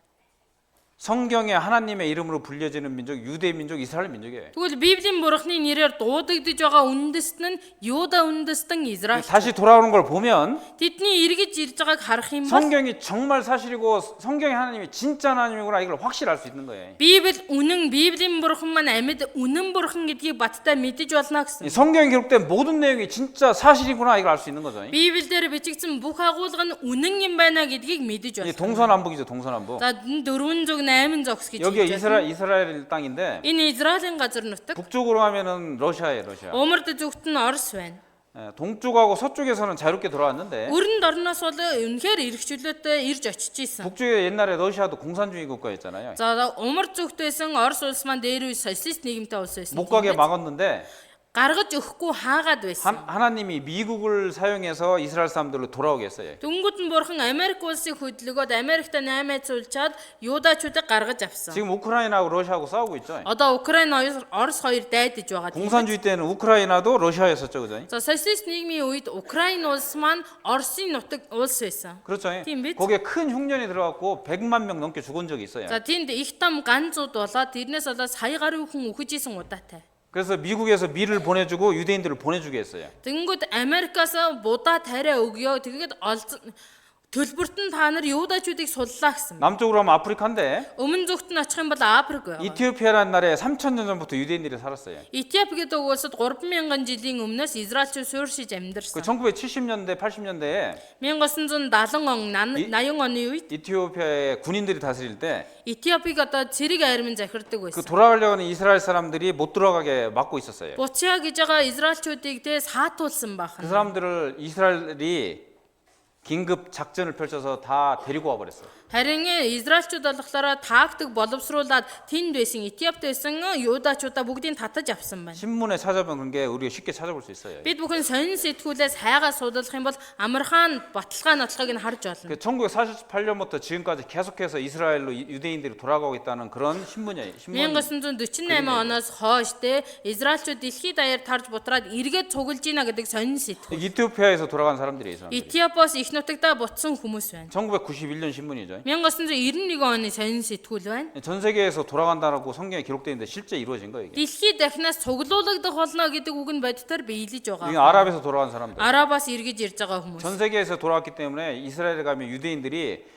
성경에 하나님의 이름으로 불려지는 민족, 유대 민족, 이스라엘 민족이에요. Тэгвэл Библийн бурхны нэрээр дуудагдж байгаа үндэст нь Юда үндэстэн Израиль. 다시 돌아오는 걸 보면 Тэдний эргэж ирж байгааг харах юм бол 성경이 정말 사실이고 성경의 하나님이 진짜 하나님이구나 이걸 확실히 알 수 있는 거예요. Библи үнэн Библийн бурхан маань амьд үнэн бурхан гэдгийг баттай мэдэж болно 이 гэсэн. 성경에 기록된 모든 내용이 진짜 사실이구나 이걸 알 수 있는 거죠. Библиэлд бичигдсэн бүх агуулга нь үнэн юм байна гэдгийг мэдэж 이 байна. 동서남북이죠, 동서남북. За энэ дөрвөн зүг 8 зогс гэж 여기 хэлж байна. 이스라엘 땅인데 Энэ Израилийн газар нутаг. 북쪽으로 하면은 러시아예요, 러시아. Умард зүгт нь Орос байна. 예, 동쪽하고 서쪽에서는 자유롭게 돌아왔는데 Өрөнд орноос бол үнэхээр эрхчлөлтөй ирж очиж исэн. 북쪽에 옛날에 러시아도 공산주의 국가였잖아요. За умард зүгт байсан Орос улс маань дээр үе социалист нийгэмтэй улс байсан. 못 가게 막았는데 гаргаж өгөхгүй хаагаад байсан. 하나님이 미국을 사용해서 이스라엘 사람들로 돌아오게 했어요. Дүнгууд нь бурхан Америк улсыг хөдөлгөөд Америкт 8 цулчаад Юудачуудыг гаргаж авсан. 지금 우크라이나하고 러시아하고 싸우고 있죠. Одоо Украин Орос хоёр дайдаж байгаа. 공산주의 때는 우크라이나도 러시아였었죠, 그죠? За социалист нийгмийн үед Украин улс маань Оросын нутаг улс байсан. 그렇죠. Тийм биз? 거기에 큰 흉년이 들어갔고 100만 명 넘게 죽은 적이 있어요. За тэнд их том ганцууд болоод тэрнээс болоод сая гаруй хүн үхэж исэн удаатай. 그래서 미국에서 미를 보내주고 유대인들을 보내주게 했어요. Тэнгүүд Америкаас будаа тариа өгөө. Тэгээд төлбөрт нь та нар Юудачуудыг суллаа гэсэн. 남쪽으로 하면 아프리카인데 Өмнө зүгт нь очих юм бол Африк байна. 이티오피아라는 나라에 3,000년 전부터 유대인들이 살았어요. Этиоп гэдэг улсад 3000 жилийн өмнөөс Израильчууд 수уршиж 그 амьдарсан. 1970년대, 80년대에 1970 он 80 оны үед 이티오피아의 군인들이 다스릴 때 그 Этиопиг одоо цэрэг армин захирдаг байсан. 돌아가려고 하는 이스라엘 사람들이 못 들어가게 막고 있었어요. Буцаа гэж байгаа Израильчуудыг тэ саатуулсан 그 байна. 사람들을 이스라엘이 긴급 작전을 펼쳐서 다 데리고 와버렸어요. Харин Израильчууд болохоор тактик боловсруулад тэнд байсан Этиопт байсан Юудачуудаа бүгдийг татаж авсан байна. 신문에 찾아보면 그런 게 우리가 쉽게 찾아볼 수 있어요. Бид бүхэн сонин сэтгүүлээс хайгаа судлах юм бол амархан баталгаа нотлохыг нь харж болно. 그 1948년부터 지금까지 계속해서 이스라엘로 유대인들이 돌아가고 있다는 그런 신문이에요. 신문. 1948 оноос хойш тэ Израильчууд дэлхийд даяар тарж бутраад эргээд цуглаж ийна гэдэг сонин сэтгүүл. 이티오피아에서 돌아간 사람들이 있어요. Этиопоос их нутагтаа буцсан хүмүүс байна. 1991년 신문이죠. 1991 оны сонин сэтгүүл байна. 전 세계에서 돌아간다라고 성경에 기록되어 있는데 실제 이루어진 거예요. 이게. Дэлхийд дахнаас цуглуулагдах болно гэдэг үг нь бодитоор биелэж 이게 байгаа. 아랍에서 돌아간 사람들. Арабаас эргэж ирж байгаа хүмүүс. 전 세계에서 돌아왔기 때문에 이스라엘에 가면 유대인들이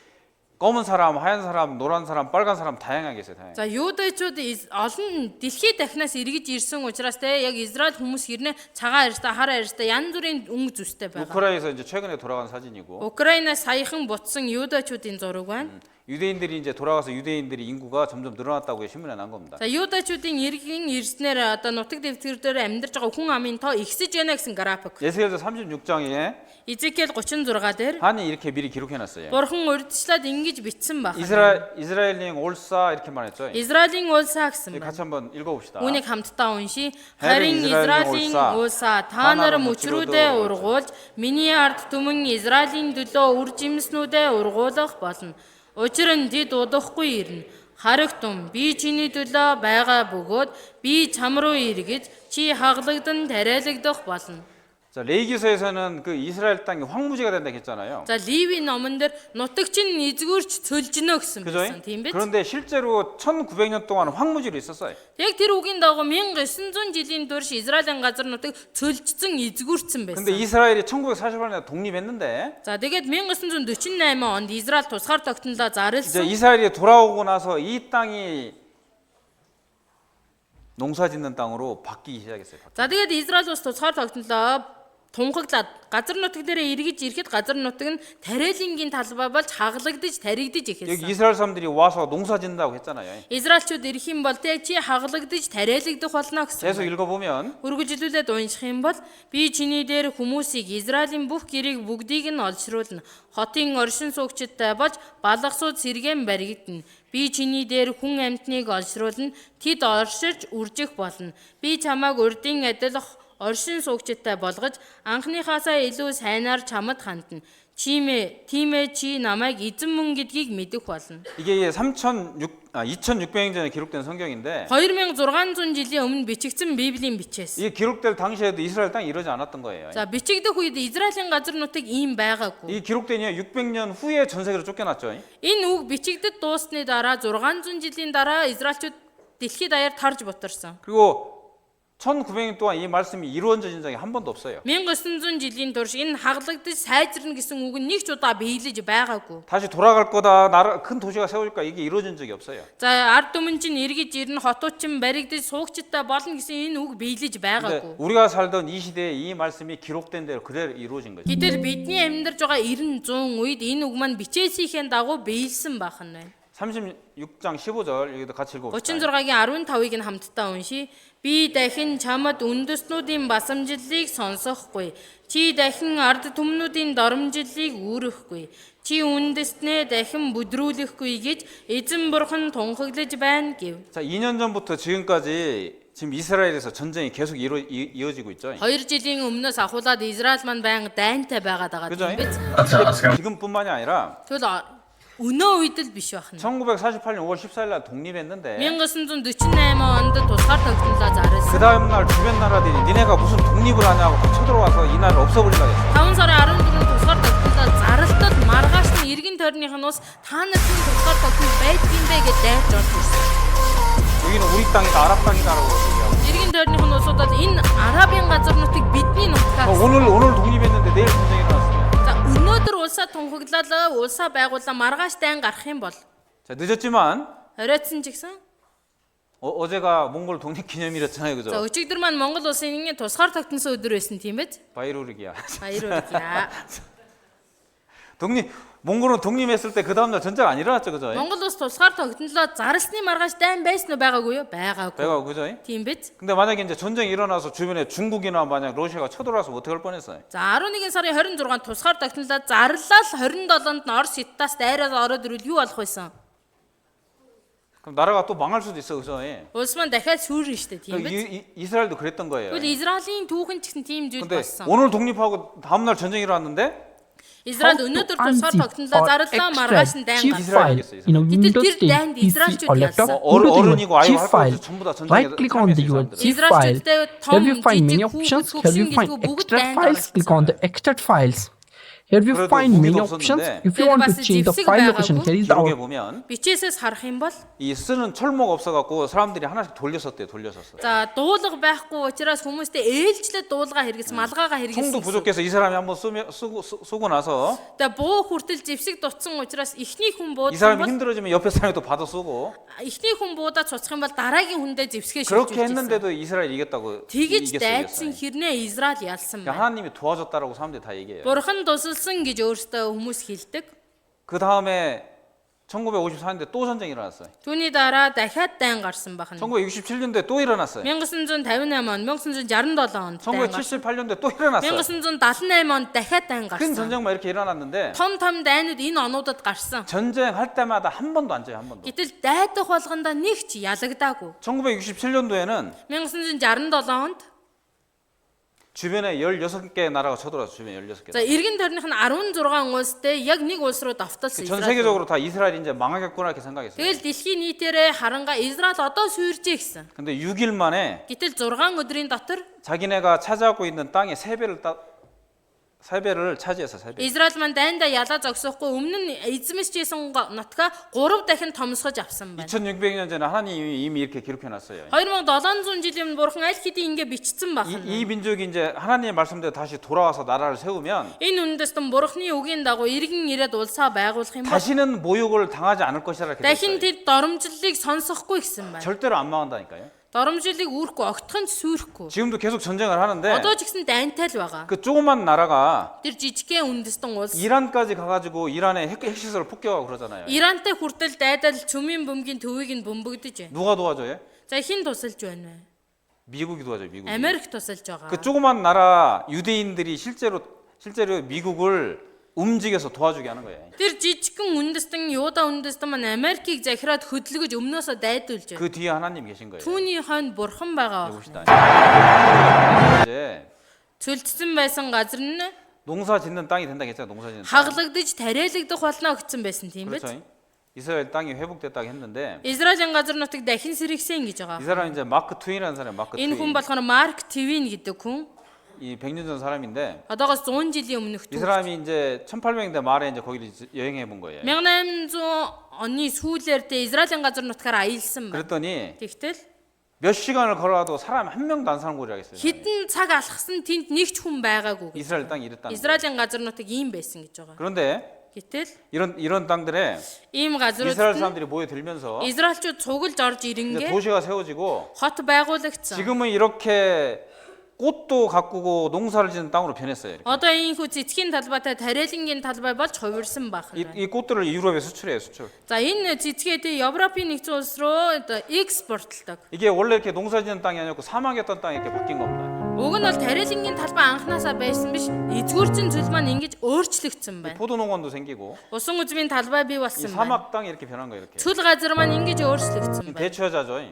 검은 사람, 하얀 사람, 노란 사람, 빨간 사람 다양하게 있어요. 다양하게. За Юудачууд олон дэлхийд дахнаас эргэж ирсэн учраас те яг Израиль хүмүүс хэрнээ цагаан арьстай, хар арьстай янз бүрийн өнгө зүстэй байгаа. 우크라이나에서 이제 최근에 돌아간 사진이고 Украинаас саяхан буцсан Юудачуудын зураг байна. 유대인들이 이제 돌아가서 유대인들이 인구가 점점 늘어났다고 신문에 난 겁니다. За Юудачуудын эргэн ирснээр одоо нутаг дэвтгэр дээр амьдарч байгаа хүн амын тоо ихсэж байна гэсэн график. 에스겔서 36장에 Изекиэл 36 дээр 하나님이 이렇게 미리 기록해 놨어요. Бурхан урьдчилаад ингэж bitсэн байна. 이스라엘링 올사 이렇게 말했죠. Израилийн улсаа гэсэн байна. 같이 한번 읽어봅시다. Үүнийг хамтдаа уншия. Харин Израилийн улсаа та нар мөчрүүдээ ургуулж миний ард түмэн Израилийн төлөө үр жимснүүдээ ургуулах болно. Учир нь тэд удахгүй ирнэ. Харагтун би чиний төлөө байгаа бөгөөд би чам руу эргэж чи хаглагдан тариалагдах болно. 자, 레위기서에서는 그 이스라엘 땅이 황무지가 된다 했잖아요. За Ливийн номон дээр нутагч нь эзгүүрч цөлжинө гэсэн 그죠? байсан тийм биз? 그런데 실제로 1900년 동안 황무지로 있었어요. Яг тэр үгийн дагуу 1900 жилийн турш Израилийн газар нутаг цөлжсөн эзгүүрсэн 근데 байсан. 이스라엘이 1948년에 독립했는데 За тэгээд 1948 онд Израиль тусгаар тогтнолоо 이제 зарлсан. 이스라엘이 돌아오고 나서 이 땅이 농사 짓는 땅으로 바뀌기 시작했어요. За тэгээд Израиль улс тусгаар тогтнолоо тунхаглаад газар нутаг дээр эргэж ирэхэд газар нутаг нь тариалангийн талбай болж хаглагдаж таригдаж 여기 эхэлсэн. 이스라엘 사람들이 와서 농사 짓는다고 했잖아요. Израильчууд ирэх юм бол тэ чи хаглагдаж тариалагдах болно 계속 гэсэн. 읽어보면 Үргэлжлүүлээд унших юм бол би чиний дээр хүмүүсийг Израилийн бүх гэрийг бүгдийг нь олшруулна. Хотын оршин суугчдтай болж балгасууд сэргээн баригдана. Би чиний дээр хүн амьтныг олшруулна. Тэд оршиж үржих болно. Би чамайг урдын адил оршин суугчдтай болгож анхныхаасаа илүү сайнаар чамд хандна. Тиймээ чи намайг эзэн мөн гэдгийг мэдэх болно. 이게 2600년 전에 기록된 성경인데 2600 жилийн өмнө бичигдсэн Библийн бичээс. 이게 기록될 당시에도 이스라엘 땅이 이러지 않았던 거예요. За бичигдэх үед Израилийн газар нутаг ийм байгаагүй. 이 기록된 이후 600년 후에 전 세계로 쫓겨났죠. Энэ үг бичигдэд дуусны дараа 600 жилийн дараа Израильчууд дэлхийд даяар тарж бутарсан. 그리고 1900년 동안 이 말씀이 이루어진 적이 한 번도 없어요. 1900 жилийн турш энэ хаглагдаж сайжирна гэсэн үг нь нэг ч удаа биелэж байгаагүй. 다시 돌아갈 거다. 나라 큰 도시가 세워질 거야. 이게 이루어진 적이 없어요. За ард түмэн чинь эргэж ирнэ, хотууд чинь баригдаж суугчтай болно гэсэн энэ үг биелэж 근데 байгаагүй. 우리가 살던 이 시대에 이 말씀이 기록된 대로 그대로 이루어진 거죠. Гэтэл бидний амьдарч байгаа 90 100 үед энэ үг маань бичээсийнхээ дагуу биелсэн байх нь байна. 36장 15절 여기도 같이 읽어봅시다. 36-гийн 15-ыг нь хамтдаа уншийе. Би дахин чамд үндэснүүдийн басамжлалыг сонсохгүй. Чи дахин ард түмнүүдийн доромжллыг үүрэхгүй. Чи үндэснээ дахин бүдрүүлэхгүй гэж эзэн бурхан тунхаглаж байна гэв. 자, 2년 전부터 지금까지 지금 이스라엘에서 전쟁이 계속 이어지고 있죠. 2 жилийн өмнөөс ахуулаад Израиль маань байнга дайнтай байгаад байгаа 그죠? юм биз. 지금뿐만이 아니라 Тэгвэл өнөө үед л биш байх нь. 1948년 5월 14일 날 독립했는데 1948 онд тусгаар тогтнолоо зарсан. 그 다음 날 주변 나라들이 니네가 무슨 독립을 하냐고 쳐들어와서 이 나라를 없애버리려고 했어. 5 сарын 14-нд тусгаар тогтнолоо зарлалтад маргааш нь иргэн тойрных нь ус та нарын тусгаар тогтнол байдгийн бэ гэж дайрч орж ирсэн. 여기는 우리 땅이다 아랍 땅이다라고 얘기하고 Иргэн тойрных нь усудад энэ арабын газар нутгийг бидний нутгаас. 오늘 독립했는데 내일 전쟁이 일어났어요. За өнөөдөр улсаа тунхаглалаа, улсаа байгууллаа маргааш дайн гарах юм бол 자, 늦었지만 хориодсон ч гэсэн. 어제가 몽골 독립기념일이었잖아요. За 그죠? өчигдөр маань Монгол улсын нэгэн тусгаар тогтносон өдөр байсан тийм биз? 바이로르기야. Баярлалаа. 몽골은 독립했을 때 그 다음 날 전쟁 안 일어났죠. 그죠? Монгол улс тусгаар тогтнолоо зарлсны маргааш дайн байсан уу байгаагүй юу? Байгаагүй. 배가 그죠? Тийм биз? 근데 만약에 이제 전쟁이 일어나서 주변에 중국이나 만약 러시아가 쳐들어와서 어떻게 할 뻔했어요? За 11 сарын 26-нд тусгаар тогтнолоо зарлал 27-нд нь Орос Хятадаас дайраад ороод ирвэл юу болох байсан? 그럼 나라가 또 망할 수도 있어. 그죠? 예. Улс маань дахиад сүрнэ штэ тийм биз? 이스라엘도 그랬던 거예요. Тэгвэл Израилийн түүхэн ч гэсэн тийм зүйл 근데 болсон. 오늘 독립하고 다음 날 전쟁이 일어났는데 Израиль өнөөдөр тусгаар тогтнолоо зарлаа маргааш нь дайн G гарсан. file in a Гэтэл Windows тэр 10 дайнд PC Израильчууд or laptop, яасан? go to 어른이고 your 아이고 zip 할 file. 거 전부 다 전쟁에 Right click on the your 참여했어요, zip file. Израильчуудтай Here you find many том options. хүүхэд, Here you хүүхэн find гэдгүү бүгд extract дайнд files. Click on the extract files. Here you 그래도 find 무기도 many options. 없었는데 If you want to 그래도 change the 찝찍 file байгаагүй. location, here is 기록에 our 보면 Бичээсээс харах юм бол 이 쓰는 철모가 없어갖고 사람들이 하나씩 돌렸었대요. 돌렸었어요. за дуулга байхгүй учраас хүмүүстээ ээлжлээд дуулга хэрэгс малгайгаа хэрэгсэн. 총도 부족해서 이 사람이 한번 쏘고 나서 Тэгээ буу хүртэл зэвсэг дутсан учраас эхний хүн 이 буудсан 사람이 бол 힘들어지면 옆에 사람이 또 받아 쏘고 эхний хүн буудаад цуцах юм бол дараагийн хүндээ зэвсгээ 그렇게 шилжүүлж ирсэн. 했는데도 이스라엘이 이겼다고 Тэгэж 이겼어요. дайдсан хэрнээ Израиль ялсан 그러니까 байна. 하나님이 도와줬다라고 사람들이 다 얘기해요. Бурхан тусалсан гэж өөртөө хүмүүс хэлдэг. 그 다음에 1954년대 또 전쟁이 일어났어요. Түүний дараа дахиад дайн гарсан байна. 1967년대 또 일어났어요. 1958 он, 1967 онд дайн гарсан. 1978년대 또 일어났어요. 1978 онд дахиад дайн 큰 гарсан. 전쟁만 이렇게 일어났는데 Том дайнууд энэ онуудад гарсан. 전쟁할 때마다 한 번도 안 져요. 한 번도. Гэтэл дайдах болгондоо нэг ч ялагдаагүй. 1967년도에는 1967 онд 주변에 16개 나라가 쳐들어왔어요. 주변에 16개. за эргэн тойрных нь 16 улстэй яг нэг улс руу давталсан 전 Израиль. 세계적으로 다 이스라엘이 이제 망하겠구나 이렇게 생각했어요. Тэгэл дэлхийн нийтээрээ харанга Израиль одоо сүржээ гэсэн. 근데 6일 만에 Гэтэл 6 өдрийн дотор 자기네가 차지하고 있는 땅의 3배를 차지해서 3배. Израиль маань дайндаа ялаа зогсохгүй өмнө нь эзэмсэжсэн нутгаа 3 дахин томсгож авсан байна. 2600년 전에 하나님이 이미 이렇게 기록해 놨어요. 2700 жилийн өмнө бурхан аль хэдийн ингэ бичсэн байна. 이 민족이 이제 하나님의 말씀대로 다시 돌아와서 나라를 세우면 Энэ үндэстэн бурханы үгийн дагуу иргэн ирээд улсаа байгуулах юм бол 다시는 모욕을 당하지 않을 것이라 이렇게 дахин 됐어요. тэр доромжллыг сонсохгүй гэсэн байна. 절대로 안 망한다니까요. Доромжилыг үүрхгүй, огтхон ч сүйрэхгүй. 지금도 계속 전쟁을 하는데 Одоо ч гэсэн дайнтай л байгаа. 그 조그만 나라가 Тэр жижигхэн үндэстэн улс 이란까지 가가지고 이란의 핵시설을 폭격하고 그러잖아요. Ирантай хүртэл дайдал цөмийн бөмбөгийн төвийг нь бөмбөгдөж байна. 누가 도와줘요? За хэн тусалж байна вэ? 미국이 도와줘요. 미국이. Америк тусалж байгаа. 그 조그만 나라 유대인들이 실제로 미국을 움직여서 도와주게 하는 거예요. Тэр жижигхэн үндэстэн Юда үндэстэн маань Америкийг захираад хөдөлгөж өмнөөсөө дайдуулж байна. 그 뒤에 하나님 계신 거예요. Түүний хойно бурхан байгаа 해봅시다. байна. 이제 Цөлдсөн байсан газар нь 농사 짓는 땅이 된다 했잖아요. 농사 짓는 땅. хаглагдж тариалагдах болно гэсэн байсан тийм биз? 그렇죠. 이스라엘 땅이 회복됐다고 했는데 Израилийн газар нутаг дахин сэргийсэн гэж байгаа. 이 사람은 이제 마크 트윈이라는 사람, 마크 Энэ хүн 트윈. болохоор Марк Твин гэдэг хүн. 이 100년 전 사람인데 Одоогоос 100 жилийн өмнөх 이 사람이 이제 1800년대 말에 이제 거기를 여행해 본 거예요. 1800 оны сүүлээр тэ Израилийн газар нутгаар аялсан байна. 그랬더니 Тэгтэл 몇 시간을 걸어도 사람 한 명도 안 사는 곳이라고 했어요. хідэн цаг алхсан тэнд нэг ч хүн байгаагүй. 이스라엘 땅이 이랬다는 거예요. Израилийн газар нутаг ийм байсан гэж байгаа. 그런데 Гэтэл 이런 땅들에 ийм 이스라엘 газрууд 사람들이 모여들면서 Израильчууд цуглж орж 이제 ирэнгээ 도시가 세워지고 хот байгуулагдсан. 지금은 이렇게 꽃도 가꾸고 농사를 짓는 땅으로 변했어요. 이렇게. Одоо энэ хүү цэцгийн талбайтай тариалангийн талбай болж хувирсан байх нь байна. 이 꽃들을 유럽에 수출해요, 수출. За энэ цэцгээд Европын нэгдсэн улс руу одоо экспортлдог. 이게 원래 이렇게 농사 짓는 땅이 아니었고 사막이었던 땅이 이렇게 바뀐 겁니다. Уг нь бол тариалангийн талбай анханасаа байсан биш. эзгүүрчин зүйл маань ингэж өөрчлөгдсөн байна. 포도 농원도 생기고 Усан үзмийн талбай 이 бий болсон байна. 사막 땅이 이렇게 변한 거예요, 이렇게. Цүл газар маань ингэж өөрчлөгдсөн байна. 대추여자죠.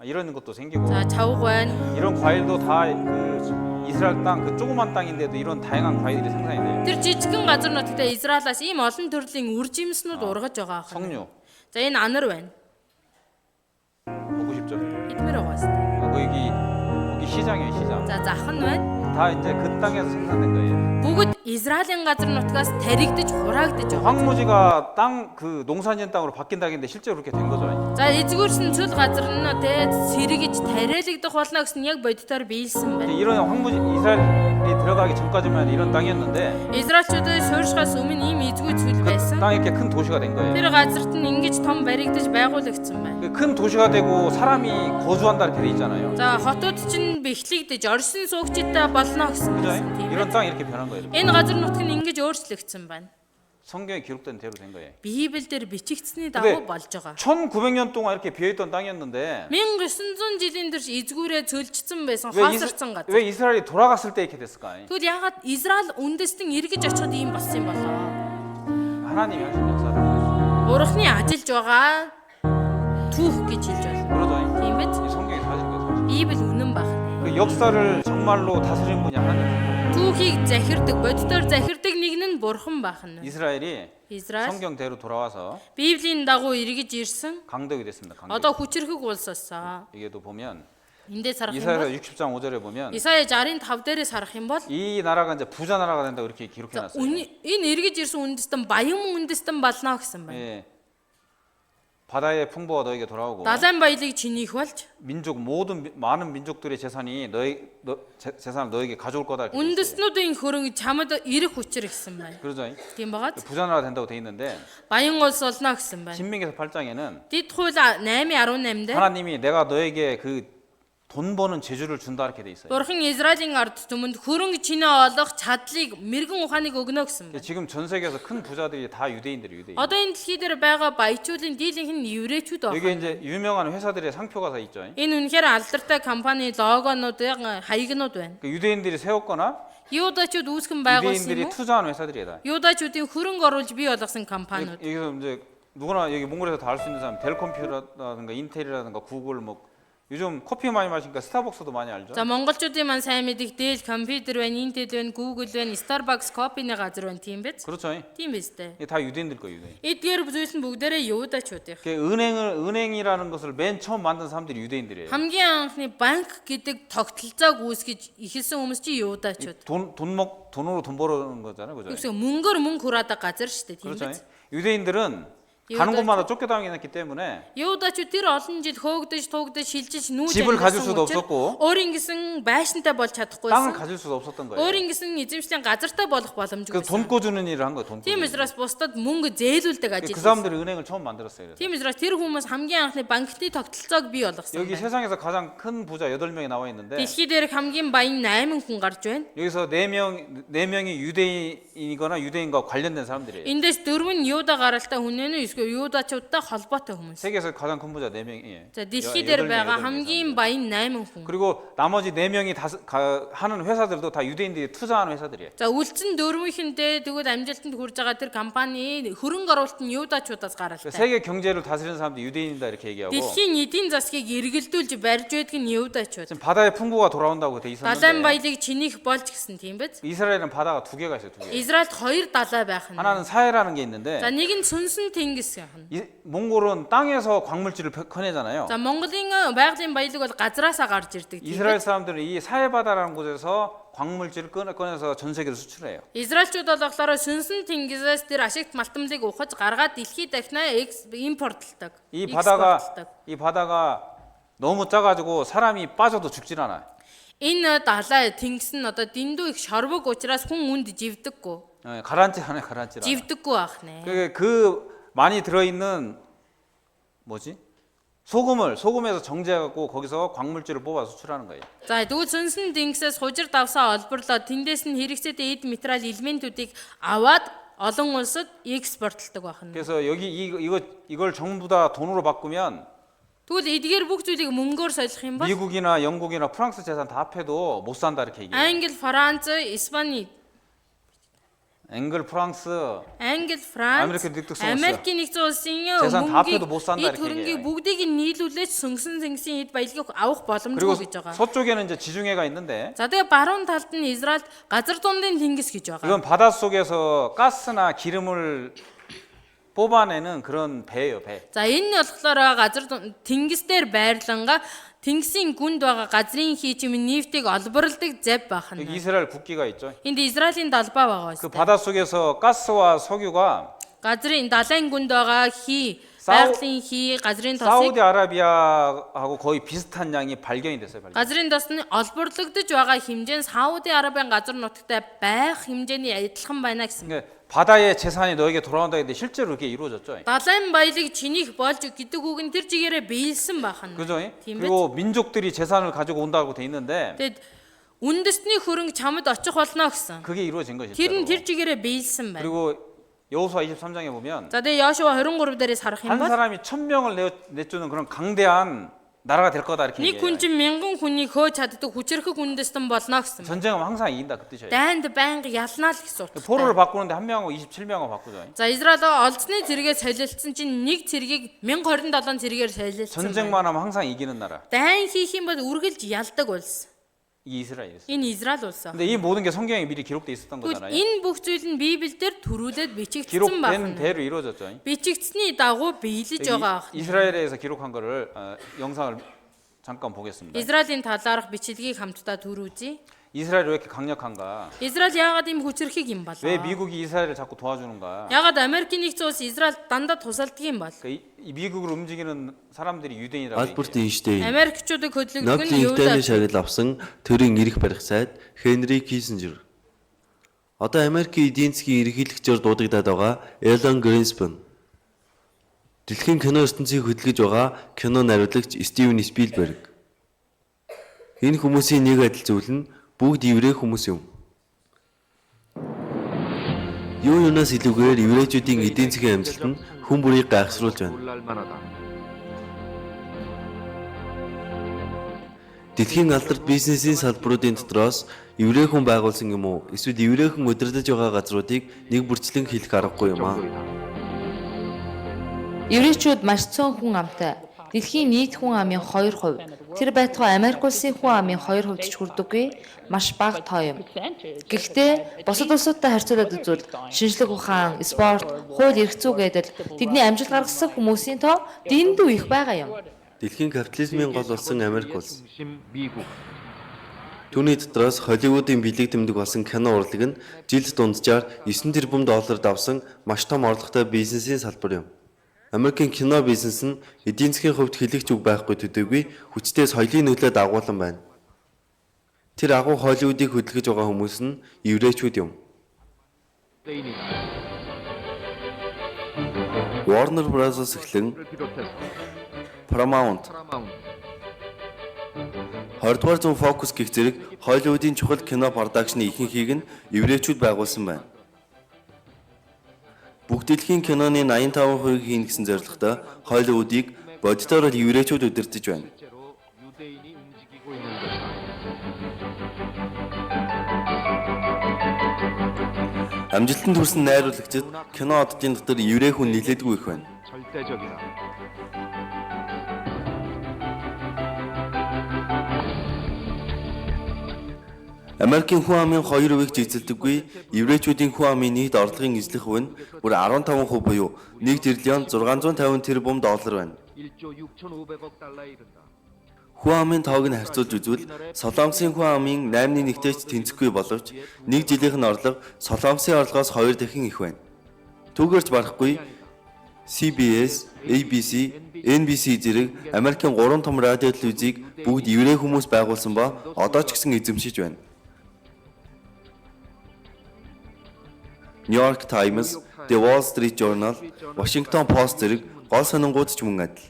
이런 것도 생기고 За чавг байна. 이런 과일도 다 그 이스라엘 땅 그 조그만 땅인데도 이런 다양한 과일들이 생산이 돼요. Тэр жижигхэн газар нутагт Израилаас ийм олон төрлийн үр жимснүүд ургаж байгаа ах. 석류 За энэ анар байна. 먹고 싶죠. Идмэр угаастай. 거기 시장이에요, 시장. За зах нь байна. 다 이제 그 땅에서 생산된 거예요. Бүгд Израилийн газар нутгаас таригдж хураагдж байгаа. 황무지가 땅 그 농사짓는 땅으로 바뀐다는데 실제로 그렇게 된 거죠. За эзгүүрсэн цүл газар нь тэ сэргийж тариалагдах болно гэсэн нь яг бодитоор биелсэн байна. 이런 황무지 이스라엘이 들어가기 전까지만 이런 땅이었는데 Израильчуудын суурьшгаас өмнө ийм эзгүй зүйл байсан. 땅이 이렇게 큰 도시가 된 거예요. Тэр газарт нь ингэж том баригдаж байгуулагдсан байна. 그 큰 도시가 되고 사람이 거주한다 이렇게 돼 있잖아요. За хотууд чинь бэхлэгдэж оршин суугчтай болно гэсэн 그죠? байна. Тийм 이런 ээ. 땅이 이렇게 변한 거예요. 이렇게. Энэ газар нутг нь ингэж өөрчлөгдсөн байна. 성경에 기록된 대로 된 거예요. Библиэлд бичигдсэний 근데 дагуу болж байгаа. 1900년 동안 이렇게 비어있던 땅이었는데 1900 жилийн турш эзгүүрээ цөлжсөн байсан 왜, хоосорсон газар. 왜 이스라엘이 돌아갔을 때 이렇게 됐을까? Тэгвэл ягаад Израиль үндэстэн эргэж очиход ийм болсон юм болоо? 하나님이 하신 역사를 보여주세요. Урахны ажиллаж байгаа түүх гэж хэлж байна. 그러죠. Тийм биз? 이 성경이 사실 거예요. Библи үнэн баг. 그 역사를 정말로 다스리는 분이 하나님. Түүхийг захирдаг, бодитоор захирдаг нэг нь бурхан байх нь. 이스라엘이 Израиль 성경대로 돌아와서 Библийн дагуу эргэж ирсэн. 강덕이 됐습니다. 강덕. Одоо хүчрхэг улсаасаа. 이게도 보면 Эндээс харах юм 이사야 бол 60장 5절에 보면 Исая 65 дээрээс харах юм бол 이 나라가 이제 부자 나라가 된다고 이렇게 기록해 놨어요. энэ эргэж ирсэн үндэстэн баян үндэстэн болно гэсэн байна. 예. 바다의 풍부가 너에게 돌아오고 Далайн баялаг чинийх болж 민족 모든 많은 민족들의 재산이 재산을 너에게 가져올 거다. 이렇게 돼 있어요. үндэстнүүдийн хөрөнгө чамд ирэх хүчээр гэсэн байна. 그러죠. Тийм багаз 부자 나라가 된다고 돼 있는데 баян улс болно гэсэн байна. 신명기서 8장에는 Дэд хууль 8:18 дээр 하나님이 내가 너에게 그 돈 버는 재주를 준다 이렇게 돼 있어요. Бурхан Израилийн ард түмэнд хөрөнгө чинээ олох чадлыг мэрэгэн ухааныг өгнө гэсэн байна. 지금 전 세계에서 큰 부자들이 다 유대인들이 유대인. Одоо энэ дэлхий дээр байгаа баячуудын дийлэнх нь еврейчүүд 여기 байна. 이제 유명한 회사들의 상표가 다 있죠. Энэ үнэхээр алдартай компани логонуудын хаягнууд байна. 그 유대인들이 세웠거나 Юудачууд үүсгэн байгуулсан 유대인들이 юм уу? 투자한 회사들이다. Юудачуудын хөрөнгө оруулж бий болгосон компаниуд. 여기서 이제 누구나 여기 몽골에서 다 알 수 있는 사람 델컴퓨터라든가 인텔이라든가 구글 뭐 요즘 커피 많이 마시니까 스타벅스도 많이 알죠. За монголчуудын маань сайн мэдих Dell компьютер байна, Intel байна, Google байна, Starbucks кофений газар байна тийм биз? 그렇죠. Тийм биз дээ. 이게 다 유대인들 거 유대인. Эдгээр зүйл нь бүгдээрээ юудачуудын. 그 은행이라는 것을 맨 처음 만든 사람들이 유대인들이에요. Хамгийн анхны банк гэдэг тогтолцоог үүсгэж эхэлсэн хүмүүс чи юудачууд. 돈으로 돈 버는 거잖아요, 그죠? Тэгсэн мөнгөөр мөнгө хураадаг газар шүү дээ тийм 그렇죠. биз? 유대인들은 가는 곳마다 쫓겨다녔기 때문에 Юудачууд тэр олон жил хөөгдөж шилжиж нүүж 집을 가질 амьдсан 수도 учраас 없었고, өөр ингэсэн байшинтай болж 땅을 чадахгүйсэн. 가질 수도 없었던 Өөр 거예요. ингэсэн эзэмшлийн газартай болох 그 боломжгүй. 돈 꿔주는 일을 한 거예요. 돈 Тийм 꿔주는. учраас бусдад мөнгө зээлүүлдэг 그 ажил. 사람들이 은행을 처음 만들었어요. 그래서. Тийм учраас тэр хүмүүс хамгийн анхны банкны тогтолцоог бий болгосон. 여기 байна. 세상에서 가장 큰 부자 8명이 나와 있는데 Дэлхий дээрх хамгийн баян 8 хүн гарч байна. 여기서 4명이 유대인이거나 유대인과 관련된 사람들이에요. Эндээс 4 нь Юуда гаралтай хүн нь эсвэл Юудачуудтай холбоотой хүмүүс. 세계에서 가장 큰 부자 4명이에요. За дэлхий дээр байгаа хамгийн баян 8 хүн. 그리고 나머지 4명이 하는 회사들도 다 유대인들이 투자하는 회사들이에요. За үлдсэн 4-ийнхэнтэй тэгвэл амжилтанд хүрж байгаа тэр компани хөрөнгө оруулалт нь Юудачуудаас гаралтай. 세계 경제를 다스리는 사람들이 유대인이다 이렇게 얘기하고 Дэлхийн эдийн засгийг эргэлдүүлж барьж байдаг нь Юудачууд. 지금 바다의 풍부가 돌아온다고 돼 Далайн 있었는데 баялаг чинийх болж гисэн тийм биз? 이스라엘은 바다가 2개가 있어요. 2개. Израильд 2 далай байх нь. 하나는 사해라는 게 있는데 За нэг нь сүнсэн тэнгис гэх нь. 몽골은 땅에서 광물질을 커내잖아요. За Монголын байгалийн баялаг бол газраасаа гарч ирдэг тийм 이스라엘 биз? 사람들은 이 사해바다라는 곳에서 광물질을 꺼내서 전 세계로 수출해요. Израильчууд болохоор сүнсэн тэнгисээс тэр ашигт малтамлыг ухаж гаргаад дэлхийд дахинаа импортлдог. 이 바다가 너무 짜가지고 사람이 빠져도 죽질 않아요. Энэ далай тэнгис нь одоо дэндүү их шорвог учраас хүн үнд живдэггүй. 가라앉지 않아요. 가라앉지 않아요. Живдэггүй байх нэ. 그 많이 들어있는 뭐지? 소금에서 정제해갖고 거기서 광물질을 뽑아 수출하는 거예요. За тэгвэл сүнсэн тэнгисээс хужир давсаа олборлоо тэндээс нь хэрэгцээтэй эд материал элементүүдийг аваад олон улсад экспортлдог байх нь. 그래서 여기 이걸 전부 다 돈으로 바꾸면 Тэгвэл эдгээр бүх зүйлийг мөнгөөр солих юм бол 미국이나 영국이나 프랑스 재산 다 합해도 못 산다 이렇게 얘기해요. Англи, Франц, Испани, 앵글 프랑스 Англи, Франц, Америкийн нэгдсэн улс. Америкийн нэгдсэн улсын 재산 다 합해도 못 산다 эд 이렇게 хөрөнгийг 얘기해요. бүгдийг нь нийлүүлээд сүнсэн тэнгисийн эд баялагийг авах 그리고 боломжгүй гэж байгаа. 서쪽에는 이제 지중해가 있는데 За тэгээ баруун талд нь Израильд газар дундын тэнгис гэж байгаа. 이건 바닷속에서 가스나 기름을 뽑아내는 그런 배예요, 배. За энэ нь болохоор тэнгис дээр байрлангаа тэнгисийн гүнд байгаа газрын хий чимээ нефтийг олборлдог зав байх нь. 여기 이스라엘 국기가 있죠. Энд Израилийн далбаа байгаа 그 байна. 바닷속에서 가스와 석유가 Газрын далайн гүнд байгаа хий, байгалийн хий, газрын тосыг 사우디아라비아하고 거의 비슷한 양이 발견이 됐어요. 발견. газрын тос нь олборлогдож байгаа хэмжээ нь Сауди Арабын газар нутагтай байх хэмжээний адилхан байна гэсэн. 그러니까 바다의 재산이 너에게 돌아온다 했는데 실제로 그게 이루어졌죠. Далайн баялаг чинийх болж гэдэг үг нь тэр чигээрээ биелсэн байх нь. 그죠? Тийм биз? 그리고 민족들이 재산을 가지고 온다고 돼 있는데 Тэгэд үндэсний хөрөнгө чамд очих болно гэсэн. 그게 이루어진 거죠. Тэр нь тэр 실제로. чигээрээ биелсэн байна. 그리고 여호수아 23장에 보면 За тэгээ Йошуа 23 дээрээс харах юм 한 бол 사람이 1000명을 내쫓는 그런 강대한 나라가 될 거다 이렇게 нэг хүн 얘기해요. чинь мянган хүнийг хөөж чаддаг хүчрэх үндэстэн болно гэсэн. 전쟁은 항상 이긴다 그 뜻이에요. Дайнд байнга ялнаа л гэсэн утгатай. 포로를 바꾸는데 한 명하고 27명하고 바꾸죠. За Израиль олзны зэрэгээ солилцсон чинь нэг зэргийг 1027 зэрэгээр солилцсон. 전쟁만 하면 항상 이기는 나라. Дайн хийх юм бол үргэлж ялдаг улс. 이게 이스라엘이었어요. Энэ Израиль улс. 근데 이 모든 게 성경에 미리 기록돼 있었던 Тэгвэл 거잖아요. энэ бүх зүйл нь Библиэлд төрүүлээд бичигдсэн 기록된 байна. 대로 이루어졌죠. Бичигдсэний дагуу биелэж байгаа. 이스라엘에서 기록한 거를 영상을 잠깐 보겠습니다. Израилийн талаарх бичлэгийг хамтдаа төрүүлье. 이스라엘이 왜 이렇게 강력한가? Израиль яагаад ийм хүчрхийг юм бол? 왜 미국이 이스라엘을 자꾸 도와주는가? Яагаад Америкийн нэгдсэн улс Израиль дандаа тусалдаг юм бол? 이 미국을 움직이는 사람들이 유대인이라고 Алберт 얘기해요. Эйнштейн Америкчуудыг хөдөлгөдөг нь Нобелийн Юудаа. Италийн шагнал авсан төрийн эрх барих сайд Хенри Киссинжер. Одоо Америкийн эдийн засгийн ерөнхийлөгчөөр дуудагдаад байгаа Эллен Гринспен. Дэлхийн кино ертөнцийг хөдөлгөж байгаа кино найруулагч Стивен Спилберг. Энэ хүмүүсийн нэг адил зүйл нь бүгд еврей хүмүүс юм. Юу юунаас илүүгээр еврейчүүдийн эдийн засгийн амжилт нь хүн бүрийг гайхсруулж байна. Дэлхийн алдарт бизнесийн салбаруудын дотроос еврей хүн байгуулсан юм уу? Эсвэл еврей хүн удирдах байгаа газруудыг нэг бүрчлэн хэлэх аргагүй юм аа. Еврейчүүд маш цөөн хүн амтай. Дэлхийн нийт хүн амын 2%. Тэр байтугай Америк улсын хүн амын 2% ч хүрдэггүй маш бага тоо юм. Гэхдээ бусад улсуудтай харьцуулаад үзвэл шинжлэх ухаан, спорт, хууль эрх зүй гэдэг тэдний амжилт гаргасан хүмүүсийн тоо дэндүү их байгаа юм. Дэлхийн капитализмын гол болсон Америк улс. Түүний дотроос Холливуудын бэлэг тэмдэг болсон кино урлаг нь жилд дунджаар $9 тэрбум давсан маш том орлоготой бизнесийн салбар юм. Америкийн кино бизнес нь эдийн засгийн хувьд хэлэгч үг байхгүй төдийгүй хүчтэй соёлын нөлөө дагуулсан байна. Тэр агуу Холливуудыг хөдөлгөж байгаа хүмүүс нь еврейчүүд юм. Warner Bros. Эхлэн Paramount 20-р зуун Focus гэх зэрэг Холливуудын чухал кино продакшны ихэнхийг нь еврейчүүд байгуулсан байна. Бүгд дэлхийн киноны 85% хийн гэсэн зорилготой Холливуудыг бодитоор еврейчүүд удирдах байна. Амжилтанд хүрсэн найруулагчид кино оддын дотор еврей хүн нэлээдгүй их байна. Америкийн хүн амын 2%-ийг эзэлдэггүй еврейчүүдийн хүн амын нийт орлогын эзлэх хувь нь бүр 15% буюу 1 тэрлион 650 тэрбум доллар байна. Хүн амын тоог нь харьцуулж үзвэл Солонгосын хүн амын 8.1-тэй ч тэнцэхгүй боловч нэг жилийнх нь орлого Солонгосын орлогоос 2 дахин их байна. Түүгээрч барахгүй CBS, ABC, NBC зэрэг Америкийн 3 том радио телевизийг бүгд еврей хүмүүс байгуулсан ба одоо ч гэсэн эзэмшиж байна. New York Times, The Wall Street Journal, Washington Post зэрэг гол сонингууд ч мөн адил.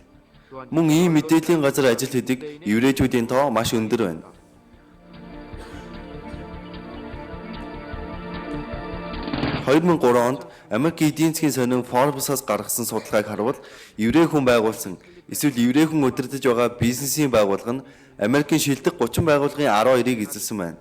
Мөн ийм мэдээллийн газар ажил хийдэг еврейчүүдийн тоо маш өндөр байна. (2003) онд Америкийн эдийн засгийн сонин Forbes-аас гаргасан судалгааг харвал еврей хүн байгуулсан эсвэл еврей хүн удирдах байгаа бизнесийн байгууллага нь Америкийн шилдэг 30 байгууллагын 12-ыг эзэлсэн байна.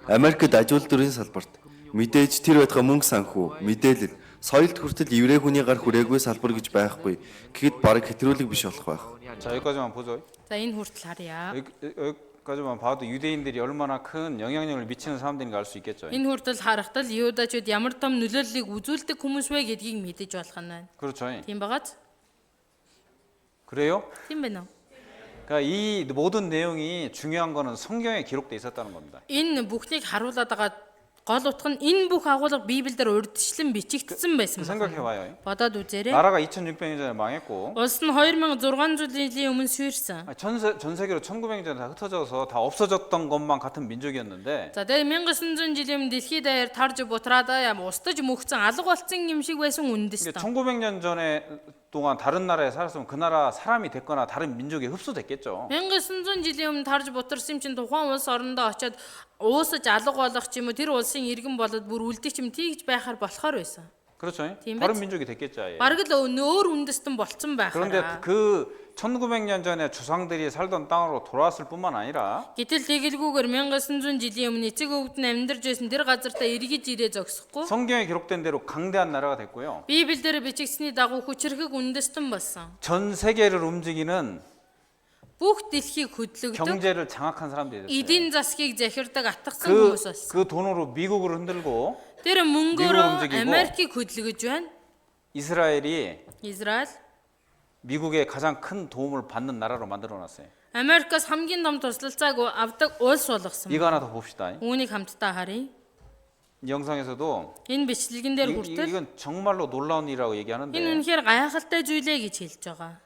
Америкт ажил төрийн салбарт мэдээж тэр байтугай мөнгө санхүү, мэдээлэл, соёлд хүртэл еврей хүний гар хүрээгүй салбар гэж байхгүй. Гэхэд бараг хэтрүүлэг биш болох байх. 자, 여기까지만 보죠. За энэ хүртэл харъя. 여기까지만 봐도 유대인들이 얼마나 큰 영향력을 미치는 사람들인가 알 수 있겠죠. Энэ хүртэл харахад л юудачууд ямар том нөлөөллийг үзүүлдэг хүмүүс вэ гэдгийг мэдэж болох нь байна. 그렇죠. Тийм багаз? 그래요? Тийм байна уу? 그러니까 이 모든 내용이 중요한 거는 성경에 기록돼 있었다는 겁니다. Энэ бүхнийг харуулад байгаа гол утга нь энэ бүх агуулга Библиэлд урьдчилан бичигдсэн байсан 생각해 байна. 봐요. Бодоод үзээрэй. 나라가 2600년 전에 망했고 Улс нь 2600 жилийн өмнө 수ирсан. 전 세계로 1900년 전에 다 흩어져서 다 없어졌던 것만 같은 민족이었는데 За тэгээ 1900 жилийн өмнө дэлхийд даяар тарж бутраад устж мөхцөн алга болсон юм шиг байсан үндэс. 1900년 전에 동안 다른 나라에 살았으면 그 나라 사람이 됐거나 다른 민족에 흡수됐겠죠. 1900 жилийн өмнө тарж бутарсан юм чинь тухайн улс орондоо очиод уусаж алга болох ч юм уу тэр улсын иргэн болоод бүр үлдэх юм тийгж байхаар болохоор байсан. 그렇죠. Тийм 다른 биз? 민족이 됐겠죠. 아예. Бараг л нөөр үндэстэн болцсон 그런데 байхаар. 그 1900년 전에 주상들이 살던 땅으로 돌아왔을 뿐만 아니라 Гэтэл тэгэлгүйгээр 1900 жилийн өмнө эцэг өвгд нь амьдарч байсан тэр газартаа эргэж ирээ зогсохгүй. 성경에 기록된 대로 강대한 나라가 됐고요. Библиэлд бичигдсэний дагуу хүчрхэг үндэстэн болсон. 전 세계를 움직이는 Бүх дэлхийг хөдлөгдөг, 경제를 장악한 사람들이 됐어요. эдийн засгийг захирдаг атгсан хүмүүс болсон. 그 돈으로 미국을 흔들고 Тэр 미국을 мөнгөөрөө 움직이고 Америкийг хөдлөж байна. 이스라엘이 Израиль 미국의 가장 큰 도움을 받는 나라로 만들어놨어요. Америкаас хамгийн том туслалцааг авдаг улс болгосон. 이거 하나 더 봅시다. Үүнийг хамтдаа харъя. 이 영상에서도 Энэ бичлэгэн дээр хүртэл 이건 정말로 놀라운 일이라고 энэ 얘기하는데 үнэхээр гайхалтай зүйлээ гэж хэлж байгаа.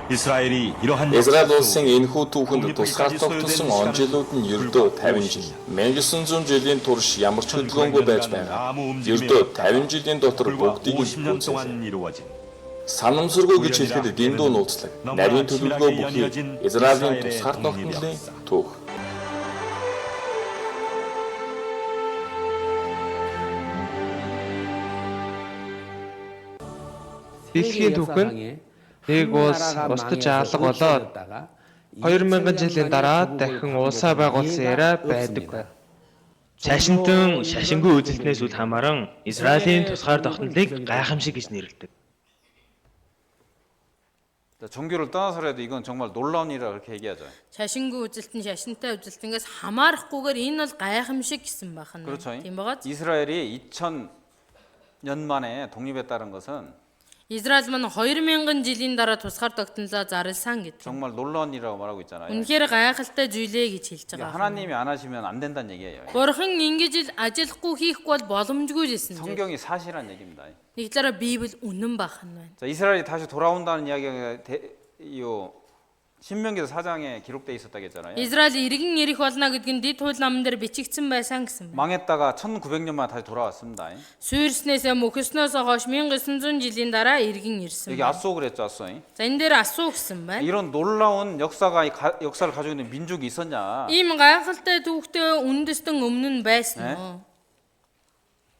이스라엘이 이러한 Израиль улсын энэхүү түүхэнд тусгаар тогтсон он жилүүд нь ердөө 50 жил. 1900 жилийн турш ямар ч хөдөлгөөнгүй байж байгаа. Ердөө 50 жилийн дотор бүгдийг 50년 동안 이루어진 санамсаргүй гэж хэлэхэд дэндүү нууцлаг. Нарийн төлөвлөгөө бүхий Израилийн тусгаар тогтнолын түүх. Дэлхийн түүх нь нэг улс устж алга болоод 2000 жилийн дараа дахин улсаа байгуулсан яриа байдаггүй. Шашинтан шашингүй үзэлтнээс үл хамааран Израилийн тусгаар тогтнолыг гайхамшиг гэж нэрлэдэг. 종교를 떠나서라도 이건 정말 놀라운 일이라 그렇게 얘기하죠. Шашингүй үзэлт нь шашинтай үзэлтэнгээс хамаарахгүйгээр энэ бол гайхамшиг гэсэн байна. 그렇죠. Тийм багаз? 이스라엘이 2000년 만에 독립했다는 것은 Израиль маань 2000 жилийн дараа тусгаар тогтнолоо зарласан гэдэг. 정말 놀라운 일이라고 말하고 있잖아요. Үнэхээр гайхалтай зүйлээ гэж хэлж 이게 байгаа. 하나님이 안 하시면 안 된다는 얘기예요. Бурхан ингэж ажиллахгүй хийхгүй бол боломжгүй гэсэн зүйл. 성경이 사실한 얘기입니다. Нэг талаараа Библи үнэн байх нь байна. 자, 이스라엘이 다시 돌아온다는 이야기가 신명기서 4장에 기록돼 있었다고 했잖아요. Израиль иргэн ирэх болно гэдэг нь дэд хууль намн дээр бичигдсэн байсан гэсэн байна. 망했다가 1900년 만에 다시 돌아왔습니다. Суурьснээсээ мөхөснөөс хойш 1900 жилийн дараа иргэн ирсэн. 여기 아소 그랬죠, 아소. За энэ дээр асуу гэсэн байна. 이런 놀라운 역사를 가지고 있는 민족이 있었냐? Ийм гайхалтай түүхтэй үндэстэн өмнө нь байсан уу?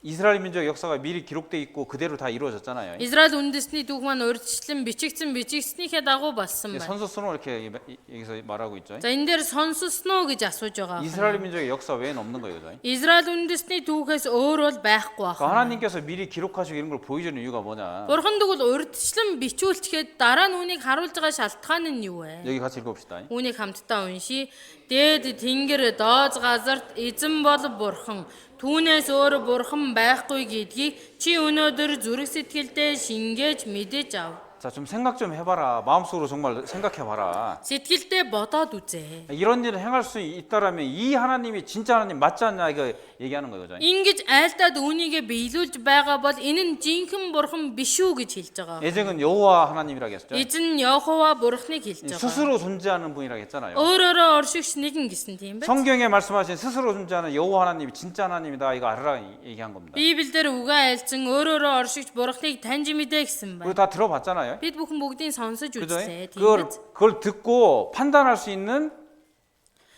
이스라엘 민족의 역사가 미리 기록돼 있고 그대로 다 이루어졌잖아요. Израиль үндэстний түүх маань урьдчилан бичигдснийхээ дагуу болсон байна. 선수스노 이렇게 여기서 말하고 있죠. За энэ дээр сонсосноо гэж асууж байгаа. 이스라엘 민족의 역사 외에는 없는 거예요, 그죠? Израиль үндэстний түүхээс өөр бол байхгүй байна. 하나님께서 미리 기록하시고 이런 걸 보여주는 이유가 뭐냐? Бурхан тэгвэл урьдчилан бичүүлчихэд дараа нь үүнийг харуулж байгаа шалтгаан нь юу вэ? 여기 같이 읽어봅시다. Үүнийг хамтдаа уншия. Дээд тэнгэр дооз газарт эзэн бол Бурхан. Түүнээс өөр бурхан байхгүй гэдгийг чи өнөөдөр зүрх сэтгэлдээ шингээж мэдэж ав. 자, 좀 생각 좀 해봐라. 마음속으로 정말 생각해봐라. сэтгэлдээ бодоод үзээ. 이런 일을 행할 수 있다라면 이 하나님이 진짜 하나님 맞지 않냐 이거 얘기하는 거죠. Ингэж айлдаад үүнийгээ биелүүлж байгаа бол энэ нь жинхэнэ бурхан биш үү гэж хэлж байгаа. 애정은 여호와 하나님이라고 했죠. Эзэн Йохова бурхныг хэлж байгаа. 스스로 존재하는 분이라고 했잖아요. өөрөөрөө оршигч нэгэн гэсэн тийм байх. 성경에 말씀하신 스스로 존재하는 여호와 하나님이 진짜 하나님이다 이거 알아라 얘기한 겁니다. Библиэлд үгээ айлцсан өөрөөрөө оршигч бурхныг таньж мэдээ гэсэн байна. 우리 다 들어봤잖아요. Бид бүхэн бүгдийг сонсож үзлээ. 그걸 듣고 판단할 수 있는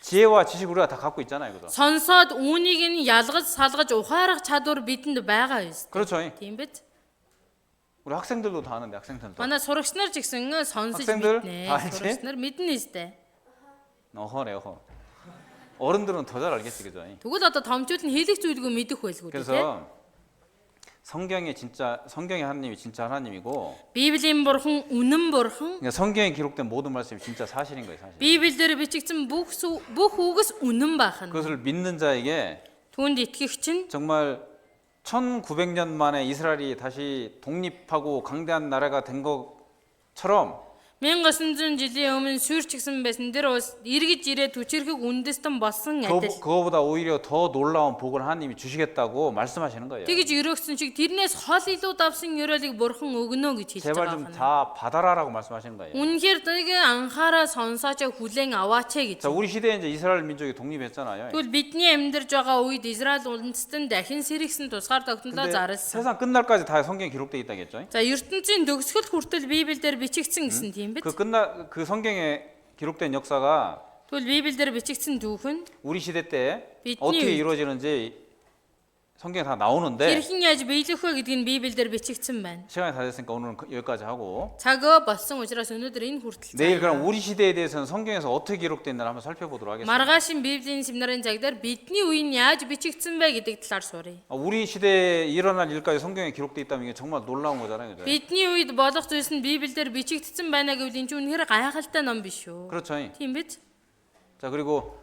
지혜와 지식 우리가 다 갖고 있잖아요, 그죠? Сонсоод үүнийг нь ялгаж салгаж ухаарах чадвар бидэнд байгаа юм. 그렇죠. Тийм биз? 우리 학생들도 다 아는데 학생들도. Манай сурагч нар ч гэсэн сонсож 학생들 мэднэ. 다 알지? Сурагч нар мэднэ өстэй. 어허래 어허. 어른들은 더 잘 알겠지, 그죠? Тэгвэл одоо томчууд нь хэлэх зүйлгүй мэдэх байлгүй тийм. 그래서 성경의 하나님이 진짜 하나님이고 Библийн бурхан үнэн бурхан. 그러니까 성경에 기록된 모든 말씀이 진짜 사실인 거예요, 사실. Библиэлд бичигдсэн бүх үгс үнэн байх нь. 그것을 믿는 자에게 Түүнд итгэгч нь 정말 1900년 만에 이스라엘이 다시 독립하고 강대한 나라가 된 것처럼 1900 жилийн өмнө сүрчгсэн байсан тэр ус эргэж ирээд хүчрэхэг үндэстэн болсон адил. 그거보다 오히려 더 놀라운 복을 하나님이 주시겠다고 말씀하시는 거예요. Тэгж өрөөгсөн шиг тэрнээс хол илүү давсан ёроолыг бурхан өгнө гэж хэлж 제발 байгаа 좀 юм. 다 받아라라고 말씀하시는 거예요. Үнэхээр тэгээ анхаараа сонсооч хүлээн аваач гэж. 자, 우리 시대에 이제 이스라엘 민족이 독립했잖아요. Тэгвэл бидний амьдарч байгаа үед Израиль үндэстэн дахин сэргсэн тусгаар тогтнолоо 근데 зарласан. 세상 끝날까지 다 성경에 기록돼 있다겠죠. За ертөнцийн төгсгөл хүртэл Библиэлд бичигдсэн гэсэн тийм биз? 그 성경에 기록된 역사가 Тэгвэл Библиэлд бичигдсэн түүх нь 우리 시대 때 бидний 어떻게 үед 이루어지는지 성경에 다 나오는데 хэрхэн яаж биелэх вэ гэдгийг Библиэлд бичигдсэн байна. 시간이 다 됐으니까 오늘은 여기까지 하고 Цагаа болсон учраас өнөөдөр энэ хүртэл. 내일 그럼 우리 시대에 대해서는 성경에서 어떻게 기록된 날 한번 살펴보도록 하겠습니다. Маргаашийн Библийн семинарын цаг дээр бидний үеийн яаж бичигдсэн бэ гэдэг талаар суръя. 우리 시대에 일어날 일까지 성경에 기록돼 있다면 이게 정말 놀라운 거잖아요, 그죠? Бидний үед болох зүйлс нь Библиэлд бичигдсэн байна гэвэл энэ ч үнэхээр гайхалтай ном биш үү? 그렇죠. Тийм биз? 자, 그리고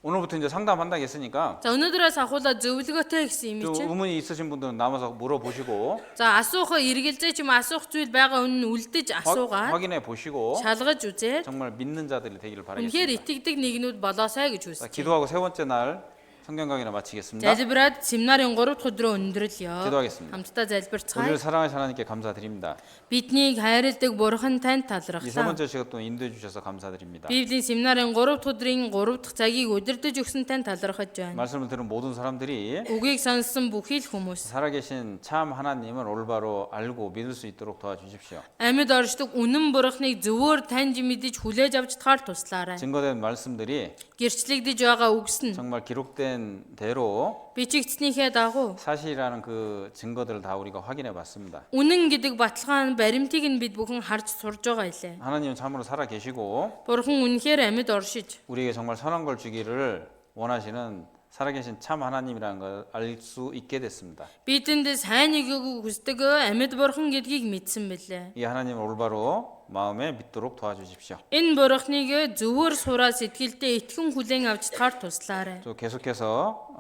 오늘부터 이제 상담한다고 했으니까 За өнөөдрөөс ахуулаад зөвлөгөөтэй гэсэн юм 좀 чинь. 의문이 있으신 분들은 남아서 물어보시고 За асуух эргэлзээ ч юм асуух зүйл байгаа үнэн үлдэж асуугаад 확인해 보시고 шалгаж үзээд 정말 믿는 자들이 되기를 үнэхээр 바라겠습니다. итгэдэг нэгнүүд болоосай гэж 자, хүсэж. 기도하고 세 번째 날 성경 강의를 마치겠습니다. Залбираад семинарын 3 дахь өдрөө өндөрлөё. 기도하겠습니다. Хамтдаа залбирцгаая. 우리를 사랑하신 하나님께 감사드립니다. Биднийг хайрладаг бурхан 이 танд 세 талархлаа. 번째 시간 또 인도해 주셔서 감사드립니다. Библийн семинарын 3 дахь өдрийн 3 дахь цагийг удирдах өгсөн танд талархаж байна. 말씀을 들은 모든 사람들이 Үгийг сонссон бүхий л хүмүүс 살아계신 참 하나님을 올바로 알고 믿을 수 있도록 도와주십시오. амьд оршдог үнэн бурхныг зөвөр таньж мэдэж хүлээж авч тахаар туслаарай. 증거된 말씀들이 Гэрчлэгдэж байгаа үгс нь 정말 기록된 대로 бичигдснийхээ дагуу 사실이라는 그 증거들을 다 우리가 확인해 봤습니다. үнэн гэдэг баталгаан баримтыг нь бид бүхэн харж сурж байгаа илээ. 하나님은 참으로 살아 계시고 Бурхан үнэхээр амьд оршиж 우리에게 정말 선한 걸 주기를 원하시는 살아계신 참 하나님이라는 걸 알 수 있게 됐습니다. бидэнд сайн нэгийг хүсдэг амьд бурхан гэдгийг мэдсэн билээ. 이 하나님을 올바로 마음에 믿도록 도와주십시오. Энэ бурхныг зөвөр сураа сэтгэлдээ итгэн хүлээн авч тахаар туслаарай. 또 계속해서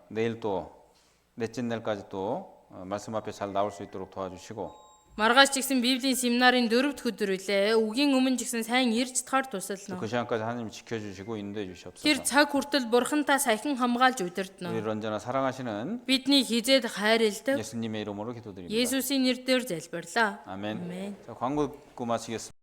내일 또 넷째 날까지 또 말씀 앞에 잘 나올 수 있도록 도와주시고 Маргааш ч гэсэн Библийн семинарын 4-р өдөр үлээ. Үгийн өмнө ч гэсэн сайн ирж тахаар тусална. 그 시간까지 하나님 지켜주시고 인도해 Тэр 주시옵소서. цаг хүртэл Бурхан та сахин хамгаалж удирдна. 우리를 언제나 사랑하시는 Бидний хизээд хайрладаг 예수님의 이름으로 기도드립니다. Есүсийн нэрээр залбирлаа. 아멘. 아멘. 자, 광고 듣고 마치겠습니다.